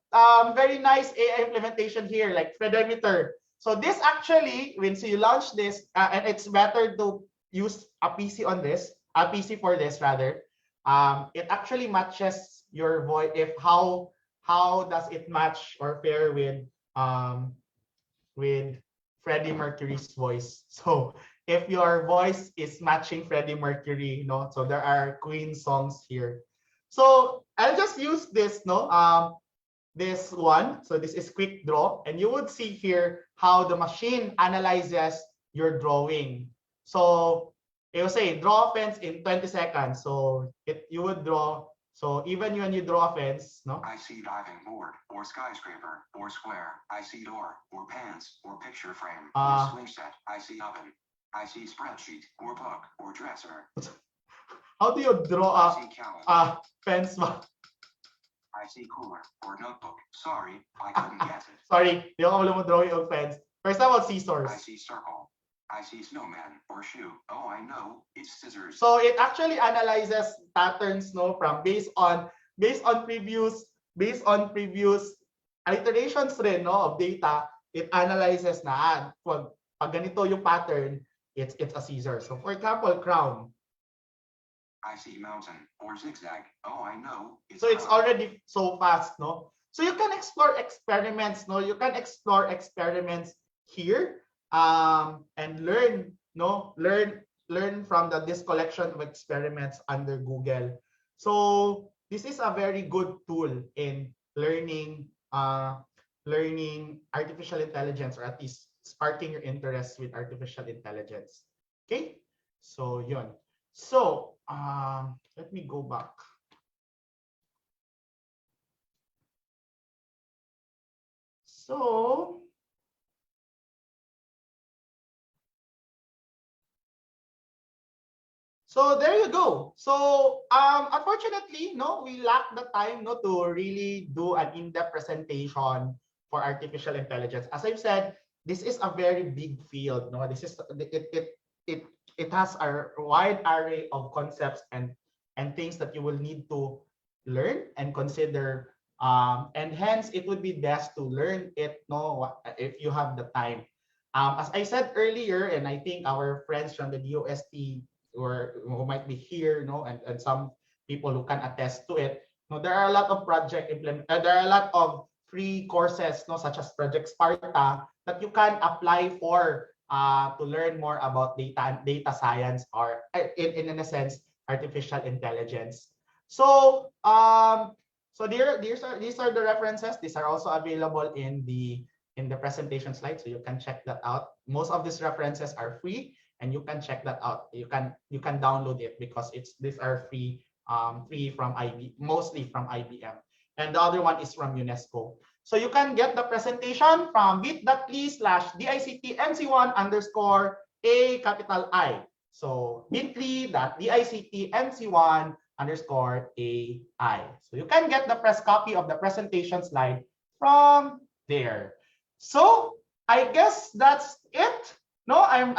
very nice AI implementation here like Fredemeter. So this actually, when you launch this, and it's better to use a PC on this, a PC for this rather. It actually matches your voice. If how does it match or pair with Freddie Mercury's voice? So if your voice is matching Freddie Mercury, so there are Queen songs here. So I'll just use this, this one. So this is quick draw, and you would see here how the machine analyzes your drawing. So it will say draw a fence in 20 seconds. So you would draw. So even when you draw a fence, no? I see diving board or skyscraper or square. I see door or pants or picture frame or swing set. I see oven. I see spreadsheet or book or dresser. How do you draw a fence? I see cooler or notebook. Sorry, I couldn't get it. Sorry, di ako alam mo drawing of fence. First of all, scissors. I see circle. I see snowman or shoe. Oh, I know, it's scissors. So it actually analyzes patterns, from based on previous iterations rin, of data. It analyzes na pag ganito yung pattern, it's a scissor. So for example, crown. I see mountain or zigzag. Oh, I know. So it's already so fast, no? So you can explore experiments, no? You can explore experiments here, and learn from this collection of experiments under Google. So this is a very good tool in learning artificial intelligence, or at least sparking your interest with artificial intelligence. Okay, so yun. So let me go back. So there you go. So unfortunately, we lack the time, to really do an in-depth presentation for artificial intelligence. As I've said, this is a very big field. This is it has a wide array of concepts and things that you will need to learn and consider, and hence it would be best to learn it, if you have the time. As I said earlier, and I think our friends from the DOST or who might be here, and some people who can attest to it, there are a lot of there are a lot of free courses, such as Project Sparta, that you can apply for to learn more about data science, or in a sense, artificial intelligence. So these are the references. These are also available in the presentation slide, so you can check that out. Most of these references are free, and you can check that out. You can download it because these are free, from mostly from IBM, and the other one is from UNESCO. So you can get the presentation from bit.ly/DICTMC1_A So bit.ly.DICTMC1_AI. So you can get the press copy of the presentation slide from there. So I guess that's it. I'm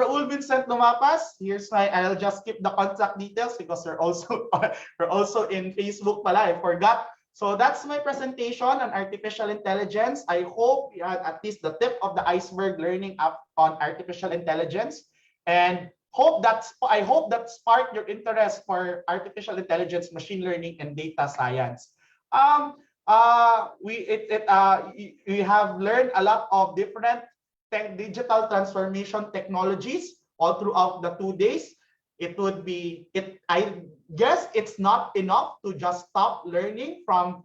Raul Vincent Lumapas. I'll just skip the contact details because we're also in Facebook pala. I forgot. So that's my presentation on artificial intelligence. I hope you had at least the tip of the iceberg learning up on artificial intelligence, and I hope that sparked your interest for artificial intelligence, machine learning, and data science. We have learned a lot of different digital transformation technologies all throughout the 2 days. I guess it's not enough to just stop learning from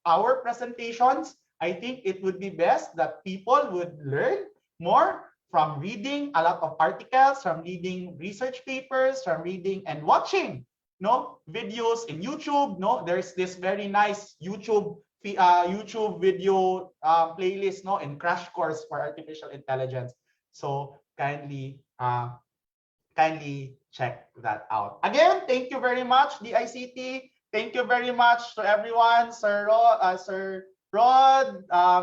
our presentations. I think it would be best that people would learn more from reading a lot of articles, from reading research papers, from reading and watching videos in YouTube. There's this very nice YouTube video playlist in Crash Course for Artificial Intelligence. So kindly check that out. Again, thank you very much, DICT. Thank you very much to everyone, Sir Rod,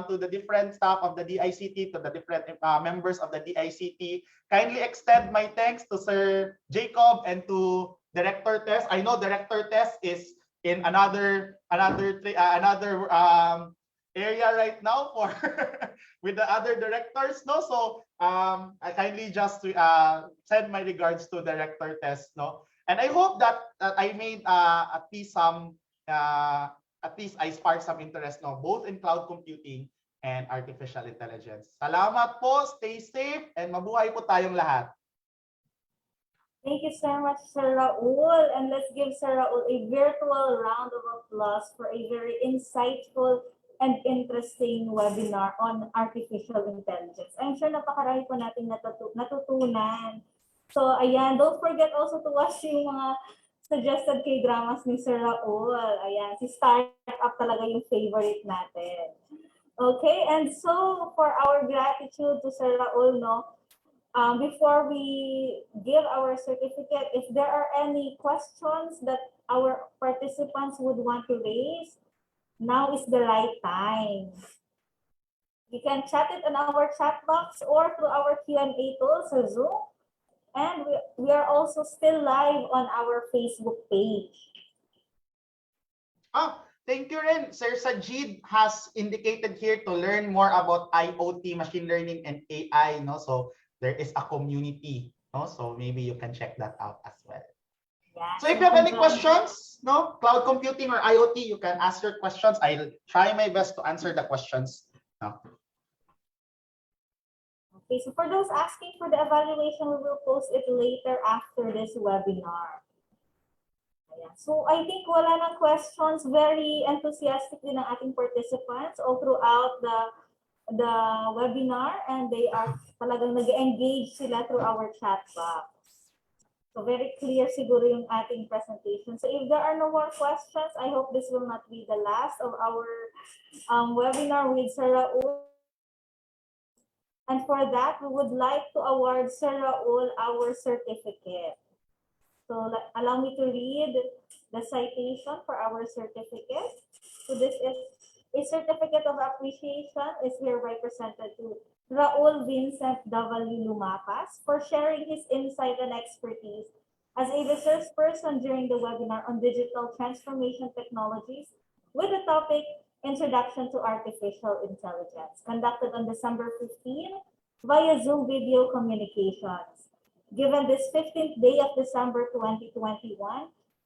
to the different staff of the DICT, to the different members of the DICT. Kindly extend my thanks to Sir Jacob and to Director Tess. I know Director Tess is in another area right now for with the other directors. So I kindly just send my regards to Director Tess. And I hope that I made at least I sparked some interest both in cloud computing and artificial intelligence. Salamat po, stay safe, and mabuhay po tayong lahat. Thank you so much, Sir Raul. And let's give Sir Raul a virtual round of applause for a very insightful and interesting webinar on artificial intelligence. I'm sure napakarami po natin natutunan. So, ayan, don't forget also to watch yung mga suggested K-dramas ni Sir Raul. Ayan, si Startup talaga yung favorite natin. Okay, and so for our gratitude to Sir Raul, before we give our certificate, if there are any questions that our participants would want to raise, now is the right time. You can chat it in our chat box or through our Q&A tool sa Zoom. And we are also still live on our Facebook page. Thank you, Ren. Sir Sajid has indicated here to learn more about IoT, machine learning, and AI. So there is a community. So maybe you can check that out as well. Yes, so if you have any questions, cloud computing or IoT, you can ask your questions. I'll try my best to answer the questions. Okay, so for those asking for the evaluation, we will post it later after this webinar. Ayan. So I think wala ng questions. Very enthusiastic din ang ating participants all throughout the webinar, and they are talagang nag-engage sila through our chat box. So very clear siguro yung ating presentation. So if there are no more questions, I hope this will not be the last of our webinar with Sir Raul. And for that, we would like to award Sir Raul our certificate. So allow me to read the citation for our certificate. So this is a certificate of appreciation is hereby presented to Raul Vincent W. Lumapas, for sharing his insight and expertise as a resource person during the webinar on digital transformation technologies with the topic Introduction to Artificial Intelligence, conducted on December 15 via Zoom video communications. Given this 15th day of December 2021,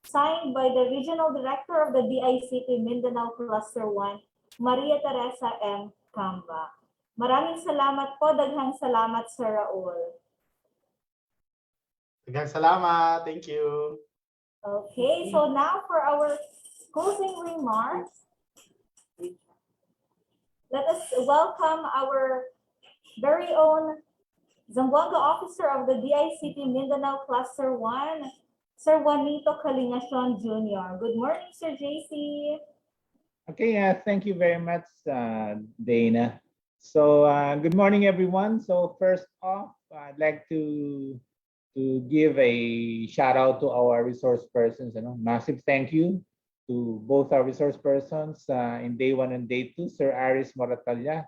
signed by the Regional Director of the DICT Mindanao Cluster 1, Maria Teresa M. Camba. Maraming salamat po, daghang salamat Sir Raul. Daghang salamat. Thank you. Okay, so now for our closing remarks, let us welcome our very own Zamboanga Officer of the DICT Mindanao Cluster 1, Sir Juanito Calingacion Jr. Good morning, Sir JC. Okay, thank you very much, Dana. So good morning, everyone. So first off, I'd like to give a shout out to our resource persons. Massive thank you to both our resource persons in day 1 and day 2, Sir Aris Moratalla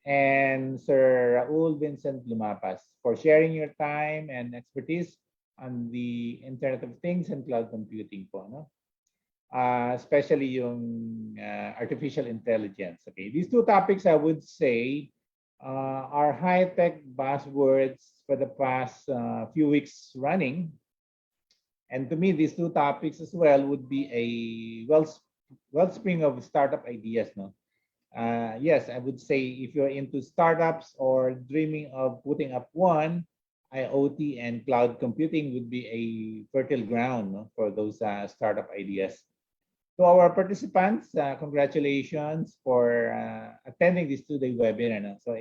and Sir Raul Vincent Lumapas, for sharing your time and expertise on the Internet of Things and cloud computing po, no? Especially yung artificial intelligence. Okay, these two topics I would say are high-tech buzzwords for the past few weeks running. And to me, these two topics as well would be a wellspring of startup ideas. No, yes, I would say if you're into startups or dreaming of putting up one, IoT and cloud computing would be a fertile ground, no, for those startup ideas. To our participants, congratulations for attending this two-day webinar. No? So,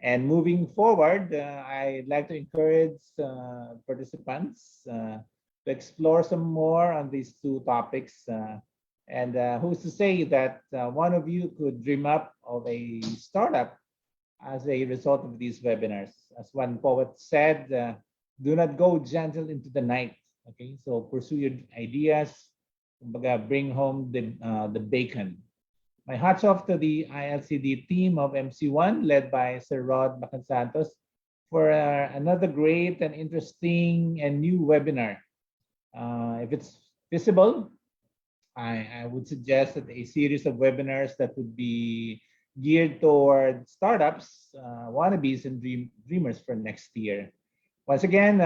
and moving forward, I'd like to encourage participants to explore some more on these two topics. And who's to say that one of you could dream up of a startup as a result of these webinars? As one poet said, do not go gentle into the night. Okay, so pursue your ideas. Bring home the bacon. My hats off to the ILCD team of MC1 led by Sir Rod Bacansantos for another great and interesting and new webinar. If it's visible, I would suggest that a series of webinars that would be geared toward startups, wannabes, and dreamers for next year. Once again,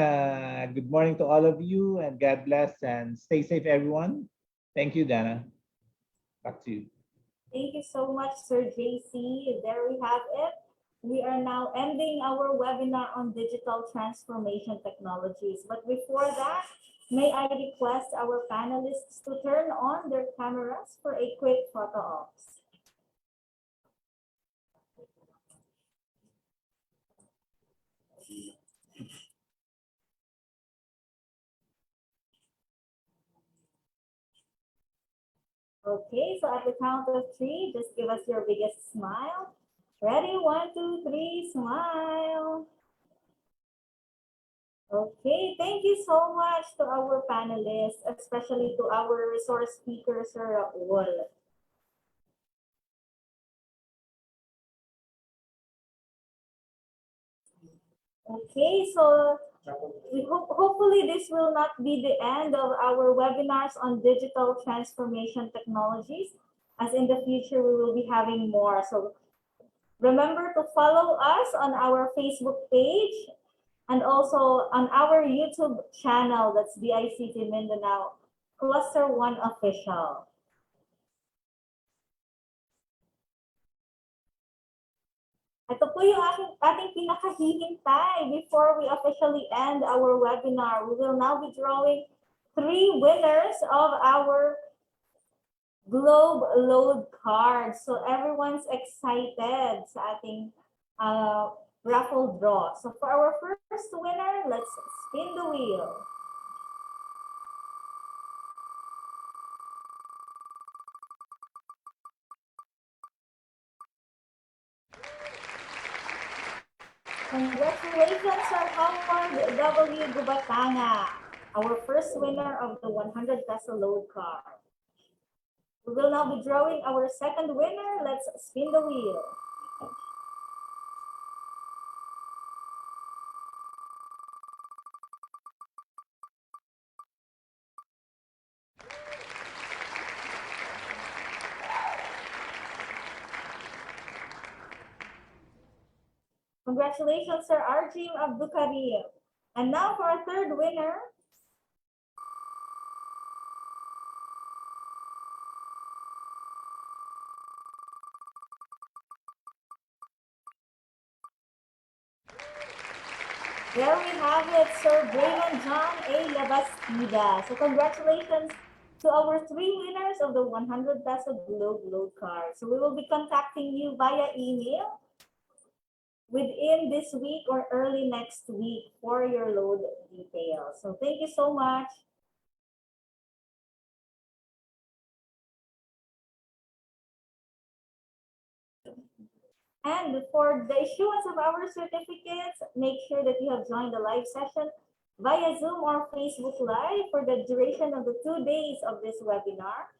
good morning to all of you, and God bless and stay safe, everyone. Thank you, Dana. Back to you. Thank you so much, Sir JC. There we have it. We are now ending our webinar on digital transformation technologies. But before that, may I request our panelists to turn on their cameras for a quick photo ops. Okay, so at the count of 3, just give us your biggest smile. Ready? 1, 2, 3, smile. Okay, thank you so much to our panelists, especially to our resource speaker, Sir Raul. Okay, so hopefully this will not be the end of our webinars on digital transformation technologies, as in the future we will be having more. So remember to follow us on our Facebook page and also on our YouTube channel, that's DICT Mindanao Cluster 1 Official. Ito po yung ating pinakahihintay before we officially end our webinar. We will now be drawing 3 winners of our Globe Load cards. So everyone's excited sa ating raffle draw. So for our first winner, let's spin the wheel. Congratulations, Sir Howard W. Gubatanga, our first winner of the 100 peso load card. We will now be drawing our second winner. Let's spin the wheel. Congratulations, Sir Arjim Abdukarim. And now for our third winner. There we have it, Sir Braylon John A. Labastida. So congratulations to our three winners of the 100 peso Globe Load card. So we will be contacting you via email within this week or early next week for your load details. So thank you so much. And for the issuance of our certificates, make sure that you have joined the live session via Zoom or Facebook Live for the duration of the 2 days of this webinar,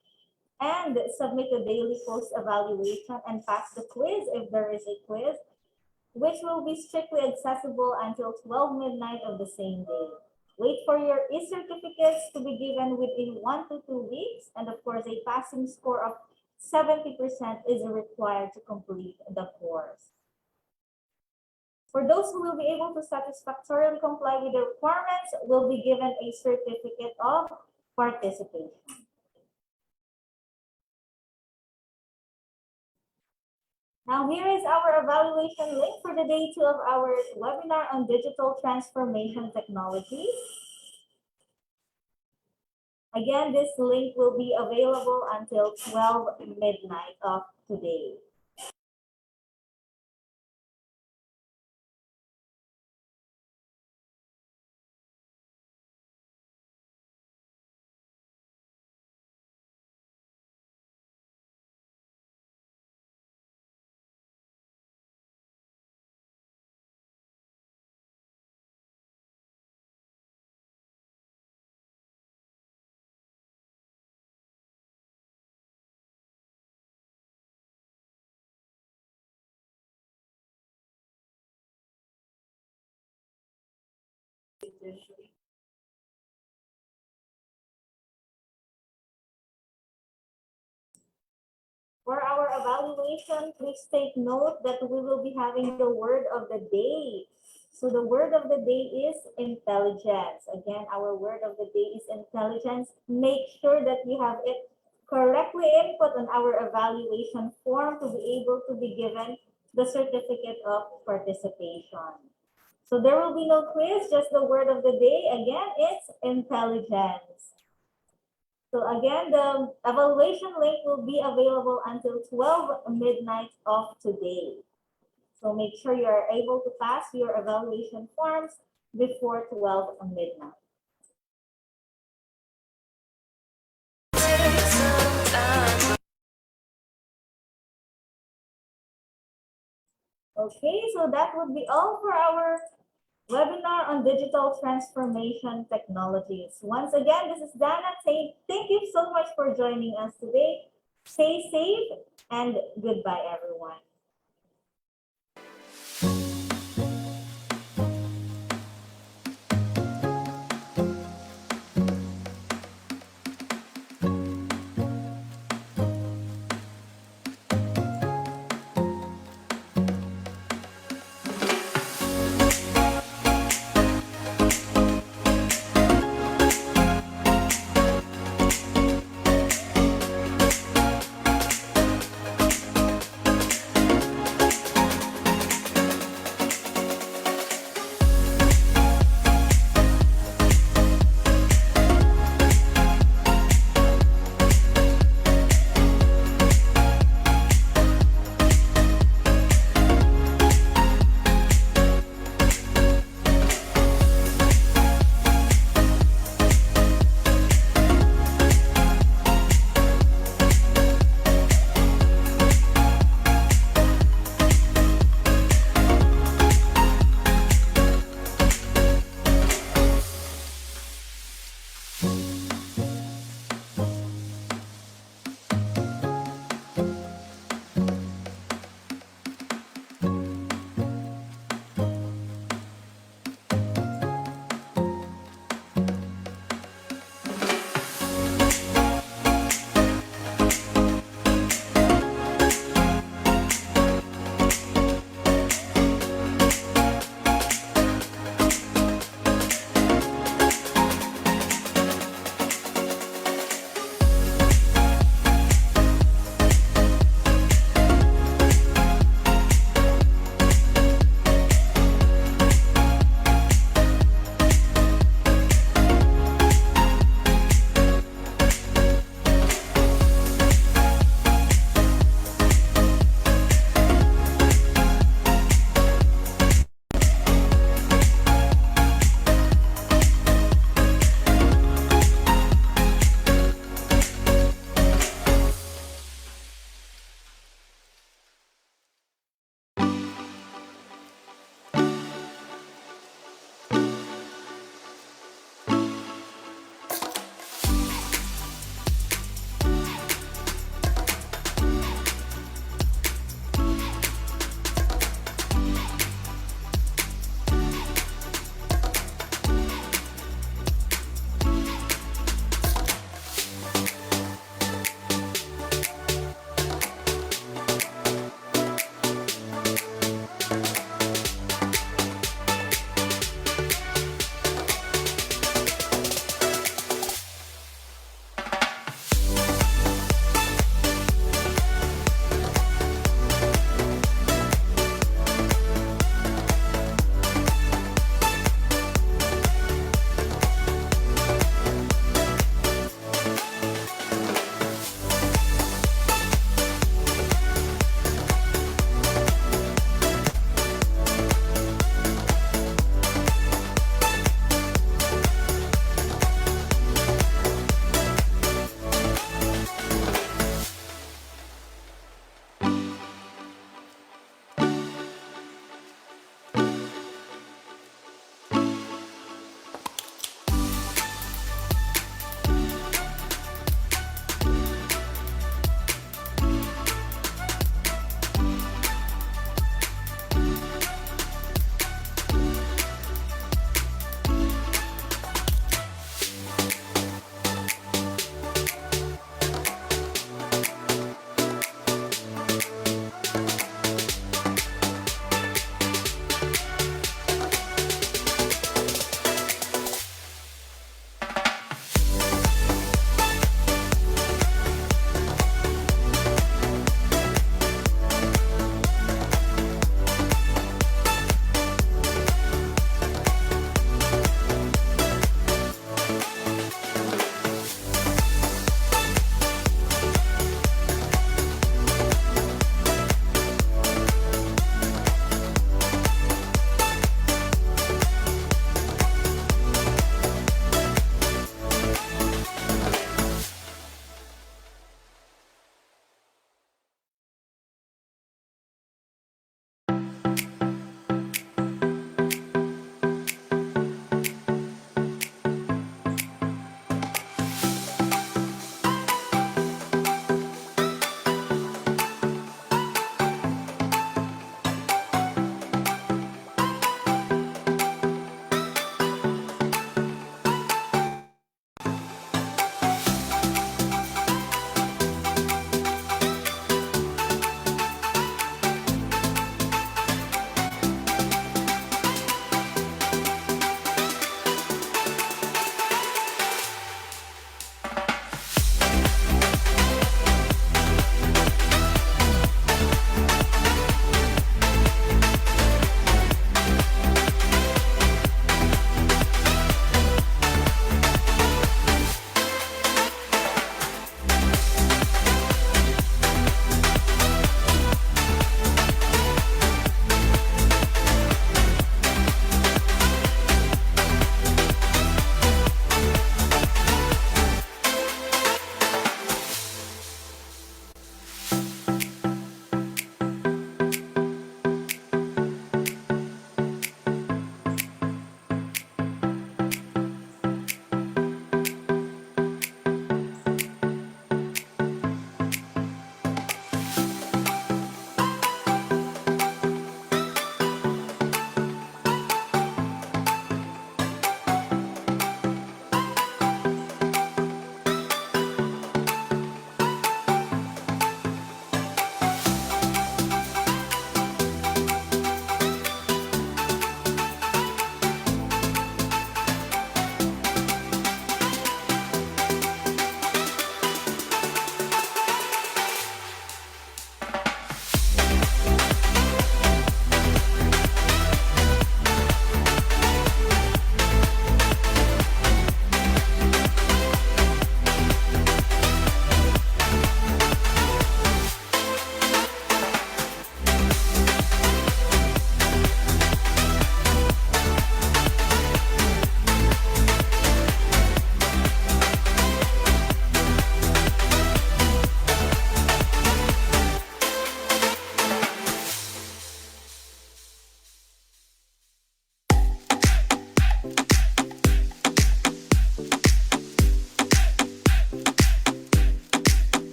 and submit a daily post evaluation and pass the quiz if there is a quiz, which will be strictly accessible until 12 midnight of the same day. Wait for your e-certificates to be given within 1 to 2 weeks, and of course, a passing score of 70% is required to complete the course. For those who will be able to satisfactorily comply with the requirements, will be given a certificate of participation. Now, here is our evaluation link for the day 2 of our webinar on digital transformation technology. Again, this link will be available until 12 midnight of today. For our evaluation, please take note that we will be having the word of the day. So the word of the day is intelligence. Again, our word of the day is intelligence. Make sure that you have it correctly input on our evaluation form to be able to be given the certificate of participation. So there will be no quiz, just the word of the day. Again, it's intelligence. So again, the evaluation link will be available until 12 midnight of today. So make sure you are able to pass your evaluation forms before 12 midnight. Okay, so that would be all for our webinar on digital transformation technologies. Once again, this is Dana saying thank you so much for joining us today. Stay safe and goodbye, everyone.